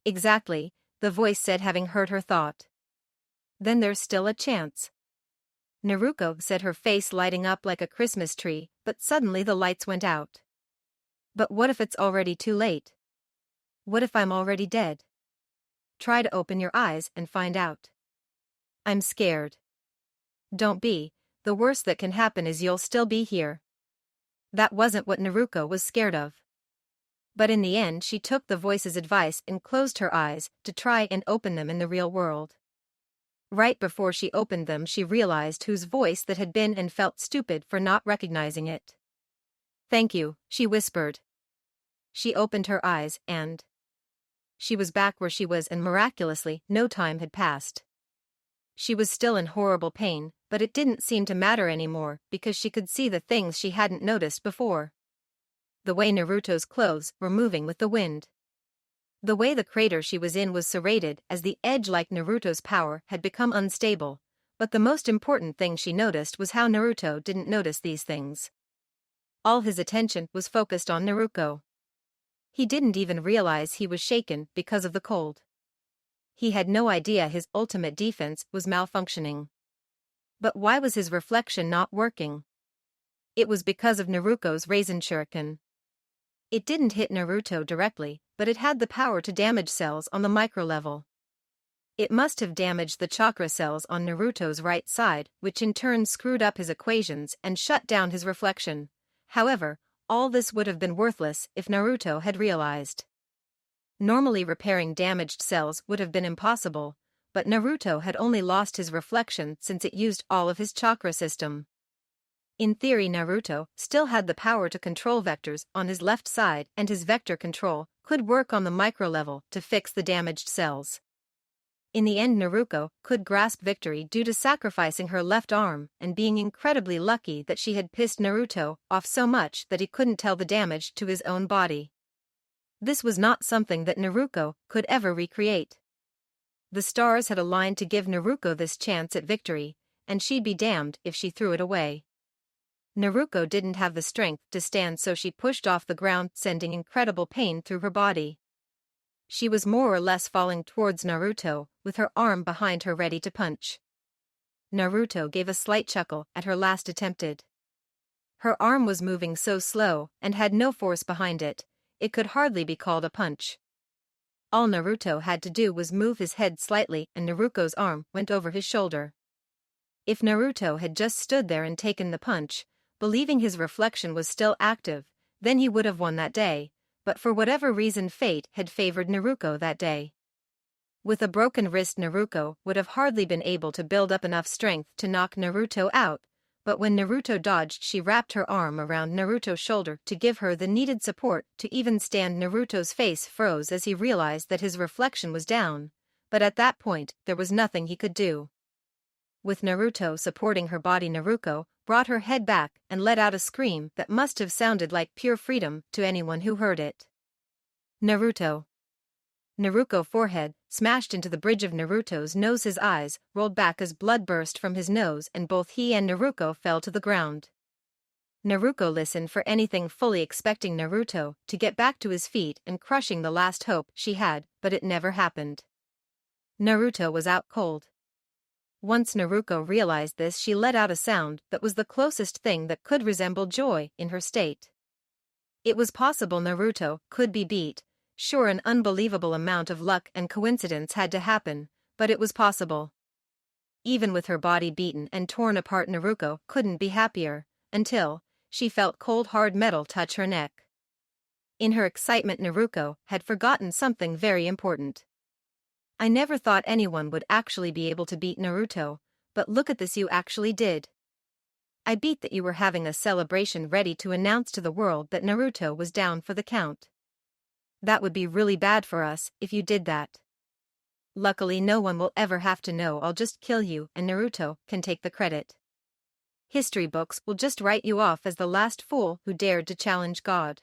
A: Exactly, the voice said, having heard her thought. Then there's still a chance. Naruko said, her face lighting up like a Christmas tree, but suddenly the lights went out. But what if it's already too late? What if I'm already dead? Try to open your eyes and find out. I'm scared. Don't be. The worst that can happen is you'll still be here. That wasn't what Naruko was scared of. But in the end she took the voice's advice and closed her eyes to try and open them in the real world. Right before she opened them she realized whose voice that had been and felt stupid for not recognizing it. Thank you, she whispered. She opened her eyes and she was back where she was, and miraculously no time had passed. She was still in horrible pain, but it didn't seem to matter anymore because she could see the things she hadn't noticed before. The way Naruto's clothes were moving with the wind. The way the crater she was in was serrated as the edge, like Naruto's power, had become unstable, but the most important thing she noticed was how Naruto didn't notice these things. All his attention was focused on Naruko. He didn't even realize he was shaken because of the cold. He had no idea his ultimate defense was malfunctioning. But why was his reflection not working? It was because of Naruko's Raisin Shuriken. It didn't hit Naruto directly, but it had the power to damage cells on the micro level. It must have damaged the chakra cells on Naruto's right side, which in turn screwed up his equations and shut down his reflection. However, all this would have been worthless if Naruto had realized. Normally repairing damaged cells would have been impossible, but Naruto had only lost his reflection since it used all of his chakra system. In theory, Naruto still had the power to control vectors on his left side, and his vector control could work on the micro level to fix the damaged cells. In the end, Naruko could grasp victory due to sacrificing her left arm and being incredibly lucky that she had pissed Naruto off so much that he couldn't tell the damage to his own body. This was not something that Naruko could ever recreate. The stars had aligned to give Naruko this chance at victory, and she'd be damned if she threw it away. Naruko didn't have the strength to stand, so she pushed off the ground, sending incredible pain through her body. She was more or less falling towards Naruto, with her arm behind her ready to punch. Naruto gave a slight chuckle at her last attempted. Her arm was moving so slow and had no force behind it, it could hardly be called a punch. All Naruto had to do was move his head slightly and Naruko's arm went over his shoulder. If Naruto had just stood there and taken the punch, believing his reflection was still active, then he would have won that day, but for whatever reason fate had favored Naruko that day. With a broken wrist, Naruko would have hardly been able to build up enough strength to knock Naruto out, but when Naruto dodged, she wrapped her arm around Naruto's shoulder to give her the needed support to even stand. Naruto's face froze as he realized that his reflection was down, but at that point there was nothing he could do. With Naruto supporting her body, Naruko brought her head back and let out a scream that must have sounded like pure freedom to anyone who heard it. Naruto. Naruko's forehead smashed into the bridge of Naruto's nose. His eyes rolled back as blood burst from his nose and both he and Naruko fell to the ground. Naruko listened for anything, fully expecting Naruto to get back to his feet and crushing the last hope she had, but it never happened. Naruto was out cold. Once Naruko realized this, she let out a sound that was the closest thing that could resemble joy in her state. It was possible Naruto could be beat. Sure, an unbelievable amount of luck and coincidence had to happen, but it was possible. Even with her body beaten and torn apart, Naruko couldn't be happier, until she felt cold hard metal touch her neck. In her excitement, Naruko had forgotten something very important. I never thought anyone would actually be able to beat Naruto, but look at this, you actually did. I beat that. You were having a celebration ready to announce to the world that Naruto was down for the count. That would be really bad for us if you did that. Luckily no one will ever have to know. I'll just kill you and Naruto can take the credit. History books will just write you off as the last fool who dared to challenge God.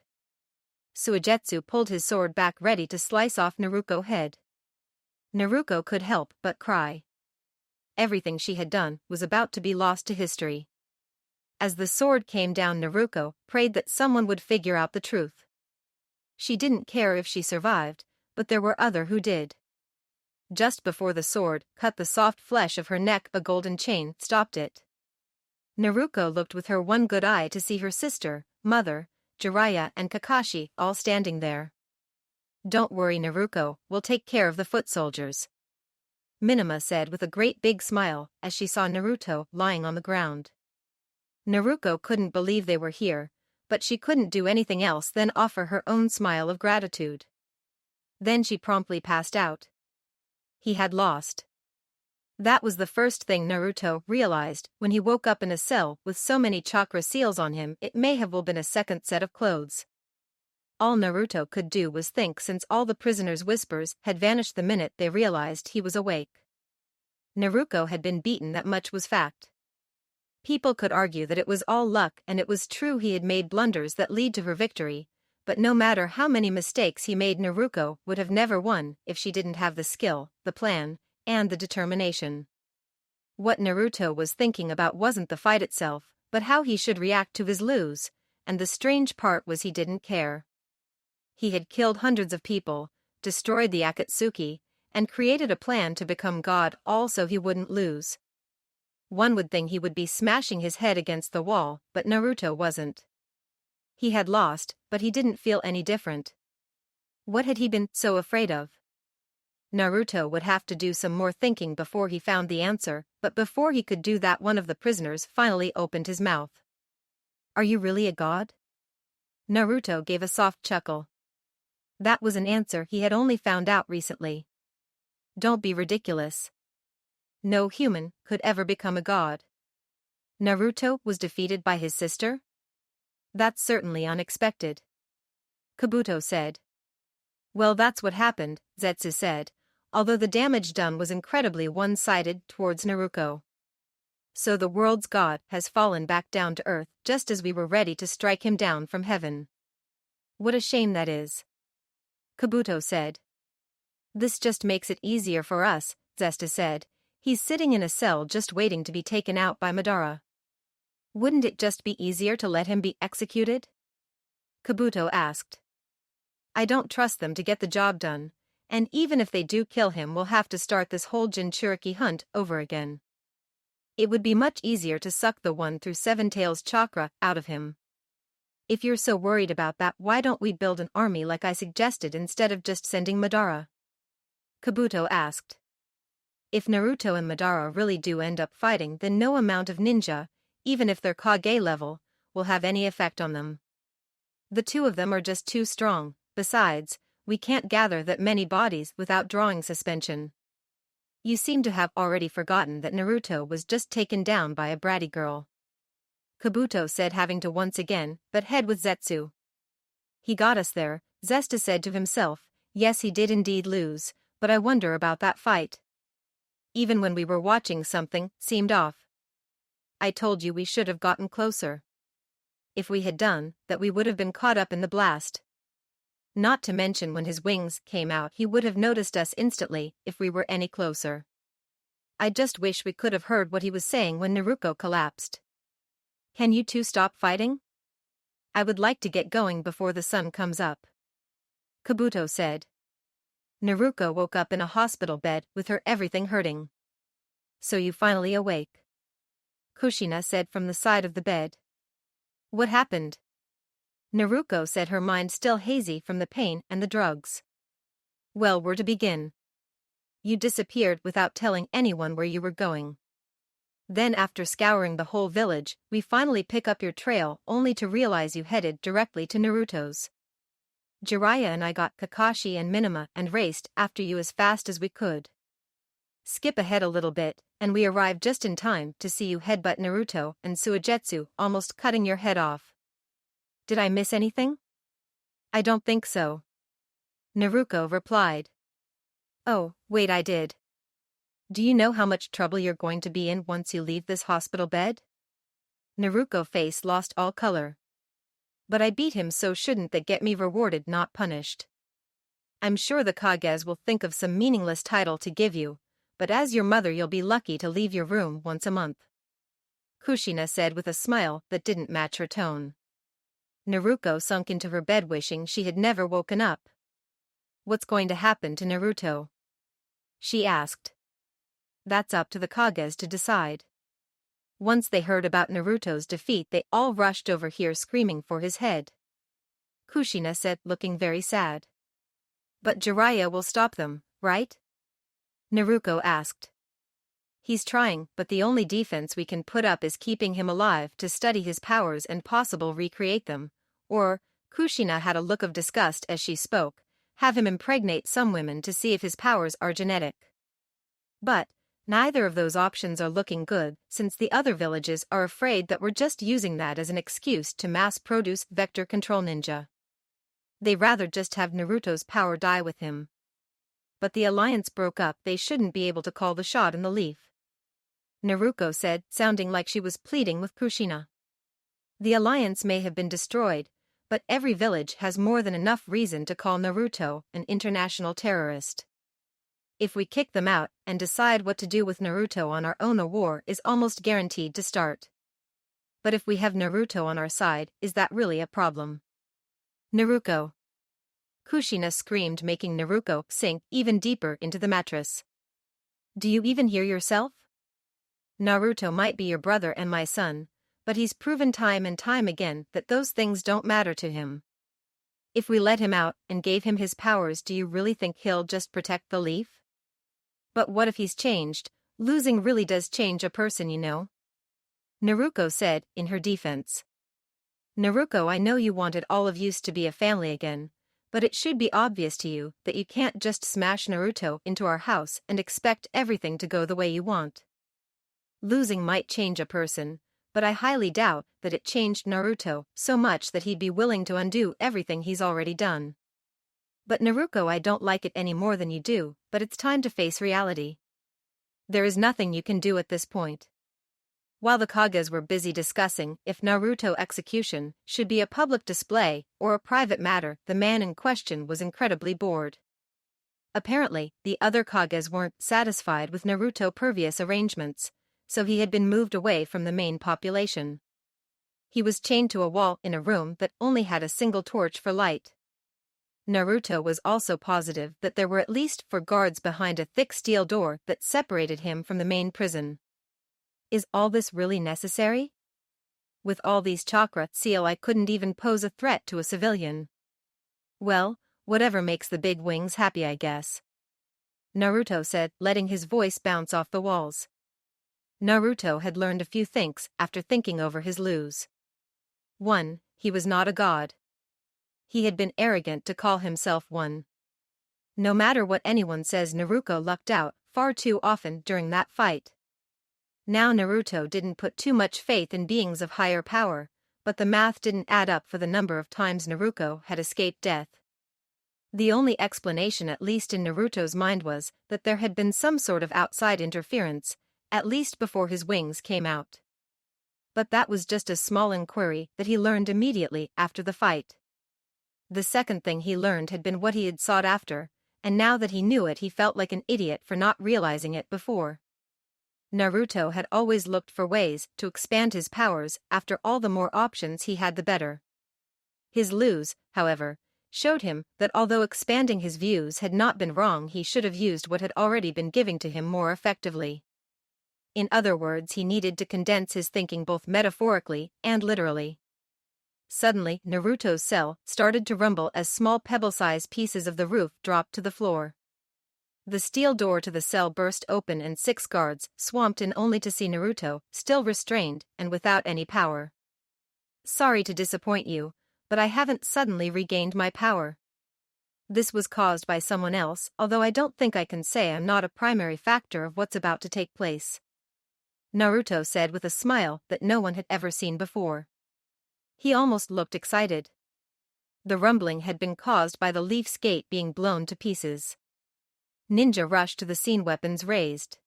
A: Suigetsu pulled his sword back, ready to slice off Naruko's head. Naruko could help but cry. Everything she had done was about to be lost to history. As the sword came down, Naruko prayed that someone would figure out the truth. She didn't care if she survived, but there were others who did. Just before the sword cut the soft flesh of her neck, a golden chain stopped it. Naruko looked with her one good eye to see her sister, mother, Jiraiya and Kakashi all standing there. Don't worry Naruko, we'll take care of the foot soldiers. Minima said with a great big smile as she saw Naruto lying on the ground. Naruko couldn't believe they were here, but she couldn't do anything else than offer her own smile of gratitude. Then she promptly passed out. He had lost. That was the first thing Naruto realized when he woke up in a cell with so many chakra seals on him. It may have well been a second set of clothes. All Naruto could do was think, since all the prisoners' whispers had vanished the minute they realized he was awake. Naruko had been beaten, that much was fact. People could argue that it was all luck, and it was true he had made blunders that lead to her victory, but no matter how many mistakes he made, Naruko would have never won if she didn't have the skill, the plan, and the determination. What Naruto was thinking about wasn't the fight itself, but how he should react to his lose, and the strange part was he didn't care. He had killed hundreds of people, destroyed the Akatsuki, and created a plan to become God, all so he wouldn't lose. One would think he would be smashing his head against the wall, but Naruto wasn't. He had lost, but he didn't feel any different. What had he been so afraid of? Naruto would have to do some more thinking before he found the answer, but before he could do that, one of the prisoners finally opened his mouth. "Are you really a god?" Naruto gave a soft chuckle. That was an answer he had only found out recently. Don't be ridiculous. No human could ever become a god. Naruto was defeated by his sister? That's certainly unexpected. Kabuto said. Well, that's what happened, Zetsu said, although the damage done was incredibly one-sided towards Naruko. So the world's god has fallen back down to earth just as we were ready to strike him down from heaven. What a shame that is. Kabuto said. This just makes it easier for us, Zesta said. He's sitting in a cell just waiting to be taken out by Madara. Wouldn't it just be easier to let him be executed? Kabuto asked. I don't trust them to get the job done, and even if they do kill him, we'll have to start this whole jinchuriki hunt over again. It would be much easier to suck the 1-7 tails chakra out of him. If you're so worried about that, why don't we build an army like I suggested instead of just sending Madara? Kabuto asked. If Naruto and Madara really do end up fighting, then no amount of ninja, even if they're Kage level, will have any effect on them. The two of them are just too strong. Besides, we can't gather that many bodies without drawing suspension. You seem to have already forgotten that Naruto was just taken down by a bratty girl. Kabuto said, having to once again butt head with Zetsu. He got us there, Zesta said to himself. Yes, he did indeed lose, but I wonder about that fight. Even when we were watching, something seemed off. I told you we should have gotten closer. If we had done that, we would have been caught up in the blast. Not to mention when his wings came out, he would have noticed us instantly if we were any closer. I just wish we could have heard what he was saying when Naruko collapsed. Can you two stop fighting? I would like to get going before the sun comes up. Kabuto said. Naruko woke up in a hospital bed with her everything hurting. So you finally awake? Kushina said from the side of the bed. What happened? Naruko said, her mind still hazy from the pain and the drugs. Well, where to begin? You disappeared without telling anyone where you were going. Then after scouring the whole village, we finally pick up your trail only to realize you headed directly to Naruto's. Jiraiya and I got Kakashi and Minima and raced after you as fast as we could. Skip ahead a little bit, and we arrived just in time to see you headbutt Naruto and Suigetsu, almost cutting your head off. Did I miss anything? I don't think so. Naruko replied. Oh, wait, I did. Do you know how much trouble you're going to be in once you leave this hospital bed? Naruko's face lost all color. But I beat him, so shouldn't that get me rewarded, not punished? I'm sure the Kages will think of some meaningless title to give you, but as your mother you'll be lucky to leave your room once a month. Kushina said with a smile that didn't match her tone. Naruko sunk into her bed wishing she had never woken up. What's going to happen to Naruto? She asked. That's up to the Kages to decide. Once they heard about Naruto's defeat, they all rushed over here screaming for his head. Kushina said, looking very sad. But Jiraiya will stop them, right? Naruko asked. He's trying, but the only defense we can put up is keeping him alive to study his powers and possible recreate them, or, Kushina had a look of disgust as she spoke, have him impregnate some women to see if his powers are genetic. But, neither of those options are looking good, since the other villages are afraid that we're just using that as an excuse to mass-produce vector control ninja. They rather just have Naruto's power die with him. But the alliance broke up, they shouldn't be able to call the shot in the leaf. Naruko said, sounding like she was pleading with Kushina. The alliance may have been destroyed, but every village has more than enough reason to call Naruto an international terrorist. If we kick them out and decide what to do with Naruto on our own, a war is almost guaranteed to start. But if we have Naruto on our side, is that really a problem? Naruko! Kushina screamed, making Naruko sink even deeper into the mattress. Do you even hear yourself? Naruto might be your brother and my son, but he's proven time and time again that those things don't matter to him. If we let him out and gave him his powers, do you really think he'll just protect the leaf? But what if he's changed? Losing really does change a person, you know. Naruko said, in her defense. Naruko, I know you wanted all of us to be a family again, but it should be obvious to you that you can't just smash Naruto into our house and expect everything to go the way you want. Losing might change a person, but I highly doubt that it changed Naruto so much that he'd be willing to undo everything he's already done. But Naruko, I don't like it any more than you do, but it's time to face reality. There is nothing you can do at this point. While the Kages were busy discussing if Naruto execution should be a public display or a private matter, the man in question was incredibly bored. Apparently, the other Kages weren't satisfied with Naruto's previous arrangements, so he had been moved away from the main population. He was chained to a wall in a room that only had a single torch for light. Naruto was also positive that there were at least 4 guards behind a thick steel door that separated him from the main prison. Is all this really necessary? With all these chakra seal, I couldn't even pose a threat to a civilian. Well, whatever makes the big wings happy, I guess. Naruto said, letting his voice bounce off the walls. Naruto had learned a few things after thinking over his lose. 1. He was not a god. He had been arrogant to call himself one. No matter what anyone says, Naruto lucked out far too often during that fight. Now Naruto didn't put too much faith in beings of higher power, but the math didn't add up for the number of times Naruto had escaped death. The only explanation, at least in Naruto's mind, was that there had been some sort of outside interference, at least before his wings came out. But that was just a small inquiry that he learned immediately after the fight. The second thing he learned had been what he had sought after, and now that he knew it, he felt like an idiot for not realizing it before. Naruto had always looked for ways to expand his powers. After all, the more options he had, the better. His lose, however, showed him that although expanding his views had not been wrong, he should have used what had already been given to him more effectively. In other words, he needed to condense his thinking both metaphorically and literally. Suddenly, Naruto's cell started to rumble as small pebble-sized pieces of the roof dropped to the floor. The steel door to the cell burst open and 6 guards swamped in, only to see Naruto, still restrained and without any power. Sorry to disappoint you, but I haven't suddenly regained my power. This was caused by someone else, although I don't think I can say I'm not a primary factor of what's about to take place. Naruto said with a smile that no one had ever seen before. He almost looked excited. The rumbling had been caused by the leaf's gate being blown to pieces. Ninja rushed to the scene, weapons raised.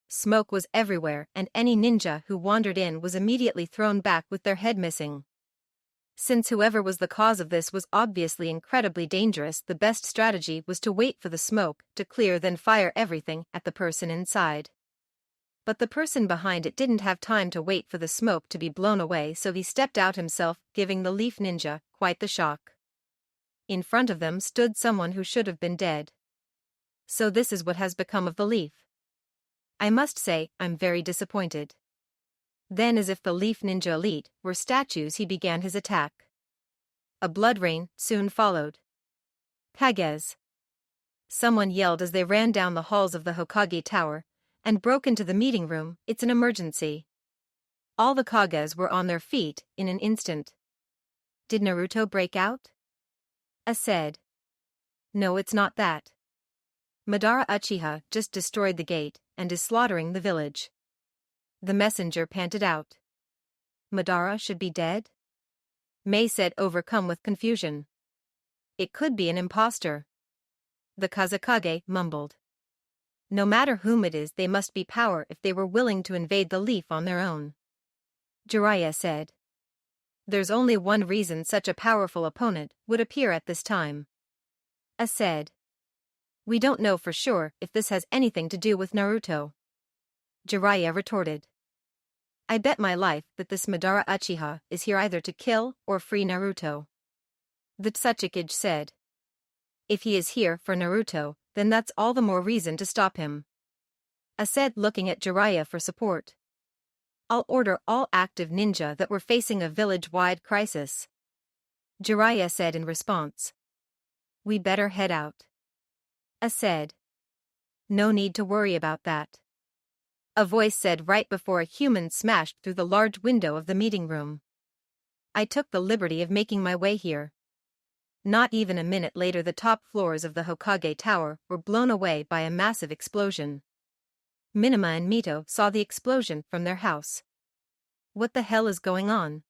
A: Smoke was everywhere, and any ninja who wandered in was immediately thrown back with their head missing. Since whoever was the cause of this was obviously incredibly dangerous, the best strategy was to wait for the smoke to clear, then fire everything at the person inside. But the person behind it didn't have time to wait for the smoke to be blown away, so he stepped out himself, giving the leaf ninja quite the shock. In front of them stood someone who should have been dead. So this is what has become of the leaf. I must say, I'm very disappointed. Then, as if the leaf ninja elite were statues, he began his attack. A blood rain soon followed. Kages. Someone yelled as they ran down the halls of the Hokage Tower and broke into the meeting room. It's an emergency. All the Kages were on their feet in an instant. Did Naruto break out? A said. No, it's not that. Madara Uchiha just destroyed the gate and is slaughtering the village. The messenger panted out. Madara should be dead? Mei said, overcome with confusion. It could be an impostor. The Kazekage mumbled. No matter whom it is, they must be power if they were willing to invade the leaf on their own. Jiraiya said. There's only one reason such a powerful opponent would appear at this time. A said. We don't know for sure if this has anything to do with Naruto. Jiraiya retorted. I bet my life that this Madara Uchiha is here either to kill or free Naruto. The Tsuchikage said. If he is here for Naruto, then that's all the more reason to stop him. A said, looking at Jiraiya for support. I'll order all active ninja that were facing a village-wide crisis. Jiraiya said in response. We better head out. A said. No need to worry about that. A voice said right before a human smashed through the large window of the meeting room. I took the liberty of making my way here. Not even a minute later, the top floors of the Hokage Tower were blown away by a massive explosion. Minima and Mito saw the explosion from their house. What the hell is going on?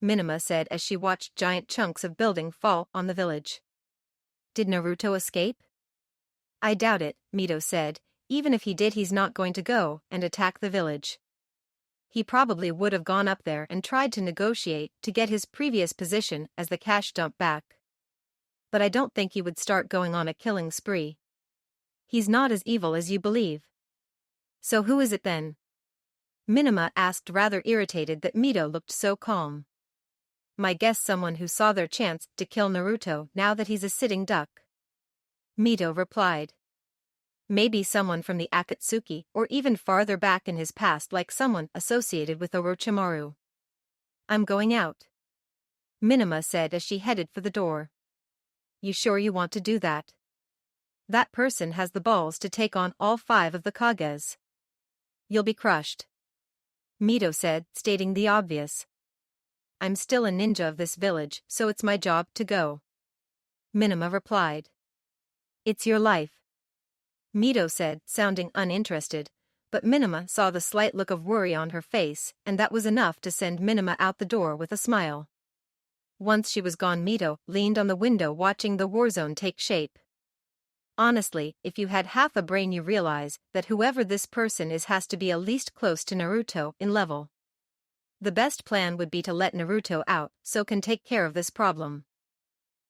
A: Minima said as she watched giant chunks of building fall on the village. Did Naruto escape? I doubt it, Mito said. Even if he did, he's not going to go and attack the village. He probably would have gone up there and tried to negotiate to get his previous position as the cash dump back. But I don't think he would start going on a killing spree. He's not as evil as you believe. So who is it then? Minima asked, rather irritated that Mito looked so calm. My guess, someone who saw their chance to kill Naruto now that he's a sitting duck. Mito replied. Maybe someone from the Akatsuki or even farther back in his past, like someone associated with Orochimaru. I'm going out. Minima said as she headed for the door. You sure you want to do that? That person has the balls to take on all 5 of the Kages. You'll be crushed. Mito said, stating the obvious. I'm still a ninja of this village, so it's my job to go. Minima replied. It's your life. Mito said, sounding uninterested, but Minima saw the slight look of worry on her face, and that was enough to send Minima out the door with a smile. Once she was gone, Mito leaned on the window watching the war zone take shape. Honestly, if you had half a brain, you realize that whoever this person is has to be at least close to Naruto in level. The best plan would be to let Naruto out so can take care of this problem.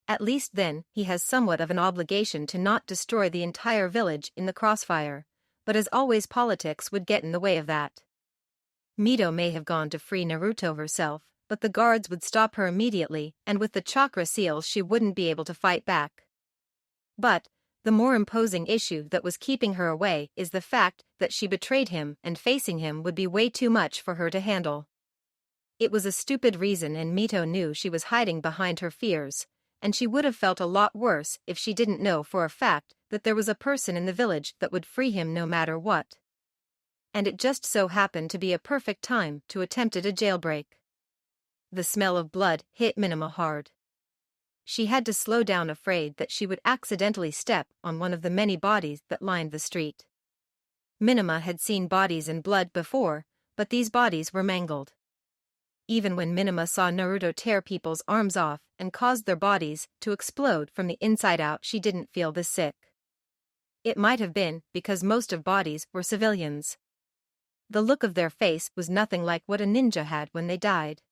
A: At least then, he has somewhat of an obligation to not destroy the entire village in the crossfire, but as always politics would get in the way of that. Mito may have gone to free Naruto herself, but the guards would stop her immediately, and with the chakra seals she wouldn't be able to fight back. But the more imposing issue that was keeping her away is the fact that she betrayed him, and facing him would be way too much for her to handle. It was a stupid reason, and Mito knew she was hiding behind her fears, and she would have felt a lot worse if she didn't know for a fact that there was a person in the village that would free him no matter what. And it just so happened to be a perfect time to attempt a jailbreak. The smell of blood hit Minima hard. She had to slow down, afraid that she would accidentally step on one of the many bodies that lined the street. Minima had seen bodies and blood before, but these bodies were mangled. Even when Minima saw Naruto tear people's arms off and caused their bodies to explode from the inside out, she didn't feel this sick. It might have been because most of bodies were civilians. The look of their face was nothing like what a ninja had when they died.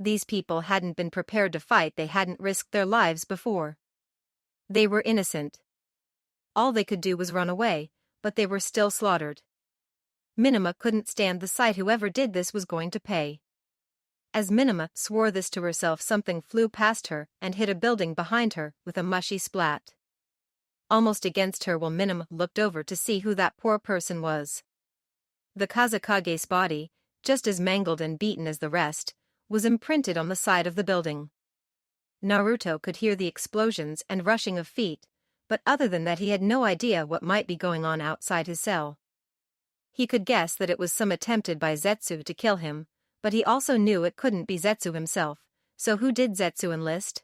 A: These people hadn't been prepared to fight, they hadn't risked their lives before. They were innocent. All they could do was run away, but they were still slaughtered. Minima couldn't stand the sight. Whoever did this was going to pay. As Minima swore this to herself, something flew past her and hit a building behind her with a mushy splat. Almost against her will, Minima looked over to see who that poor person was. The Kazekage's body, just as mangled and beaten as the rest, was imprinted on the side of the building. Naruto could hear the explosions and rushing of feet, but other than that he had no idea what might be going on outside his cell. He could guess that it was some attempted by Zetsu to kill him, but he also knew it couldn't be Zetsu himself, so who did Zetsu enlist?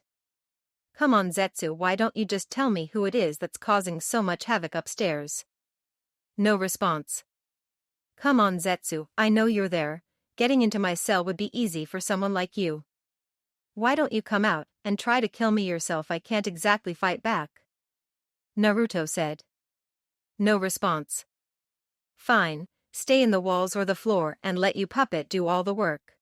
A: Come on Zetsu, why don't you just tell me who it is that's causing so much havoc upstairs? No response. Come on Zetsu, I know you're there, getting into my cell would be easy for someone like you. Why don't you come out and try to kill me yourself? I can't exactly fight back. Naruto said. No response. Fine, stay in the walls or the floor and let you puppet do all the work.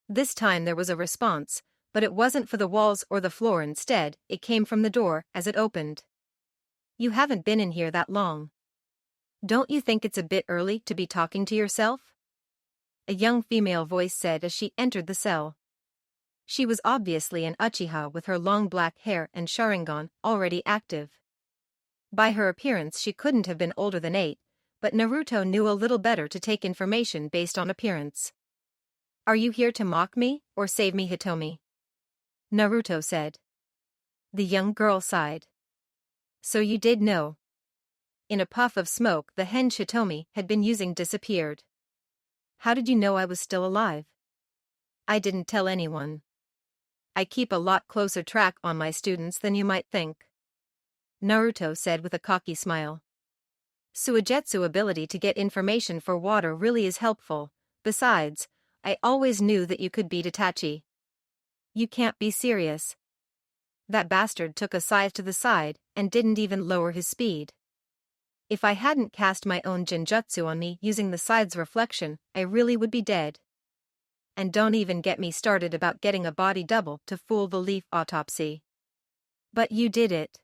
A: This time there was a response, but it wasn't for the walls or the floor. Instead, it came from the door as it opened. You haven't been in here that long. Don't you think it's a bit early to be talking to yourself? A young female voice said as she entered the cell. She was obviously an Uchiha with her long black hair and Sharingan already active. By her appearance she couldn't have been older than 8, but Naruto knew a little better to take information based on appearance. Are you here to mock me, or save me, Hitomi? Naruto said. The young girl sighed. So you did know. In a puff of smoke the henge Hitomi had been using disappeared. How did you know I was still alive? I didn't tell anyone. I keep a lot closer track on my students than you might think. Naruto said with a cocky smile. Suigetsu ability to get information for water really is helpful. Besides, I always knew that you could beat Itachi. You can't be serious. That bastard took a scythe to the side and didn't even lower his speed. If I hadn't cast my own jinjutsu on me using the scythe's reflection, I really would be dead. And don't even get me started about getting a body double to fool the leaf autopsy. But you did it.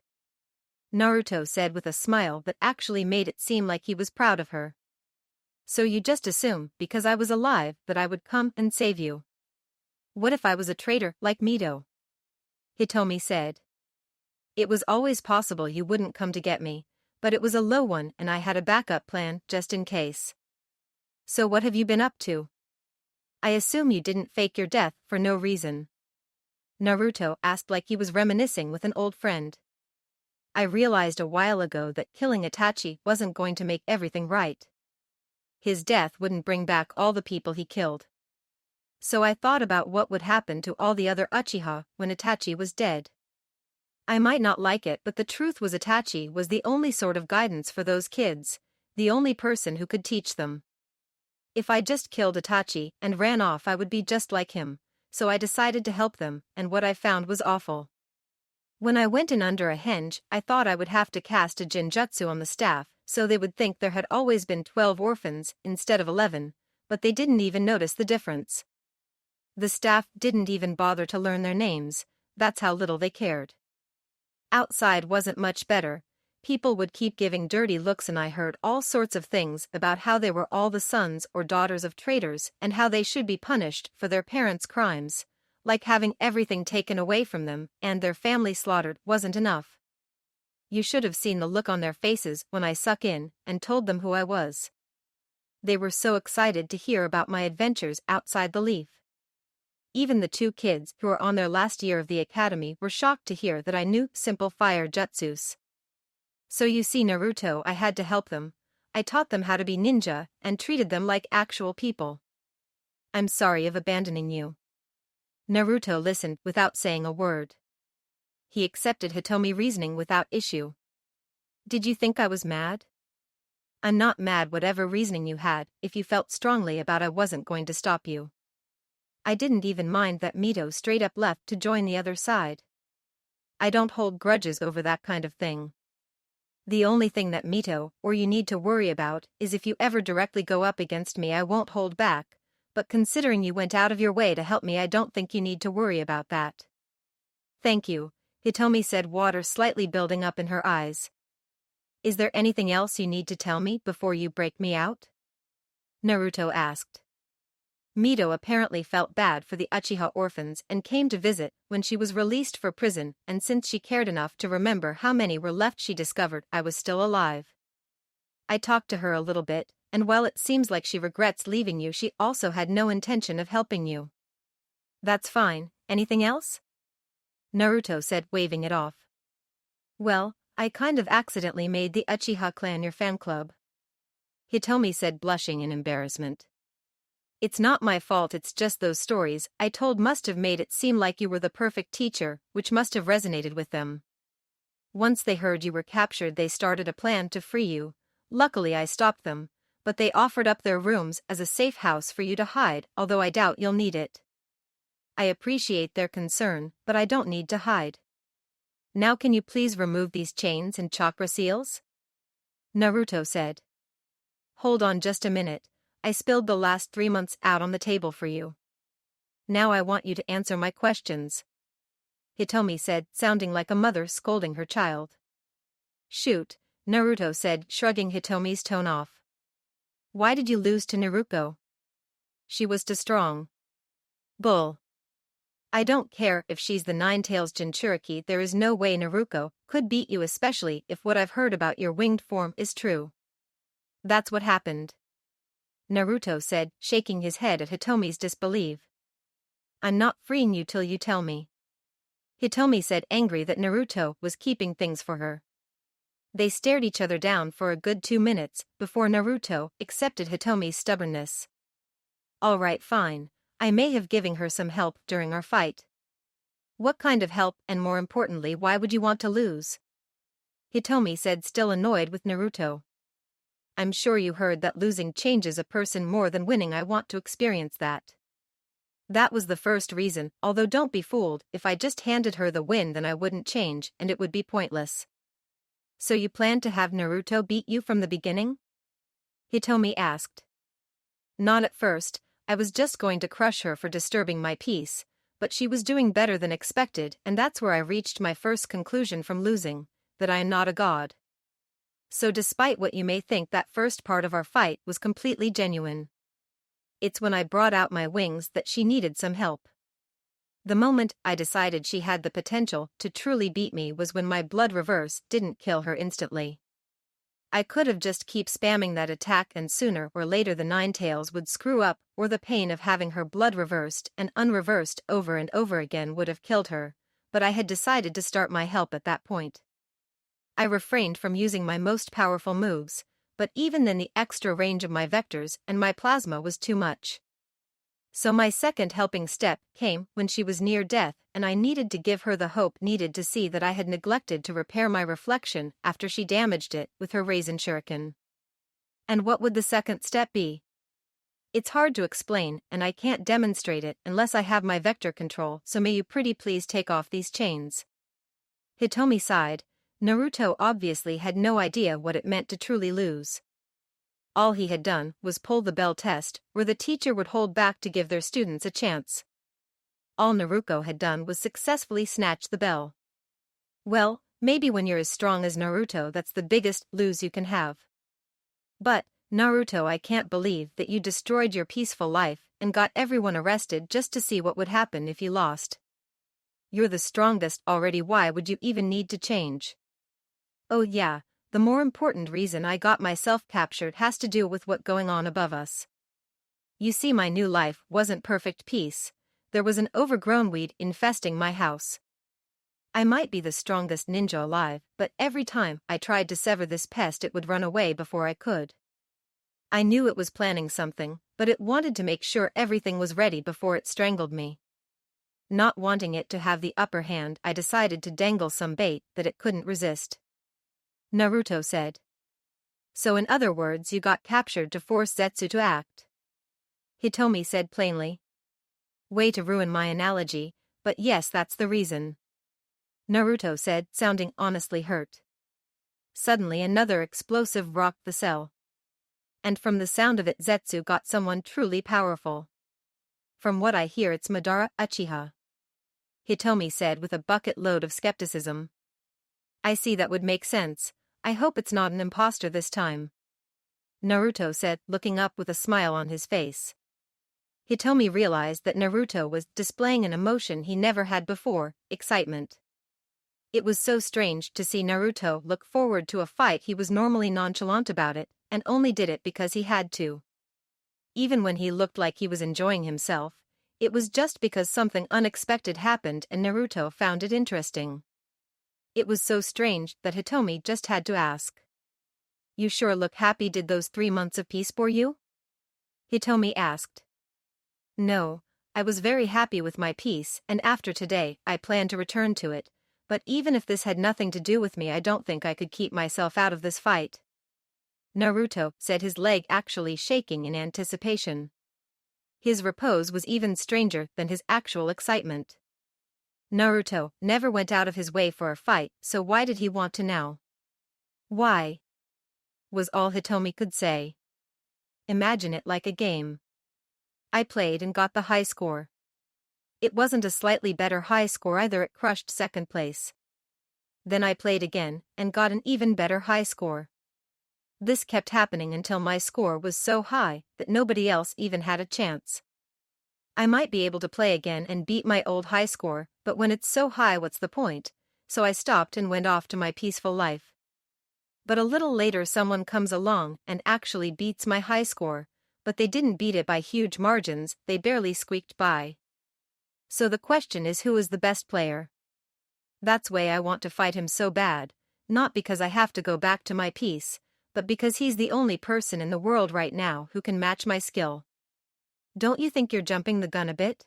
A: Naruto said with a smile that actually made it seem like he was proud of her. So you just assume, because I was alive, that I would come and save you. What if I was a traitor like Mito? Hitomi said. It was always possible you wouldn't come to get me, but it was a low one and I had a backup plan just in case. So what have you been up to? I assume you didn't fake your death for no reason. Naruto asked like he was reminiscing with an old friend. I realized a while ago that killing Itachi wasn't going to make everything right. His death wouldn't bring back all the people he killed. So I thought about what would happen to all the other Uchiha when Itachi was dead. I might not like it, but the truth was Itachi was the only sort of guidance for those kids, the only person who could teach them. If I just killed Itachi and ran off I would be just like him, so I decided to help them, and what I found was awful. When I went in under a henge, I thought I would have to cast a jinjutsu on the staff, so they would think there had always been 12 orphans instead of 11, but they didn't even notice the difference. The staff didn't even bother to learn their names, that's how little they cared. Outside wasn't much better. People would keep giving dirty looks and I heard all sorts of things about how they were all the sons or daughters of traitors and how they should be punished for their parents' crimes. Like having everything taken away from them and their family slaughtered wasn't enough. You should have seen the look on their faces when I suck in and told them who I was. They were so excited to hear about my adventures outside the leaf. Even the 2 kids who were on their last year of the academy were shocked to hear that I knew simple fire jutsus. So you see Naruto, I had to help them. I taught them how to be ninja and treated them like actual people. I'm sorry of abandoning you. Naruto listened without saying a word. He accepted Hitomi's reasoning without issue. Did you think I was mad? I'm not mad whatever reasoning you had if you felt strongly about I wasn't going to stop you. I didn't even mind that Mito straight up left to join the other side. I don't hold grudges over that kind of thing. The only thing that Mito or you need to worry about is if you ever directly go up against me I won't hold back. But considering you went out of your way to help me I don't think you need to worry about that. Thank you, Hitomi said, water slightly building up in her eyes. Is there anything else you need to tell me before you break me out? Naruto asked. Mito apparently felt bad for the Uchiha orphans and came to visit when she was released for prison, and since she cared enough to remember how many were left she discovered I was still alive. I talked to her a little bit, and while it seems like she regrets leaving you she also had no intention of helping you. That's fine, anything else? Naruto said, waving it off. Well, I kind of accidentally made the Uchiha clan your fan club, Hitomi said, blushing in embarrassment. It's not my fault, it's just those stories I told must have made it seem like you were the perfect teacher, which must have resonated with them. Once they heard you were captured, they started a plan to free you. Luckily I stopped them, but they offered up their rooms as a safe house for you to hide, although I doubt you'll need it. I appreciate their concern, but I don't need to hide. Now can you please remove these chains and chakra seals? Naruto said. Hold on just a minute, I spilled the last 3 months out on the table for you. Now I want you to answer my questions, Hitomi said, sounding like a mother scolding her child. Shoot, Naruto said, shrugging Hitomi's tone off. Why did you lose to Naruko? She was too strong. Bull. I don't care if she's the Nine-Tails Jinchuriki, there is no way Naruko could beat you, especially if what I've heard about your winged form is true. That's what happened, Naruto said, shaking his head at Hitomi's disbelief. I'm not freeing you till you tell me, Hitomi said, angry that Naruto was keeping things for her. They stared each other down for a good 2 minutes before Naruto accepted Hitomi's stubbornness. All right, fine. I may have given her some help during our fight. What kind of help, and more importantly, why would you want to lose? Hitomi said, still annoyed with Naruto. I'm sure you heard that losing changes a person more than winning. I want to experience that. That was the first reason, although don't be fooled, if I just handed her the win then I wouldn't change and it would be pointless. So you plan to have Naruto beat you from the beginning? Hitomi asked. Not at first, I was just going to crush her for disturbing my peace, but she was doing better than expected, and that's where I reached my first conclusion from losing, that I am not a god. So despite what you may think, that first part of our fight was completely genuine. It's when I brought out my wings that she needed some help. The moment I decided she had the potential to truly beat me was when my blood reverse didn't kill her instantly. I could have just keep spamming that attack and sooner or later the Nine-Tails would screw up, or the pain of having her blood reversed and unreversed over and over again would have killed her, but I had decided to start my help at that point. I refrained from using my most powerful moves, but even then the extra range of my vectors and my plasma was too much. So my second helping step came when she was near death, and I needed to give her the hope needed to see that I had neglected to repair my reflection after she damaged it with her Raisin Shuriken. And what would the second step be? It's hard to explain, and I can't demonstrate it unless I have my vector control, so may you pretty please take off these chains. Hitomi sighed. Naruto obviously had no idea what it meant to truly lose. All he had done was pull the bell test, where the teacher would hold back to give their students a chance. All Naruko had done was successfully snatch the bell. Well, maybe when you're as strong as Naruto, that's the biggest lose you can have. But, Naruto, I can't believe that you destroyed your peaceful life and got everyone arrested just to see what would happen if you lost. You're the strongest already, why would you even need to change? Oh yeah. The more important reason I got myself captured has to do with what's going on above us. You see, my new life wasn't perfect peace. There was an overgrown weed infesting my house. I might be the strongest ninja alive, but every time I tried to sever this pest it would run away before I could. I knew it was planning something, but it wanted to make sure everything was ready before it strangled me. Not wanting it to have the upper hand, I decided to dangle some bait that it couldn't resist, Naruto said. So in other words, you got captured to force Zetsu to act, Hitomi said plainly. Way to ruin my analogy, but yes, that's the reason, Naruto said, sounding honestly hurt. Suddenly another explosive rocked the cell. And from the sound of it, Zetsu got someone truly powerful. From what I hear, it's Madara Uchiha, Hitomi said with a bucket load of skepticism. I see, that would make sense. I hope it's not an imposter this time, Naruto said, looking up with a smile on his face. Hitomi realized that Naruto was displaying an emotion he never had before, excitement. It was so strange to see Naruto look forward to a fight. He was normally nonchalant about it, and only did it because he had to. Even when he looked like he was enjoying himself, it was just because something unexpected happened and Naruto found it interesting. It was so strange that Hitomi just had to ask. You sure look happy. Did those 3 months of peace bore you? Hitomi asked. No, I was very happy with my peace, and after today I plan to return to it, but even if this had nothing to do with me, I don't think I could keep myself out of this fight. Naruto said, his leg actually shaking in anticipation. His repose was even stranger than his actual excitement. Naruto never went out of his way for a fight, so why did he want to now? Why? Was all Hitomi could say. Imagine it like a game. I played and got the high score. It wasn't a slightly better high score either, it crushed second place. Then I played again and got an even better high score. This kept happening until my score was so high that nobody else even had a chance. I might be able to play again and beat my old high score, but when it's so high, what's the point? So I stopped and went off to my peaceful life. But a little later someone comes along and actually beats my high score, but they didn't beat it by huge margins, they barely squeaked by. So the question is, who is the best player? That's why I want to fight him so bad, not because I have to go back to my peace, but because he's the only person in the world right now who can match my skill. Don't you think you're jumping the gun a bit?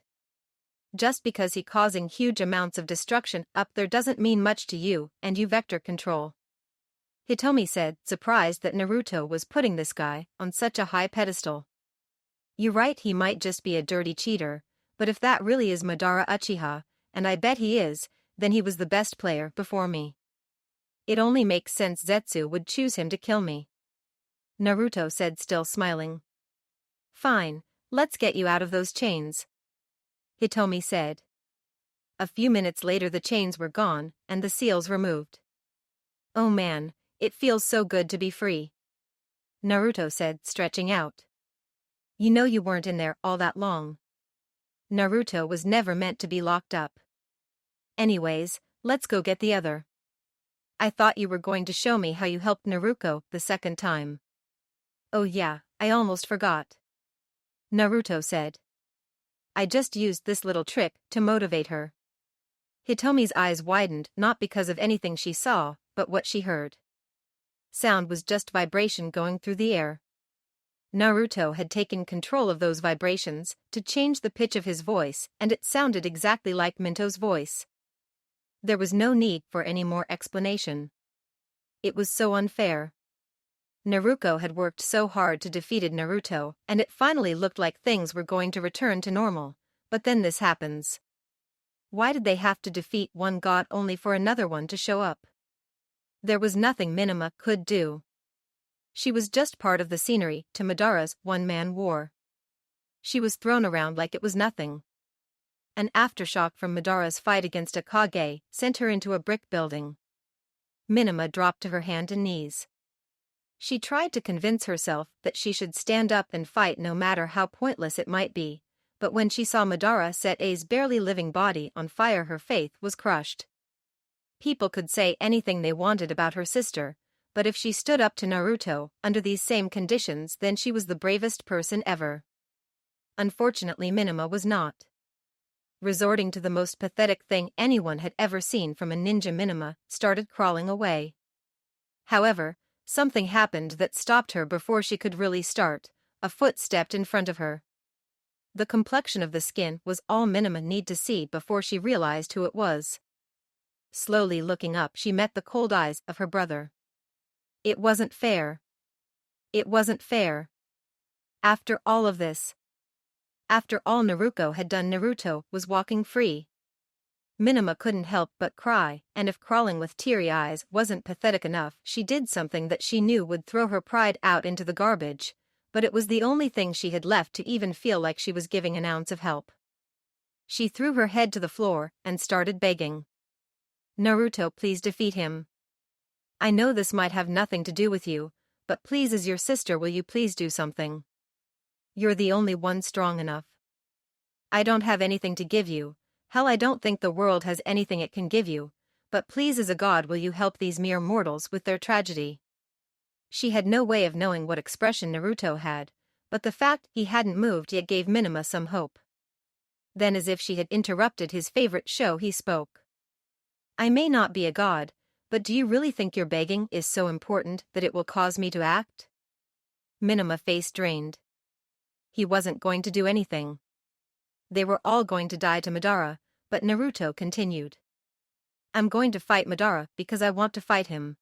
A: Just because he's causing huge amounts of destruction up there doesn't mean much to you, and you vector control. Hitomi said, surprised that Naruto was putting this guy on such a high pedestal. You're right, he might just be a dirty cheater, but if that really is Madara Uchiha, and I bet he is, then he was the best player before me. It only makes sense Zetsu would choose him to kill me. Naruto said, still smiling. Fine, let's get you out of those chains. Hitomi said. A few minutes later the chains were gone, and the seals removed. Oh man, it feels so good to be free. Naruto said, stretching out. You know you weren't in there all that long. Naruto was never meant to be locked up. Anyways, let's go get the other. I thought you were going to show me how you helped Naruko the second time. Oh yeah, I almost forgot. Naruto said. I just used this little trick to motivate her. Hitomi's eyes widened, not because of anything she saw, but what she heard. Sound was just vibration going through the air. Naruto had taken control of those vibrations to change the pitch of his voice, and it sounded exactly like Mito's voice. There was no need for any more explanation. It was so unfair. Naruko had worked so hard to defeat Naruto, and it finally looked like things were going to return to normal, but then this happens. Why did they have to defeat one god only for another one to show up? There was nothing Minima could do. She was just part of the scenery to Madara's one-man war. She was thrown around like it was nothing. An aftershock from Madara's fight against Akage sent her into a brick building. Minima dropped to her hands and knees. She tried to convince herself that she should stand up and fight no matter how pointless it might be, but when she saw Madara set A's barely living body on fire, her faith was crushed. People could say anything they wanted about her sister, but if she stood up to Naruto under these same conditions, then she was the bravest person ever. Unfortunately, Minima was not. Resorting to the most pathetic thing anyone had ever seen from a ninja, Minima started crawling away. However, something happened that stopped her before she could really start. A foot stepped in front of her. The complexion of the skin was all Minima needed to see before she realized who it was. Slowly looking up, she met the cold eyes of her brother. It wasn't fair. It wasn't fair. After all of this, after all Naruko had done, Naruto was walking free. Minima couldn't help but cry, and if crawling with teary eyes wasn't pathetic enough, she did something that she knew would throw her pride out into the garbage, but it was the only thing she had left to even feel like she was giving an ounce of help. She threw her head to the floor and started begging. Naruto, please defeat him. I know this might have nothing to do with you, but please, as your sister, will you please do something? You're the only one strong enough. I don't have anything to give you. Hell, I don't think the world has anything it can give you, but please, as a god, will you help these mere mortals with their tragedy? She had no way of knowing what expression Naruto had, but the fact he hadn't moved yet gave Minima some hope. Then, as if she had interrupted his favorite show, he spoke. I may not be a god, But do you really think your begging is so important that it will cause me to act? Minima face drained. He wasn't going to do anything. They were all going to die to Madara, but Naruto continued. I'm going to fight Madara because I want to fight him.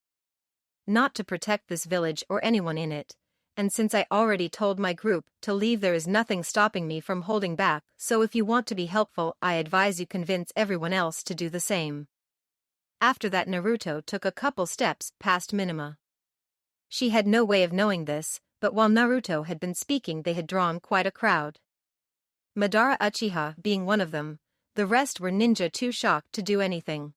A: Not to protect this village or anyone in it, and since I already told my group to leave, there is nothing stopping me from holding back, so if you want to be helpful, I advise you convince everyone else to do the same. After that, Naruto took a couple steps past Minima. She had no way of knowing this, but while Naruto had been speaking they had drawn quite a crowd. Madara Uchiha being one of them, the rest were ninja too shocked to do anything.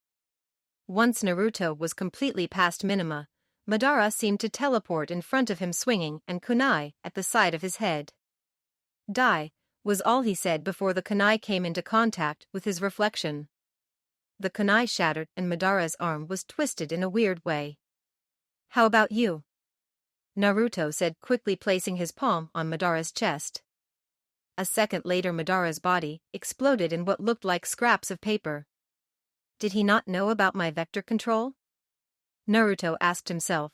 A: Once Naruto was completely past Minima, Madara seemed to teleport in front of him, swinging an kunai at the side of his head. Die, was all he said before the kunai came into contact with his reflection. The kunai shattered and Madara's arm was twisted in a weird way. How about you? Naruto said, quickly placing his palm on Madara's chest. A second later, Madara's body exploded in what looked like scraps of paper. Did he not know about my vector control? Naruto asked himself.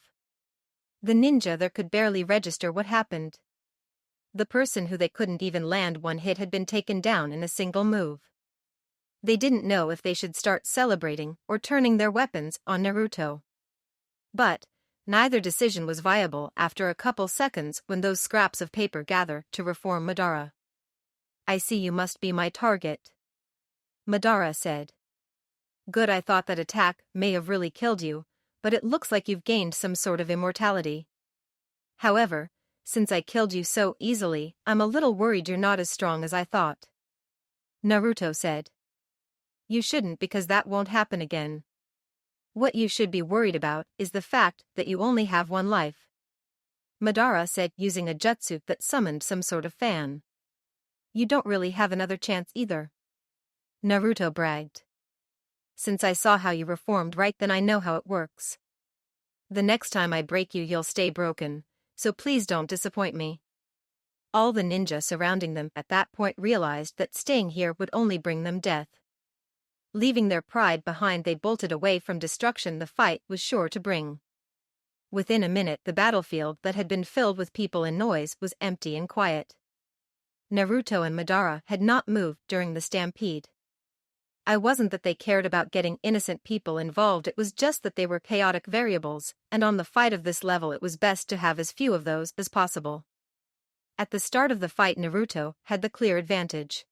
A: The ninja there could barely register what happened. The person who they couldn't even land one hit had been taken down in a single move. They didn't know if they should start celebrating or turning their weapons on Naruto. But neither decision was viable after a couple seconds when those scraps of paper gather to reform Madara. I see you must be my target. Madara said. Good, I thought that attack may have really killed you, but it looks like you've gained some sort of immortality. However, since I killed you so easily, I'm a little worried you're not as strong as I thought. Naruto said. You shouldn't, because that won't happen again. What you should be worried about is the fact that you only have one life. Madara said, using a jutsu that summoned some sort of fan. You don't really have another chance either. Naruto bragged. Since I saw how you reformed right then, I know how it works. The next time I break you, you'll stay broken, so please don't disappoint me. All the ninja surrounding them at that point realized that staying here would only bring them death. Leaving their pride behind, they bolted away from destruction the fight was sure to bring. Within a minute, the battlefield that had been filled with people and noise was empty and quiet. Naruto and Madara had not moved during the stampede. It wasn't that they cared about getting innocent people involved, it was just that they were chaotic variables, and on the fight of this level it was best to have as few of those as possible. At the start of the fight, Naruto had the clear advantage.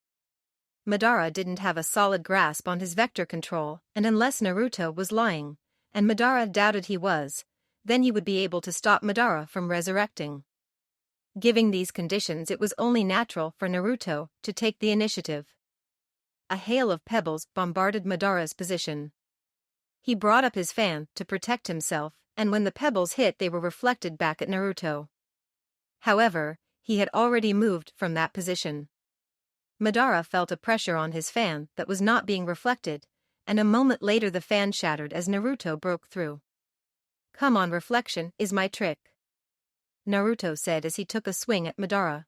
A: Madara didn't have a solid grasp on his vector control, and unless Naruto was lying, and Madara doubted he was, then he would be able to stop Madara from resurrecting. Given these conditions, it was only natural for Naruto to take the initiative. A hail of pebbles bombarded Madara's position. He brought up his fan to protect himself, and when the pebbles hit, they were reflected back at Naruto. However, he had already moved from that position. Madara felt a pressure on his fan that was not being reflected, and a moment later the fan shattered as Naruto broke through. Come on, reflection is my trick, Naruto said as he took a swing at Madara.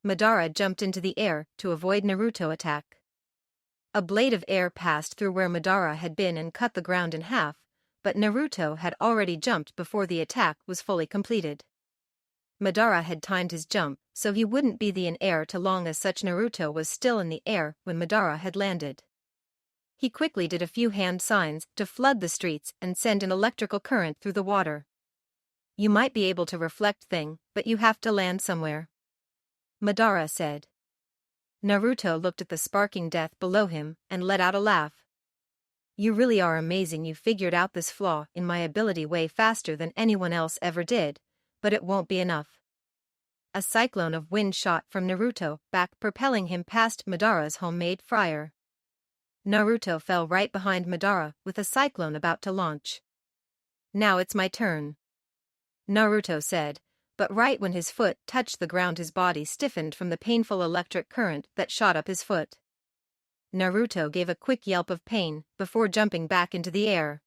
A: Madara jumped into the air to avoid Naruto's attack. A blade of air passed through where Madara had been and cut the ground in half, but Naruto had already jumped before the attack was fully completed. Madara had timed his jump so he wouldn't be in air too long, as such Naruto was still in the air when Madara had landed. He quickly did a few hand signs to flood the streets and send an electrical current through the water. You might be able to reflect thing, but you have to land somewhere, Madara said. Naruto looked at the sparking death below him and let out a laugh. You really are amazing. You figured out this flaw in my ability way faster than anyone else ever did, but it won't be enough. A cyclone of wind shot from Naruto back, propelling him past Madara's homemade fryer. Naruto fell right behind Madara with a cyclone about to launch. Now it's my turn, Naruto said, but right when his foot touched the ground his body stiffened from the painful electric current that shot up his foot. Naruto gave a quick yelp of pain before jumping back into the air.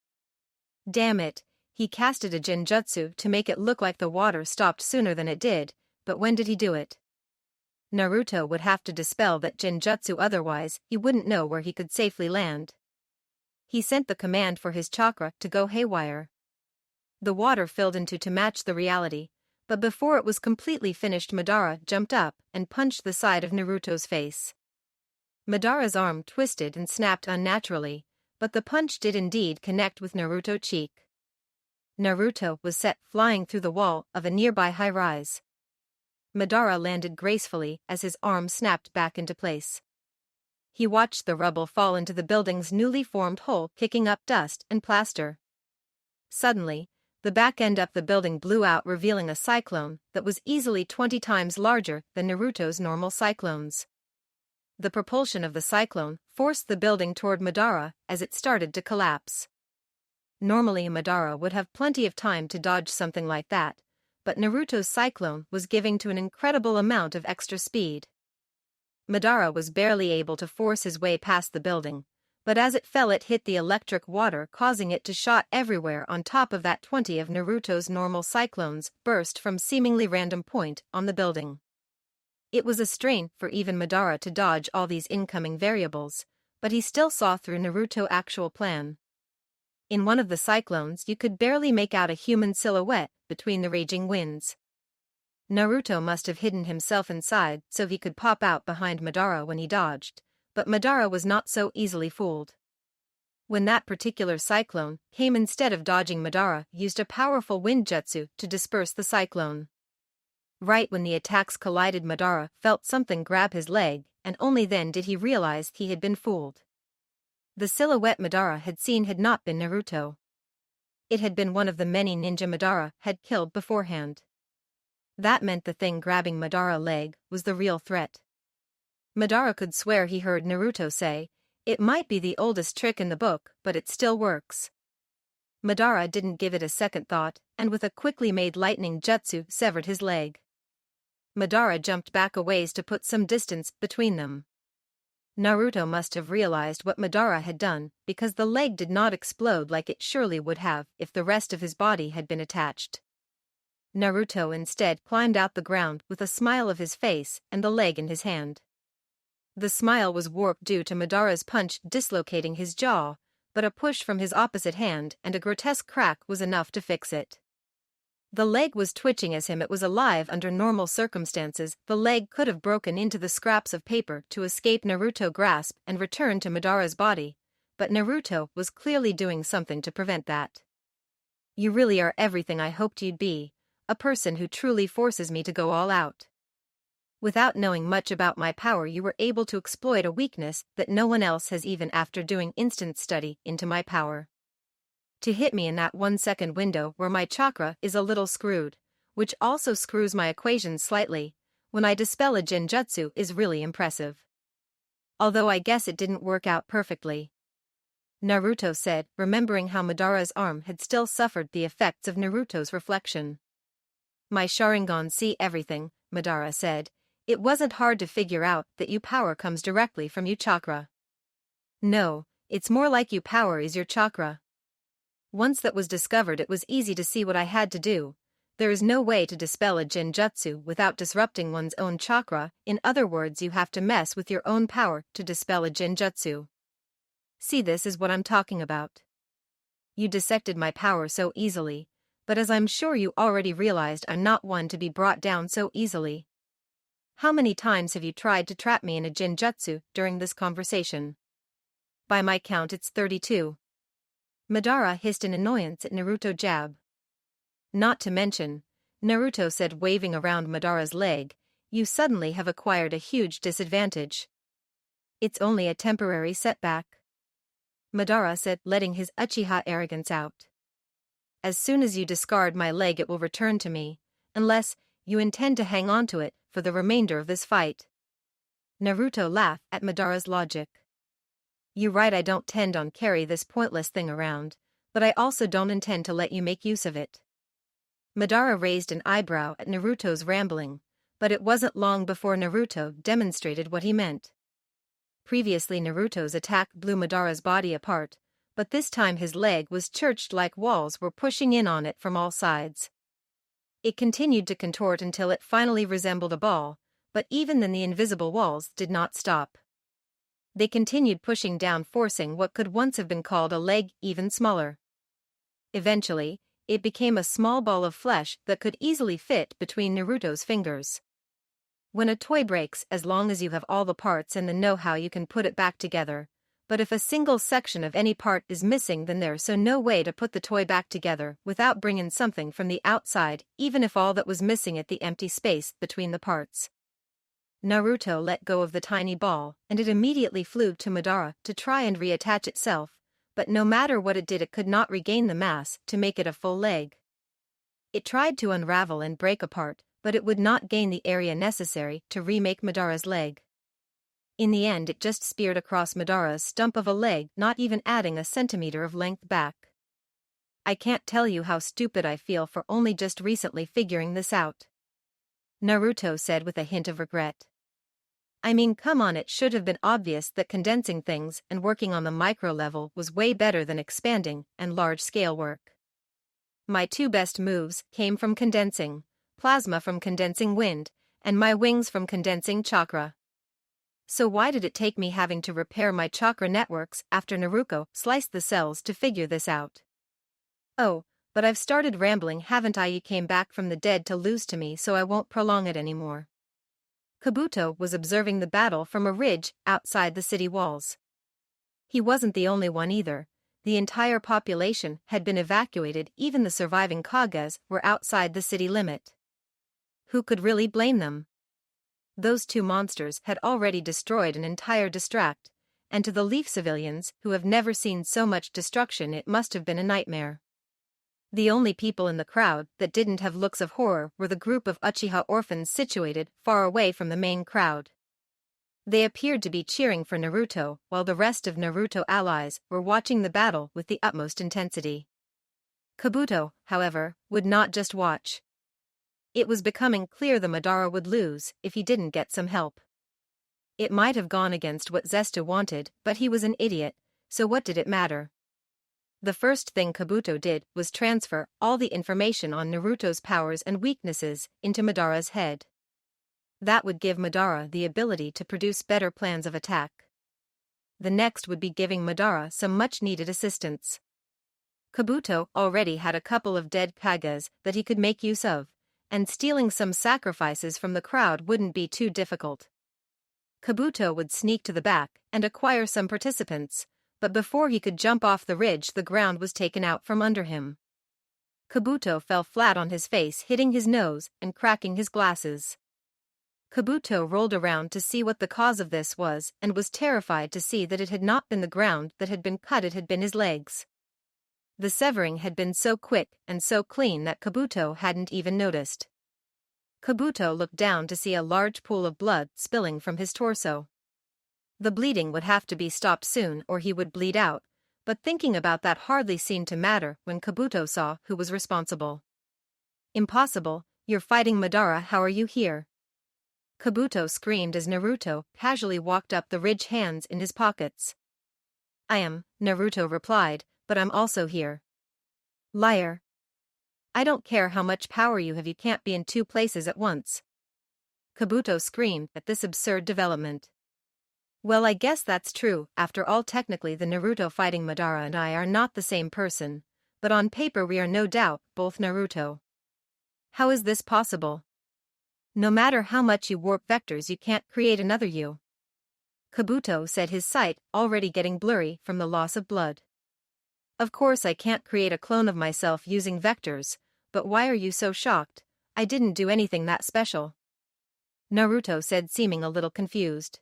A: Damn it, he casted a jinjutsu to make it look like the water stopped sooner than it did, but when did he do it? Naruto would have to dispel that jinjutsu, otherwise he wouldn't know where he could safely land. He sent the command for his chakra to go haywire. The water filled into to match the reality, but before it was completely finished, Madara jumped up and punched the side of Naruto's face. Madara's arm twisted and snapped unnaturally, but the punch did indeed connect with Naruto's cheek. Naruto was set flying through the wall of a nearby high-rise. Madara landed gracefully as his arm snapped back into place. He watched the rubble fall into the building's newly formed hole, kicking up dust and plaster. Suddenly, the back end of the building blew out, revealing a cyclone that was easily 20 times larger than Naruto's normal cyclones. The propulsion of the cyclone forced the building toward Madara as it started to collapse. Normally Madara would have plenty of time to dodge something like that, but Naruto's cyclone was giving to an incredible amount of extra speed. Madara was barely able to force his way past the building, but as it fell it hit the electric water, causing it to shot everywhere. On top of that, 20 of Naruto's normal cyclones burst from seemingly random point on the building. It was a strain for even Madara to dodge all these incoming variables, but he still saw through Naruto's actual plan. In one of the cyclones you could barely make out a human silhouette between the raging winds. Naruto must have hidden himself inside so he could pop out behind Madara when he dodged, but Madara was not so easily fooled. When that particular cyclone came, instead of dodging, Madara used a powerful wind jutsu to disperse the cyclone. Right when the attacks collided, Madara felt something grab his leg, and only then did he realize he had been fooled. The silhouette Madara had seen had not been Naruto. It had been one of the many ninja Madara had killed beforehand. That meant the thing grabbing Madara's leg was the real threat. Madara could swear he heard Naruto say, "It might be the oldest trick in the book, but it still works." Madara didn't give it a second thought, and with a quickly made lightning jutsu severed his leg. Madara jumped back a ways to put some distance between them. Naruto must have realized what Madara had done, because the leg did not explode like it surely would have if the rest of his body had been attached. Naruto instead climbed out the ground with a smile of his face and the leg in his hand. The smile was warped due to Madara's punch dislocating his jaw, but a push from his opposite hand and a grotesque crack was enough to fix it. The leg was twitching as it was alive. Under normal circumstances, the leg could have broken into the scraps of paper to escape Naruto's grasp and return to Madara's body, but Naruto was clearly doing something to prevent that. "You really are everything I hoped you'd be, a person who truly forces me to go all out. Without knowing much about my power, you were able to exploit a weakness that no one else has, even after doing instant study into my power. To hit me in that 1-second window where my chakra is a little screwed, which also screws my equations slightly, when I dispel a genjutsu is really impressive. Although I guess it didn't work out perfectly," Naruto said, remembering how Madara's arm had still suffered the effects of Naruto's reflection. "My Sharingan see everything," Madara said. "It wasn't hard to figure out that your power comes directly from your chakra." "No, it's more like your power is your chakra. Once that was discovered, it was easy to see what I had to do. There is no way to dispel a genjutsu without disrupting one's own chakra. In other words, you have to mess with your own power to dispel a genjutsu. See, this is what I'm talking about. You dissected my power so easily, but as I'm sure you already realized, I'm not one to be brought down so easily. How many times have you tried to trap me in a genjutsu during this conversation?" "By my count it's 32. Madara hissed in annoyance at Naruto's jab. "Not to mention," Naruto said, waving around Madara's leg, "you suddenly have acquired a huge disadvantage." "It's only a temporary setback," Madara said, letting his Uchiha arrogance out. "As soon as you discard my leg it will return to me, unless you intend to hang on to it for the remainder of this fight." Naruto laughed at Madara's logic. "You're right, I don't tend on carry this pointless thing around, but I also don't intend to let you make use of it." Madara raised an eyebrow at Naruto's rambling, but it wasn't long before Naruto demonstrated what he meant. Previously Naruto's attack blew Madara's body apart, but this time his leg was churched like walls were pushing in on it from all sides. It continued to contort until it finally resembled a ball, but even then the invisible walls did not stop. They continued pushing down, forcing what could once have been called a leg even smaller. Eventually, it became a small ball of flesh that could easily fit between Naruto's fingers. When a toy breaks, as long as you have all the parts and the know-how, you can put it back together. But if a single section of any part is missing, then there's no way to put the toy back together without bringing something from the outside, even if all that was missing at the empty space between the parts. Naruto let go of the tiny ball, and it immediately flew to Madara to try and reattach itself, but no matter what it did, it could not regain the mass to make it a full leg. It tried to unravel and break apart, but it would not gain the area necessary to remake Madara's leg. In the end, it just speared across Madara's stump of a leg, not even adding a centimeter of length back. I can't tell you how stupid I feel for only just recently figuring this out, Naruto said with a hint of regret. I mean, come on, it should have been obvious that condensing things and working on the micro level was way better than expanding and large-scale work. My two best moves came from condensing, plasma from condensing wind, and my wings from condensing chakra. So why did it take me having to repair my chakra networks after Naruko sliced the cells to figure this out? Oh, but I've started rambling, haven't I? You came back from the dead to lose to me, so I won't prolong it anymore. Kabuto was observing the battle from a ridge outside the city walls. He wasn't the only one either. The entire population had been evacuated, even the surviving Kages were outside the city limit. Who could really blame them? Those two monsters had already destroyed an entire district, and to the Leaf civilians who have never seen so much destruction, it must have been a nightmare. The only people in the crowd that didn't have looks of horror were the group of Uchiha orphans situated far away from the main crowd. They appeared to be cheering for Naruto, while the rest of Naruto allies were watching the battle with the utmost intensity. Kabuto, however, would not just watch. It was becoming clear the Madara would lose if he didn't get some help. It might have gone against what Zesto wanted, but he was an idiot, so what did it matter? The first thing Kabuto did was transfer all the information on Naruto's powers and weaknesses into Madara's head. That would give Madara the ability to produce better plans of attack. The next would be giving Madara some much-needed assistance. Kabuto already had a couple of dead Kages that he could make use of, and stealing some sacrifices from the crowd wouldn't be too difficult. Kabuto would sneak to the back and acquire some participants, but before he could jump off the ridge, the ground was taken out from under him. Kabuto fell flat on his face, hitting his nose and cracking his glasses. Kabuto rolled around to see what the cause of this was and was terrified to see that it had not been the ground that had been cut, it had been his legs. The severing had been so quick and so clean that Kabuto hadn't even noticed. Kabuto looked down to see a large pool of blood spilling from his torso. The bleeding would have to be stopped soon or he would bleed out, but thinking about that hardly seemed to matter when Kabuto saw who was responsible. Impossible, you're fighting Madara, how are you here? Kabuto screamed as Naruto casually walked up the ridge, hands in his pockets. I am, Naruto replied, but I'm also here. Liar. I don't care how much power you have, you can't be in two places at once. Kabuto screamed at this absurd development. Well, I guess that's true. After all, technically the Naruto fighting Madara and I are not the same person, but on paper we are no doubt both Naruto. How is this possible? No matter how much you warp vectors, you can't create another you. Kabuto said, his sight already getting blurry from the loss of blood. Of course I can't create a clone of myself using vectors, but why are you so shocked? I didn't do anything that special. Naruto said, seeming a little confused.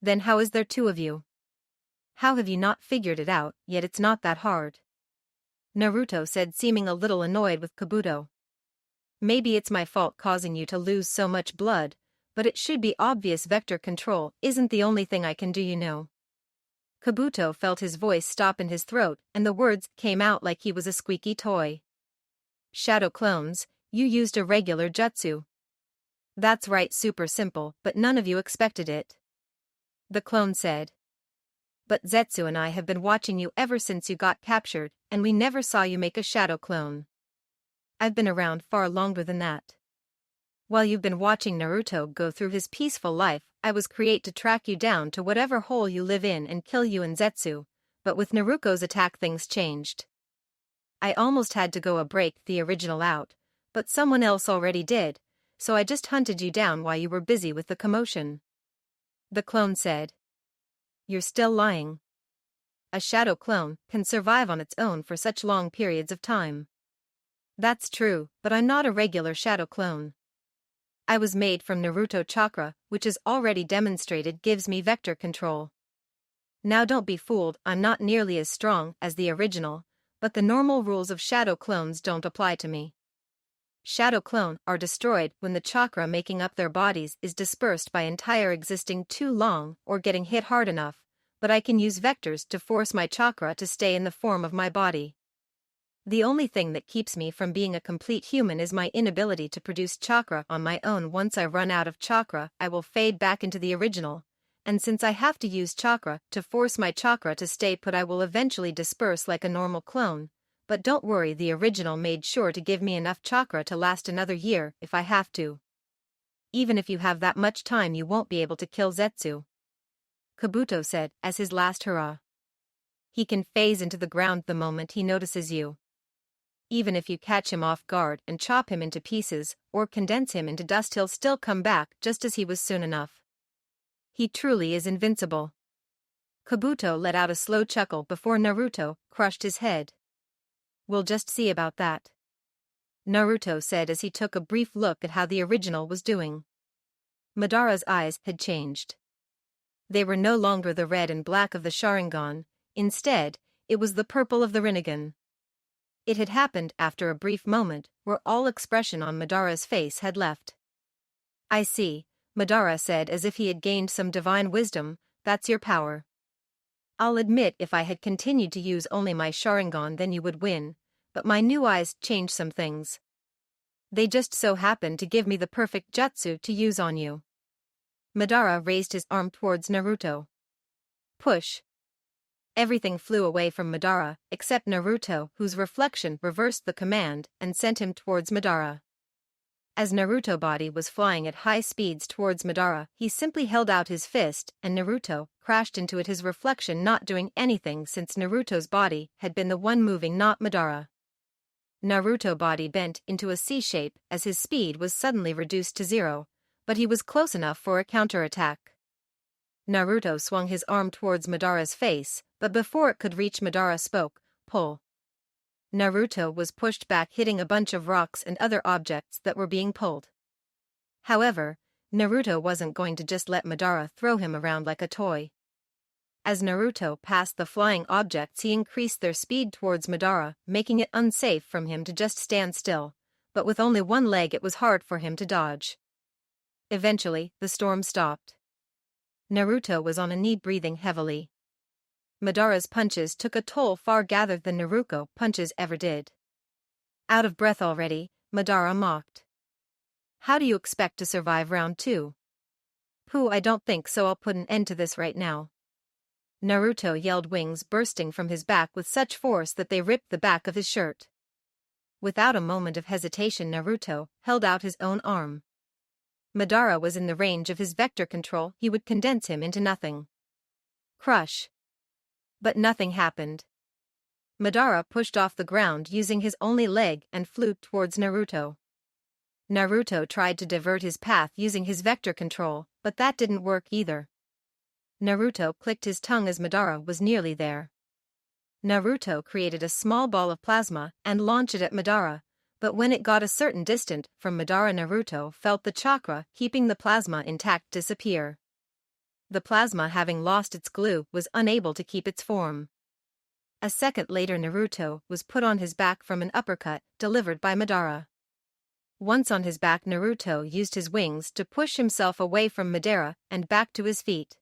A: Then how is there two of you? How have you not figured it out yet? It's not that hard. Naruto said, seeming a little annoyed with Kabuto. Maybe it's my fault causing you to lose so much blood, but it should be obvious. Vector control isn't the only thing I can do, you know. Kabuto felt his voice stop in his throat and the words came out like he was a squeaky toy. Shadow clones, you used a regular jutsu. That's right, super simple, but none of you expected it. The clone said. But Zetsu and I have been watching you ever since you got captured, and we never saw you make a shadow clone. I've been around far longer than that. While you've been watching Naruto go through his peaceful life, I was created to track you down to whatever hole you live in and kill you in Zetsu, but with Naruko's attack things changed. I almost had to go a break the original out, but someone else already did, so I just hunted you down while you were busy with the commotion. The clone said. You're still lying. A shadow clone can survive on its own for such long periods of time. That's true, but I'm not a regular shadow clone. I was made from Naruto chakra, which is already demonstrated gives me vector control. Now don't be fooled, I'm not nearly as strong as the original, but the normal rules of shadow clones don't apply to me. Shadow clone are destroyed when the chakra making up their bodies is dispersed by entire existing too long or getting hit hard enough, but I can use vectors to force my chakra to stay in the form of my body. The only thing that keeps me from being a complete human is my inability to produce chakra on my own. Once I run out of chakra, I will fade back into the original, and since I have to use chakra to force my chakra to stay put, I will eventually disperse like a normal clone, but don't worry, the original made sure to give me enough chakra to last another year if I have to. Even if you have that much time, you won't be able to kill Zetsu, Kabuto said as his last hurrah. He can phase into the ground the moment he notices you. Even if you catch him off guard and chop him into pieces or condense him into dust, he'll still come back just as he was soon enough. He truly is invincible. Kabuto let out a slow chuckle before Naruto crushed his head. We'll just see about that, Naruto said as he took a brief look at how the original was doing. Madara's eyes had changed. They were no longer the red and black of the Sharingan, instead, it was the purple of the Rinnegan. It had happened after a brief moment where all expression on Madara's face had left. I see, Madara said as if he had gained some divine wisdom, that's your power. I'll admit if I had continued to use only my Sharingan then you would win, but my new eyes changed some things. They just so happened to give me the perfect jutsu to use on you. Madara raised his arm towards Naruto. Push. Everything flew away from Madara, except Naruto, whose reflection reversed the command and sent him towards Madara. As Naruto's body was flying at high speeds towards Madara, he simply held out his fist and Naruto crashed into it, his reflection not doing anything since Naruto's body had been the one moving, not Madara. Naruto's body bent into a C shape as his speed was suddenly reduced to 0, but he was close enough for a counterattack. Naruto swung his arm towards Madara's face, but before it could reach Madara spoke, pull. Naruto was pushed back, hitting a bunch of rocks and other objects that were being pulled. However, Naruto wasn't going to just let Madara throw him around like a toy. As Naruto passed the flying objects, he increased their speed towards Madara, making it unsafe from him to just stand still, but with only one leg it was hard for him to dodge. Eventually, the storm stopped. Naruto was on a knee, breathing heavily. Madara's punches took a toll far greater than Naruto punches ever did. Out of breath already, Madara mocked. How do you expect to survive round 2? Pooh, I don't think so, I'll put an end to this right now. Naruto yelled, wings bursting from his back with such force that they ripped the back of his shirt. Without a moment of hesitation, Naruto held out his own arm. Madara was in the range of his vector control, he would condense him into nothing. Crush. But nothing happened. Madara pushed off the ground using his only leg and flew towards Naruto. Naruto tried to divert his path using his vector control, but that didn't work either. Naruto clicked his tongue as Madara was nearly there. Naruto created a small ball of plasma and launched it at Madara, but when it got a certain distance from Madara, Naruto felt the chakra keeping the plasma intact disappear. The plasma, having lost its glue, was unable to keep its form. A second later, Naruto was put on his back from an uppercut delivered by Madara. Once on his back, Naruto used his wings to push himself away from Madara and back to his feet.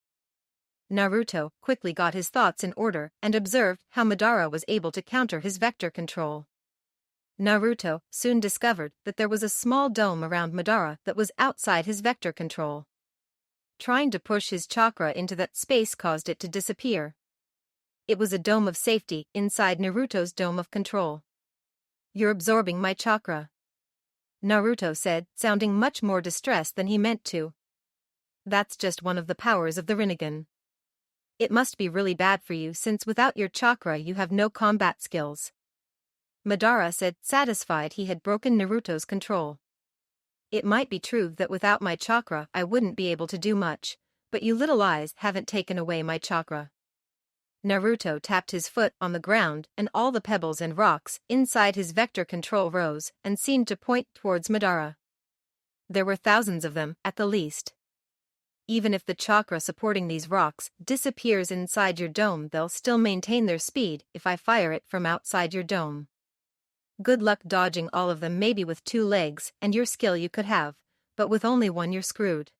A: Naruto quickly got his thoughts in order and observed how Madara was able to counter his vector control. Naruto soon discovered that there was a small dome around Madara that was outside his vector control. Trying to push his chakra into that space caused it to disappear. It was a dome of safety inside Naruto's dome of control. You're absorbing my chakra. Naruto said, sounding much more distressed than he meant to. That's just one of the powers of the Rinnegan. It must be really bad for you since without your chakra you have no combat skills. Madara said, satisfied he had broken Naruto's control. It might be true that without my chakra I wouldn't be able to do much, but you little eyes haven't taken away my chakra. Naruto tapped his foot on the ground and all the pebbles and rocks inside his vector control rose and seemed to point towards Madara. There were thousands of them, at the least. Even if the chakra supporting these rocks disappears inside your dome, they'll still maintain their speed if I fire it from outside your dome. Good luck dodging all of them. Maybe with 2 legs and your skill you could have, but with only one you're screwed.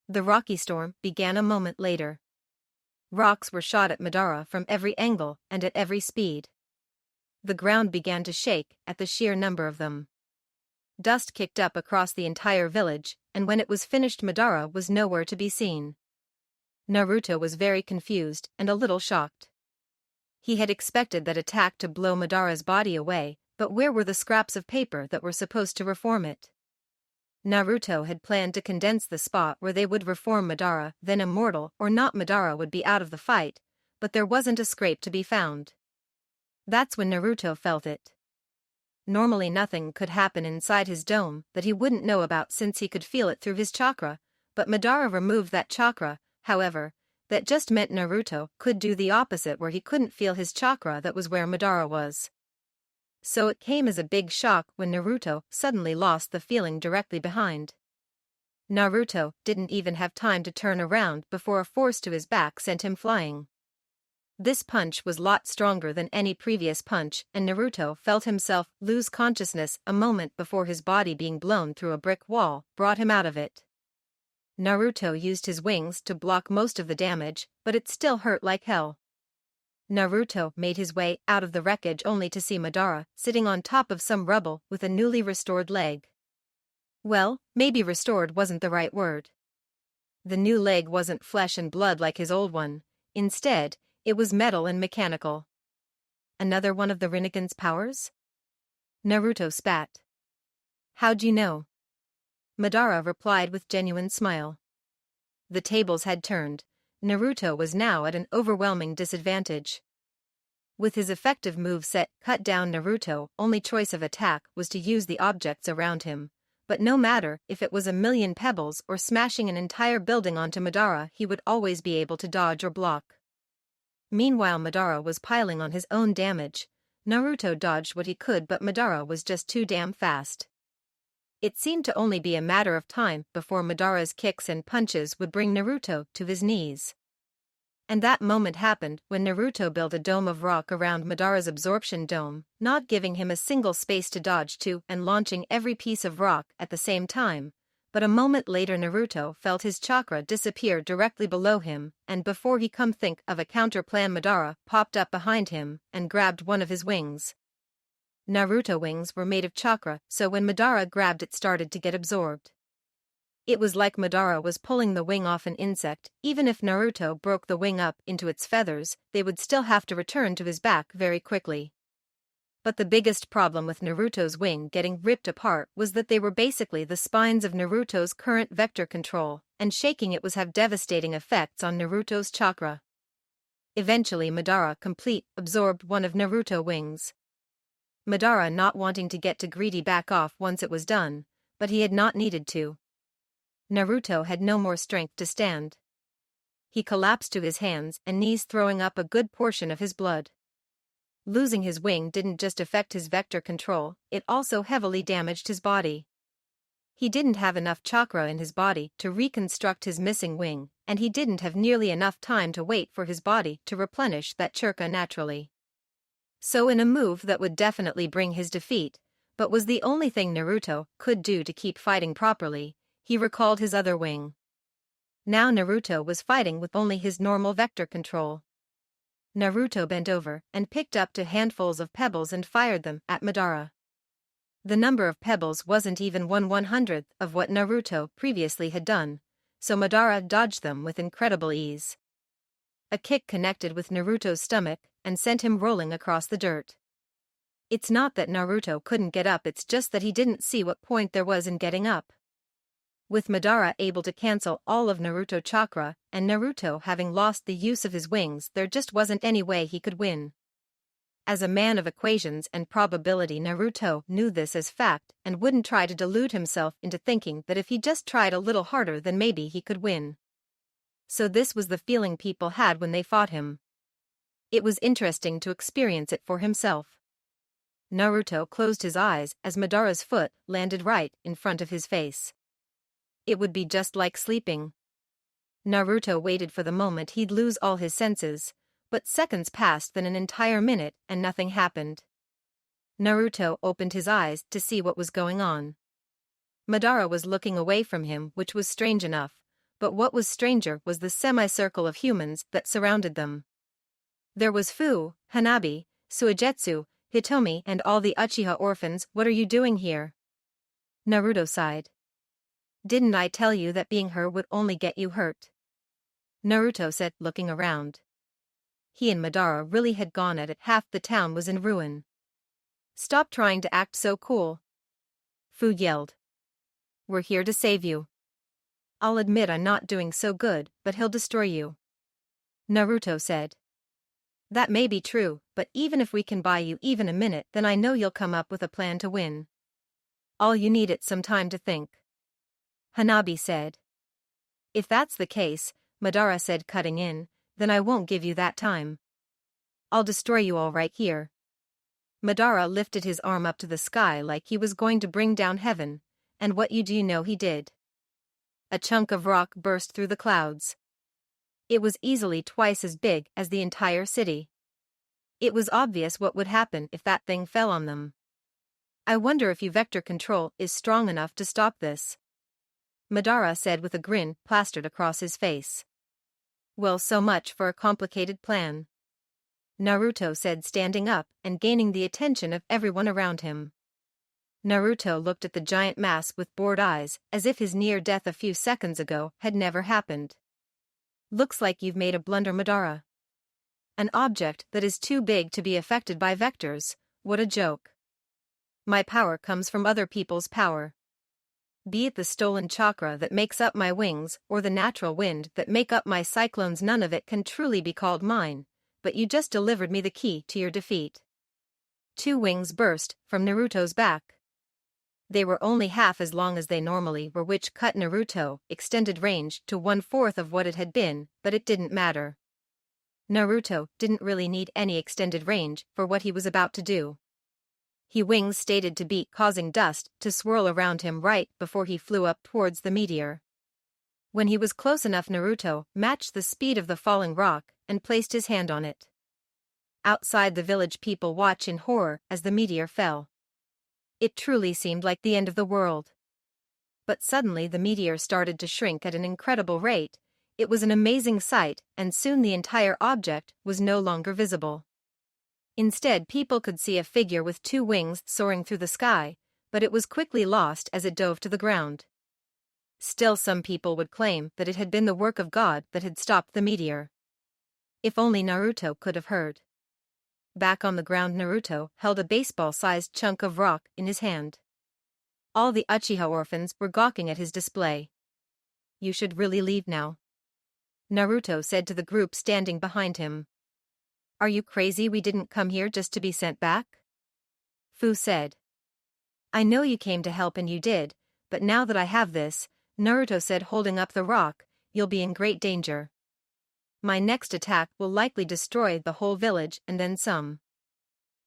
A: The rocky storm began a moment later. Rocks were shot at Madara from every angle and at every speed. The ground began to shake at the sheer number of them. Dust kicked up across the entire village, and when it was finished Madara was nowhere to be seen. Naruto was very confused and a little shocked. He had expected that attack to blow Madara's body away, but where were the scraps of paper that were supposed to reform it? Naruto had planned to condense the spot where they would reform Madara, then immortal or not Madara would be out of the fight, but there wasn't a scrape to be found. That's when Naruto felt it. Normally nothing could happen inside his dome that he wouldn't know about since he could feel it through his chakra, but Madara removed that chakra. However, that just meant Naruto could do the opposite where he couldn't feel his chakra. That was where Madara was. So it came as a big shock when Naruto suddenly lost the feeling directly behind. Naruto didn't even have time to turn around before a force to his back sent him flying. This punch was a lot stronger than any previous punch, and Naruto felt himself lose consciousness a moment before his body being blown through a brick wall brought him out of it. Naruto used his wings to block most of the damage, but it still hurt like hell. Naruto made his way out of the wreckage only to see Madara sitting on top of some rubble with a newly restored leg. Well, maybe restored wasn't the right word. The new leg wasn't flesh and blood like his old one. Instead, it was metal and mechanical. Another one of the Rinnegan's powers? Naruto spat. How'd you know? Madara replied with genuine smile. The tables had turned. Naruto was now at an overwhelming disadvantage. With his effective moveset cut down, Naruto's only choice of attack was to use the objects around him, but no matter if it was a million pebbles or smashing an entire building onto Madara, he would always be able to dodge or block. Meanwhile Madara was piling on his own damage. Naruto dodged what he could, but Madara was just too damn fast. It seemed to only be a matter of time before Madara's kicks and punches would bring Naruto to his knees. And that moment happened when Naruto built a dome of rock around Madara's absorption dome, not giving him a single space to dodge to and launching every piece of rock at the same time. But a moment later Naruto felt his chakra disappear directly below him, and before he come think of a counter-plan, Madara popped up behind him and grabbed one of his wings. Naruto wings were made of chakra, so when Madara grabbed it started to get absorbed. It was like Madara was pulling the wing off an insect. Even if Naruto broke the wing up into its feathers, they would still have to return to his back very quickly. But the biggest problem with Naruto's wing getting ripped apart was that they were basically the spines of Naruto's current vector control, and shaking it was have devastating effects on Naruto's chakra. Eventually Madara complete absorbed one of Naruto's wings. Madara not wanting to get too greedy back off once it was done, but he had not needed to. Naruto had no more strength to stand. He collapsed to his hands and knees, throwing up a good portion of his blood. Losing his wing didn't just affect his vector control, it also heavily damaged his body. He didn't have enough chakra in his body to reconstruct his missing wing, and he didn't have nearly enough time to wait for his body to replenish that chakra naturally. So in a move that would definitely bring his defeat, but was the only thing Naruto could do to keep fighting properly, he recalled his other wing. Now Naruto was fighting with only his normal vector control. Naruto bent over and picked up 2 handfuls of pebbles and fired them at Madara. The number of pebbles wasn't even 1/100th of what Naruto previously had done, so Madara dodged them with incredible ease. A kick connected with Naruto's stomach and sent him rolling across the dirt. It's not that Naruto couldn't get up, it's just that he didn't see what point there was in getting up. With Madara able to cancel all of Naruto chakra, and Naruto having lost the use of his wings, there just wasn't any way he could win. As a man of equations and probability, Naruto knew this as fact and wouldn't try to delude himself into thinking that if he just tried a little harder then maybe he could win. So this was the feeling people had when they fought him. It was interesting to experience it for himself. Naruto closed his eyes as Madara's foot landed right in front of his face. It would be just like sleeping. Naruto waited for the moment he'd lose all his senses, but seconds passed, then an entire minute, and nothing happened. Naruto opened his eyes to see what was going on. Madara was looking away from him, which was strange enough, but what was stranger was the semicircle of humans that surrounded them. There was Fu, Hanabi, Suigetsu, Hitomi, and all the Uchiha orphans. What are you doing here? Naruto sighed. Didn't I tell you that being her would only get you hurt? Naruto said, looking around. He and Madara really had gone at it. Half the town was in ruin. Stop trying to act so cool. Fu yelled. We're here to save you. I'll admit I'm not doing so good, but he'll destroy you. Naruto said. That may be true, but even if we can buy you even a minute, then I know you'll come up with a plan to win. All you need is some time to think. Hanabi said. If that's the case, Madara said, cutting in, then I won't give you that time. I'll destroy you all right here. Madara lifted his arm up to the sky like he was going to bring down heaven, and what do you know he did? A chunk of rock burst through the clouds. It was easily twice as big as the entire city. It was obvious what would happen if that thing fell on them. I wonder if your vector control is strong enough to stop this. Madara said with a grin plastered across his face. Well, so much for a complicated plan. Naruto said, standing up and gaining the attention of everyone around him. Naruto looked at the giant mass with bored eyes, as if his near death a few seconds ago had never happened. Looks like you've made a blunder, Madara. An object that is too big to be affected by vectors, what a joke. My power comes from other people's power. Be it the stolen chakra that makes up my wings or the natural wind that make up my cyclones, none of it can truly be called mine, but you just delivered me the key to your defeat. 2 wings burst from Naruto's back. They were only half as long as they normally were, which cut Naruto extended range to 1/4 of what it had been, but it didn't matter. Naruto didn't really need any extended range for what he was about to do. His wings stated to beat, causing dust to swirl around him right before he flew up towards the meteor. When he was close enough, Naruto matched the speed of the falling rock and placed his hand on it. Outside the village, people watched in horror as the meteor fell. It truly seemed like the end of the world. But suddenly the meteor started to shrink at an incredible rate. It was an amazing sight, and soon the entire object was no longer visible. Instead, people could see a figure with 2 wings soaring through the sky, but it was quickly lost as it dove to the ground. Still, some people would claim that it had been the work of God that had stopped the meteor. If only Naruto could have heard. Back on the ground, Naruto held a baseball-sized chunk of rock in his hand. All the Uchiha orphans were gawking at his display. You should really leave now, Naruto said to the group standing behind him. Are you crazy? We didn't come here just to be sent back? Fu said. I know you came to help and you did, but now that I have this, Naruto said, holding up the rock, you'll be in great danger. My next attack will likely destroy the whole village and then some.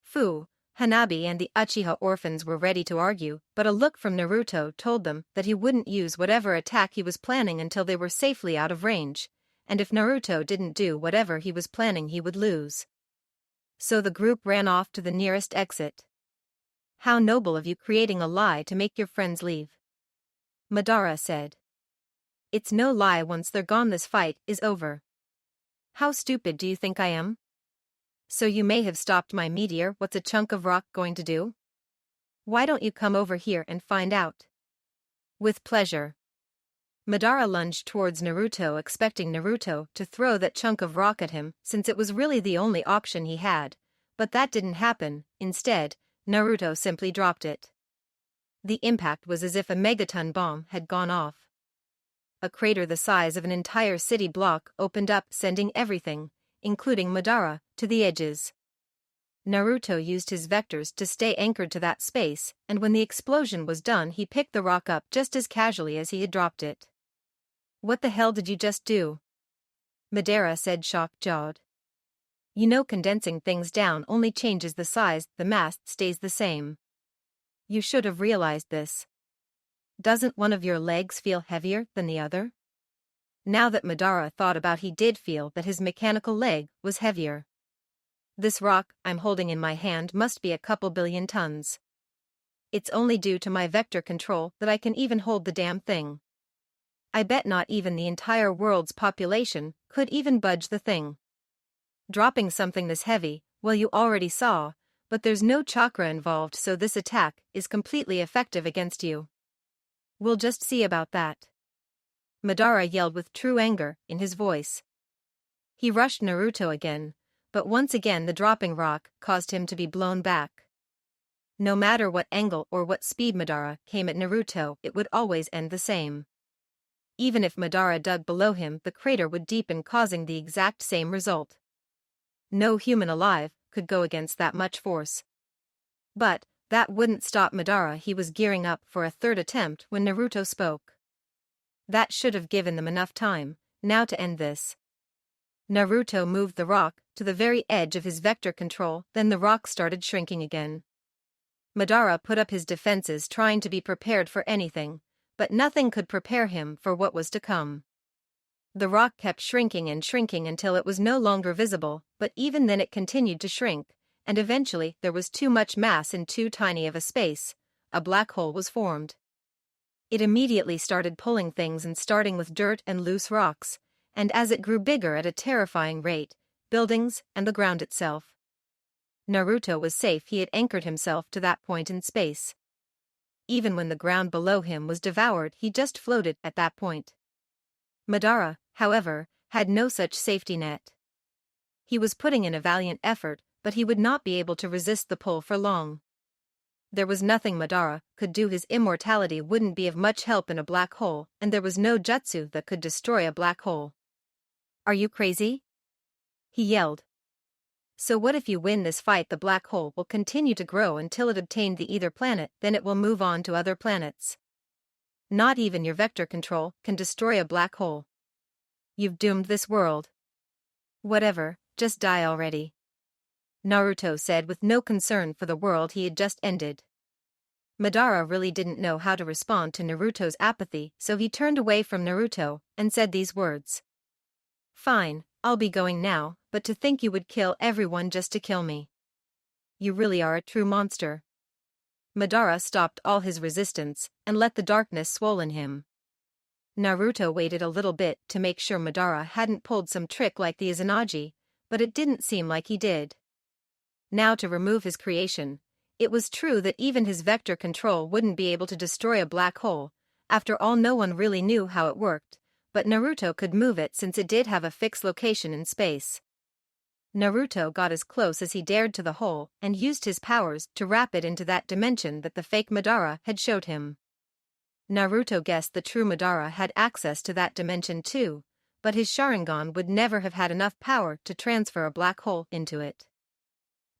A: Fu, Hanabi and the Uchiha orphans were ready to argue, but a look from Naruto told them that he wouldn't use whatever attack he was planning until they were safely out of range, and if Naruto didn't do whatever he was planning, he would lose. So the group ran off to the nearest exit. How noble of you, creating a lie to make your friends leave, Madara said. It's no lie. Once they're gone, this fight is over. How stupid do you think I am? So you may have stopped my meteor. What's a chunk of rock going to do? Why don't you come over here and find out? With pleasure. Madara lunged towards Naruto, expecting Naruto to throw that chunk of rock at him, since it was really the only option he had, but that didn't happen. Instead, Naruto simply dropped it. The impact was as if a megaton bomb had gone off. A crater the size of an entire city block opened up, sending everything, including Madara, to the edges. Naruto used his vectors to stay anchored to that space, and when the explosion was done he picked the rock up just as casually as he had dropped it. "What the hell did you just do?" Madara said, shock-jawed. "You know, condensing things down only changes the size, the mass stays the same. You should have realized this. Doesn't one of your legs feel heavier than the other?" Now that Madara thought about, he did feel that his mechanical leg was heavier. "This rock I'm holding in my hand must be a couple billion tons. It's only due to my vector control that I can even hold the damn thing. I bet not even the entire world's population could even budge the thing. Dropping something this heavy, well, you already saw, but there's no chakra involved, so this attack is completely effective against you. We'll just see about that." Madara yelled with true anger in his voice. He rushed Naruto again, but once again the dropping rock caused him to be blown back. No matter what angle or what speed Madara came at Naruto, it would always end the same. Even if Madara dug below him, the crater would deepen, causing the exact same result. No human alive could go against that much force. But that wouldn't stop Madara. He was gearing up for a third attempt when Naruto spoke. That should have given them enough time now to end this. Naruto moved the rock to the very edge of his vector control, then the rock started shrinking again. Madara put up his defenses, trying to be prepared for anything, but nothing could prepare him for what was to come. The rock kept shrinking and shrinking until it was no longer visible, but even then it continued to shrink, and eventually there was too much mass in too tiny of a space. A black hole was formed. It immediately started pulling things, and starting with dirt and loose rocks, and as it grew bigger at a terrifying rate, buildings and the ground itself. Naruto was safe. He had anchored himself to that point in space. Even when the ground below him was devoured, he just floated at that point. Madara, however, had no such safety net. He was putting in a valiant effort, but he would not be able to resist the pull for long. There was nothing Madara could do. His immortality wouldn't be of much help in a black hole, and there was no jutsu that could destroy a black hole. "Are you crazy?" he yelled. "So what if you win this fight? The black hole will continue to grow until it obtained the Ether planet, then it will move on to other planets. Not even your vector control can destroy a black hole. You've doomed this world. Whatever, just die already," Naruto said with no concern for the world he had just ended. Madara really didn't know how to respond to Naruto's apathy, so he turned away from Naruto and said these words. "Fine, I'll be going now, but to think you would kill everyone just to kill me. You really are a true monster." Madara stopped all his resistance and let the darkness swollen him. Naruto waited a little bit to make sure Madara hadn't pulled some trick like the Izanagi, but it didn't seem like he did. Now to remove his creation. It was true that even his vector control wouldn't be able to destroy a black hole. After all, no one really knew how it worked, but Naruto could move it since it did have a fixed location in space. Naruto got as close as he dared to the hole and used his powers to wrap it into that dimension that the fake Madara had showed him. Naruto guessed the true Madara had access to that dimension too, but his Sharingan would never have had enough power to transfer a black hole into it.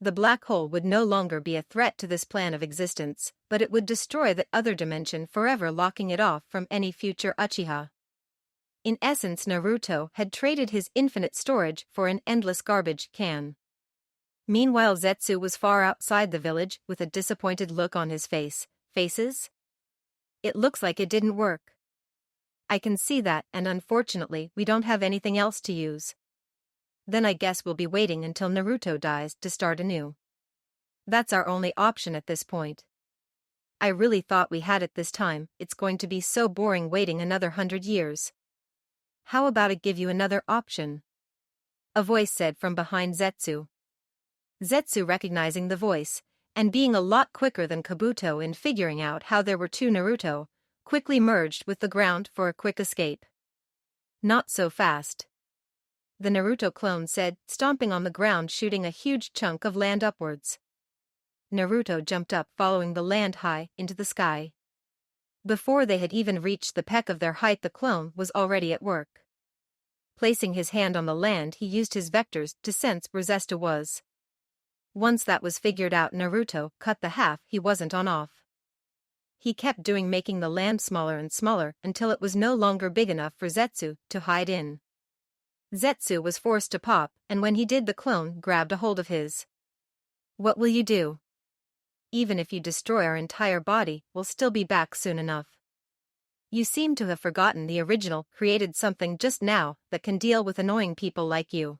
A: The black hole would no longer be a threat to this plan of existence, but it would destroy that other dimension, forever locking it off from any future Uchiha. In essence, Naruto had traded his infinite storage for an endless garbage can. Meanwhile, Zetsu was far outside the village with a disappointed look on his face. "Faces? It looks like it didn't work." "I can see that, and unfortunately we don't have anything else to use." "Then I guess we'll be waiting until Naruto dies to start anew. That's our only option at this point. I really thought we had it this time. It's going to be so boring waiting another 100 years. How about I give you another option?" a voice said from behind Zetsu. Zetsu, recognizing the voice, and being a lot quicker than Kabuto in figuring out how there were two Naruto, quickly merged with the ground for a quick escape. "Not so fast," the Naruto clone said, stomping on the ground, shooting a huge chunk of land upwards. Naruto jumped up, following the land high into the sky. Before they had even reached the peak of their height, the clone was already at work. Placing his hand on the land, he used his vectors to sense where Zesta was. Once that was figured out, Naruto cut the half he wasn't on off. He kept doing, making the land smaller and smaller until it was no longer big enough for Zetsu to hide in. Zetsu was forced to pop, and when he did, the clone grabbed a hold of his. "What will you do? Even if you destroy our entire body, we'll still be back soon enough. You seem to have forgotten the original created something just now that can deal with annoying people like you."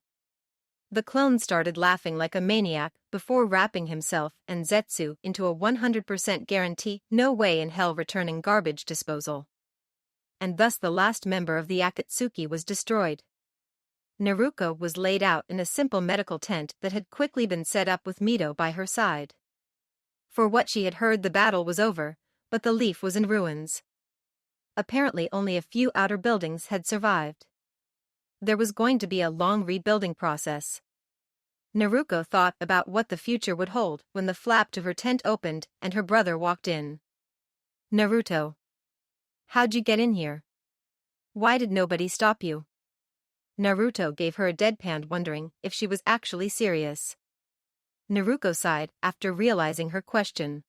A: The clone started laughing like a maniac before wrapping himself and Zetsu into a 100% guarantee, no way in hell returning garbage disposal. And thus the last member of the Akatsuki was destroyed. Naruko was laid out in a simple medical tent that had quickly been set up with Mito by her side. For what she had heard, the battle was over, but the leaf was in ruins. Apparently only a few outer buildings had survived. There was going to be a long rebuilding process. Naruko thought about what the future would hold when the flap to her tent opened and her brother walked in. "Naruto. How'd you get in here? Why did nobody stop you?" Naruto gave her a deadpan, wondering if she was actually serious. Naruko sighed after realizing her question.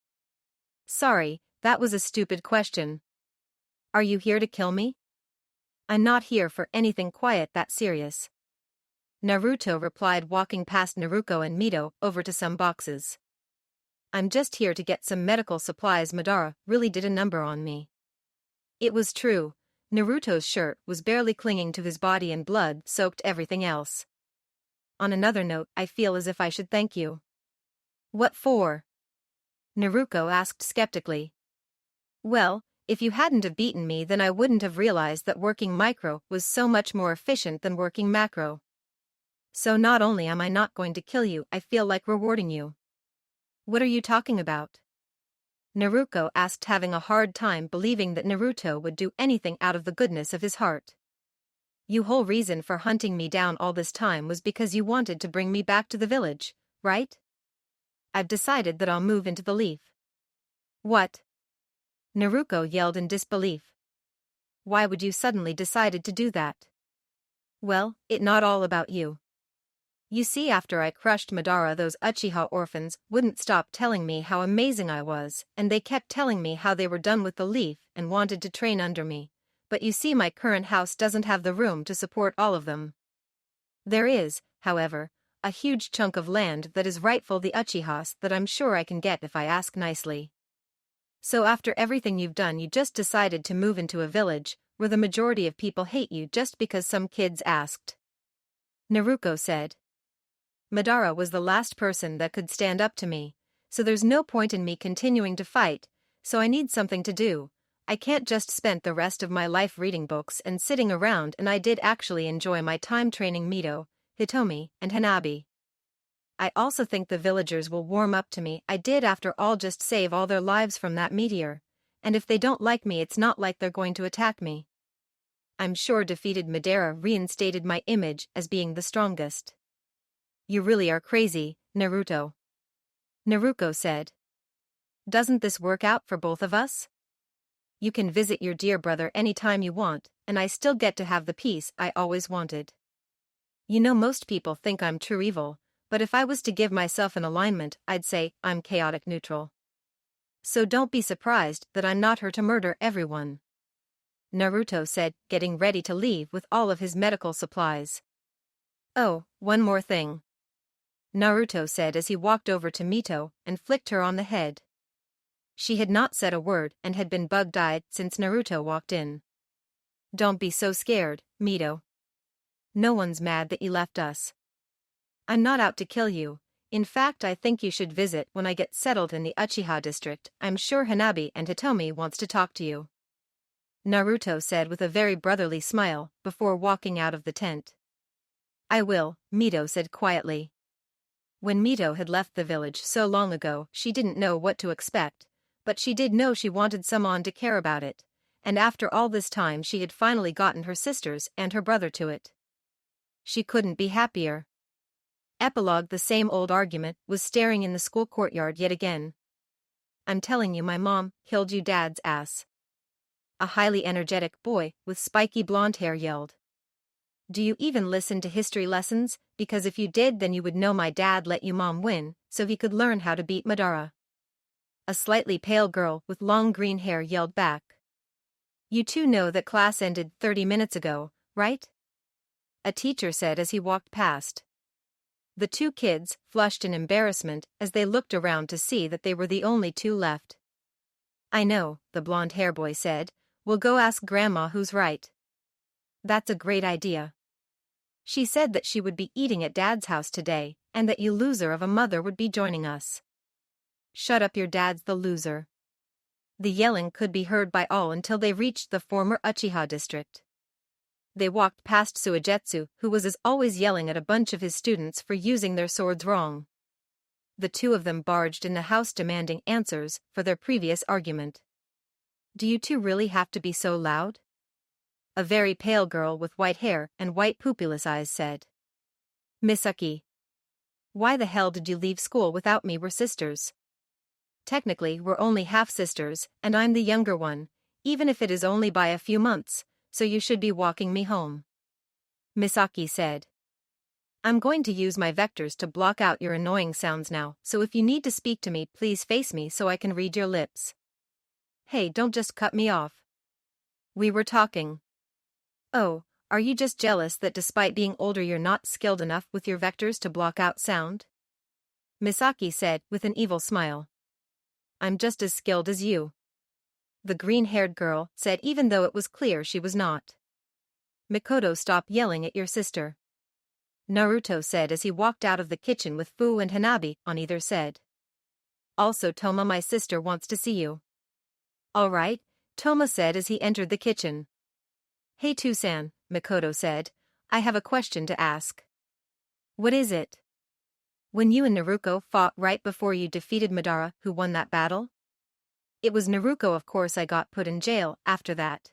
A: "Sorry, that was a stupid question. Are you here to kill me?" "I'm not here for anything quiet that serious," Naruto replied, walking past Naruko and Mito over to some boxes. "I'm just here to get some medical supplies. Madara really did a number on me." It was true. Naruto's shirt was barely clinging to his body and blood soaked everything else. "On another note, I feel as if I should thank you." "What for?" Naruko asked skeptically. "Well, if you hadn't have beaten me, then I wouldn't have realized that working micro was so much more efficient than working macro. So not only am I not going to kill you, I feel like rewarding you." "What are you talking about?" Naruko asked, having a hard time believing that Naruto would do anything out of the goodness of his heart. "Your whole reason for hunting me down all this time was because you wanted to bring me back to the village, right? I've decided that I'll move into the leaf." "What?" Naruko yelled in disbelief. "Why would you suddenly decided to do that?" "Well, it's not all about you. You see, after I crushed Madara, those Uchiha orphans wouldn't stop telling me how amazing I was, and they kept telling me how they were done with the leaf and wanted to train under me. But you see, my current house doesn't have the room to support all of them. There is, however, a huge chunk of land that is rightful the Uchihas that I'm sure I can get if I ask nicely. So after everything you've done, you just decided to move into a village where the majority of people hate you just because some kids asked," Naruko said. "Madara was the last person that could stand up to me, so there's no point in me continuing to fight, so I need something to do. I can't just spend the rest of my life reading books and sitting around, and I did actually enjoy my time training Mito, Hitomi, and Hanabi. I also think the villagers will warm up to me. I did, after all, just save all their lives from that meteor, and if they don't like me, it's not like they're going to attack me. I'm sure defeated Madara reinstated my image as being the strongest." "You really are crazy, Naruto," Naruko said. "Doesn't this work out for both of us? You can visit your dear brother anytime you want, and I still get to have the peace I always wanted. You know, most people think I'm true evil, but if I was to give myself an alignment, I'd say I'm chaotic neutral. So don't be surprised that I'm not here to murder everyone," Naruto said, getting ready to leave with all of his medical supplies. "Oh, one more thing," Naruto said as he walked over to Mito and flicked her on the head. She had not said a word and had been bug-eyed since Naruto walked in. "Don't be so scared, Mito. No one's mad that you left us. I'm not out to kill you. In fact, I think you should visit when I get settled in the Uchiha district. I'm sure Hanabi and Hitomi wants to talk to you," Naruto said with a very brotherly smile before walking out of the tent. "I will," Mito said quietly. When Mito had left the village so long ago, she didn't know what to expect, but she did know she wanted someone to care about it, and after all this time she had finally gotten her sisters and her brother to it. She couldn't be happier. Epilogue: the same old argument was staring in the school courtyard yet again. I'm telling you, my mom killed you dad's ass. A highly energetic boy with spiky blonde hair yelled. Do you even listen to history lessons? Because if you did, then you would know my dad let you mom win, so he could learn how to beat Madara. A slightly pale girl with long green hair yelled back. You two know that class ended 30 minutes ago, right? A teacher said as he walked past. The two kids flushed in embarrassment as they looked around to see that they were the only two left. I know, the blonde-hair boy said. We'll go ask Grandma who's right. That's a great idea. She said that she would be eating at Dad's house today, and that you loser of a mother would be joining us. Shut up, your dad's the loser. The yelling could be heard by all until they reached the former Uchiha district. They walked past Suigetsu, who was as always yelling at a bunch of his students for using their swords wrong. The two of them barged in the house demanding answers for their previous argument. Do you two really have to be so loud? A very pale girl with white hair and white pupilless eyes said. Misaki. Why the hell did you leave school without me? We're sisters. Technically, we're only half-sisters, and I'm the younger one, even if it is only by a few months, so you should be walking me home. Misaki said. I'm going to use my vectors to block out your annoying sounds now, so if you need to speak to me, please face me so I can read your lips. Hey, don't just cut me off. We were talking. Oh, are you just jealous that despite being older you're not skilled enough with your vectors to block out sound? Misaki said with an evil smile. I'm just as skilled as you. The green-haired girl said, even though it was clear she was not. Mikoto, stop yelling at your sister. Naruto said as he walked out of the kitchen with Fu and Hanabi on either side. Also, Toma, my sister wants to see you. All right, Toma said as he entered the kitchen. Hey Tusan, Mikoto said, I have a question to ask. What is it? When you and Naruko fought right before you defeated Madara, who won that battle? It was Naruko, of course. I got put in jail after that.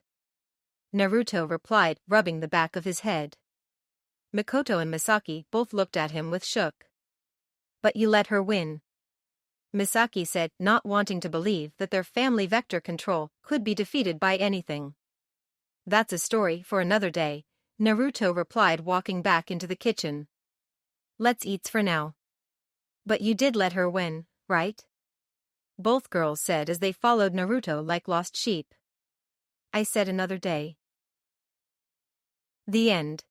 A: Naruto replied, rubbing the back of his head. Mikoto and Misaki both looked at him with shook. But you let her win. Misaki said, not wanting to believe that their family vector control could be defeated by anything. That's a story for another day, Naruto replied, walking back into the kitchen. Let's eat for now. But you did let her win, right? Both girls said as they followed Naruto like lost sheep. I said another day. The end.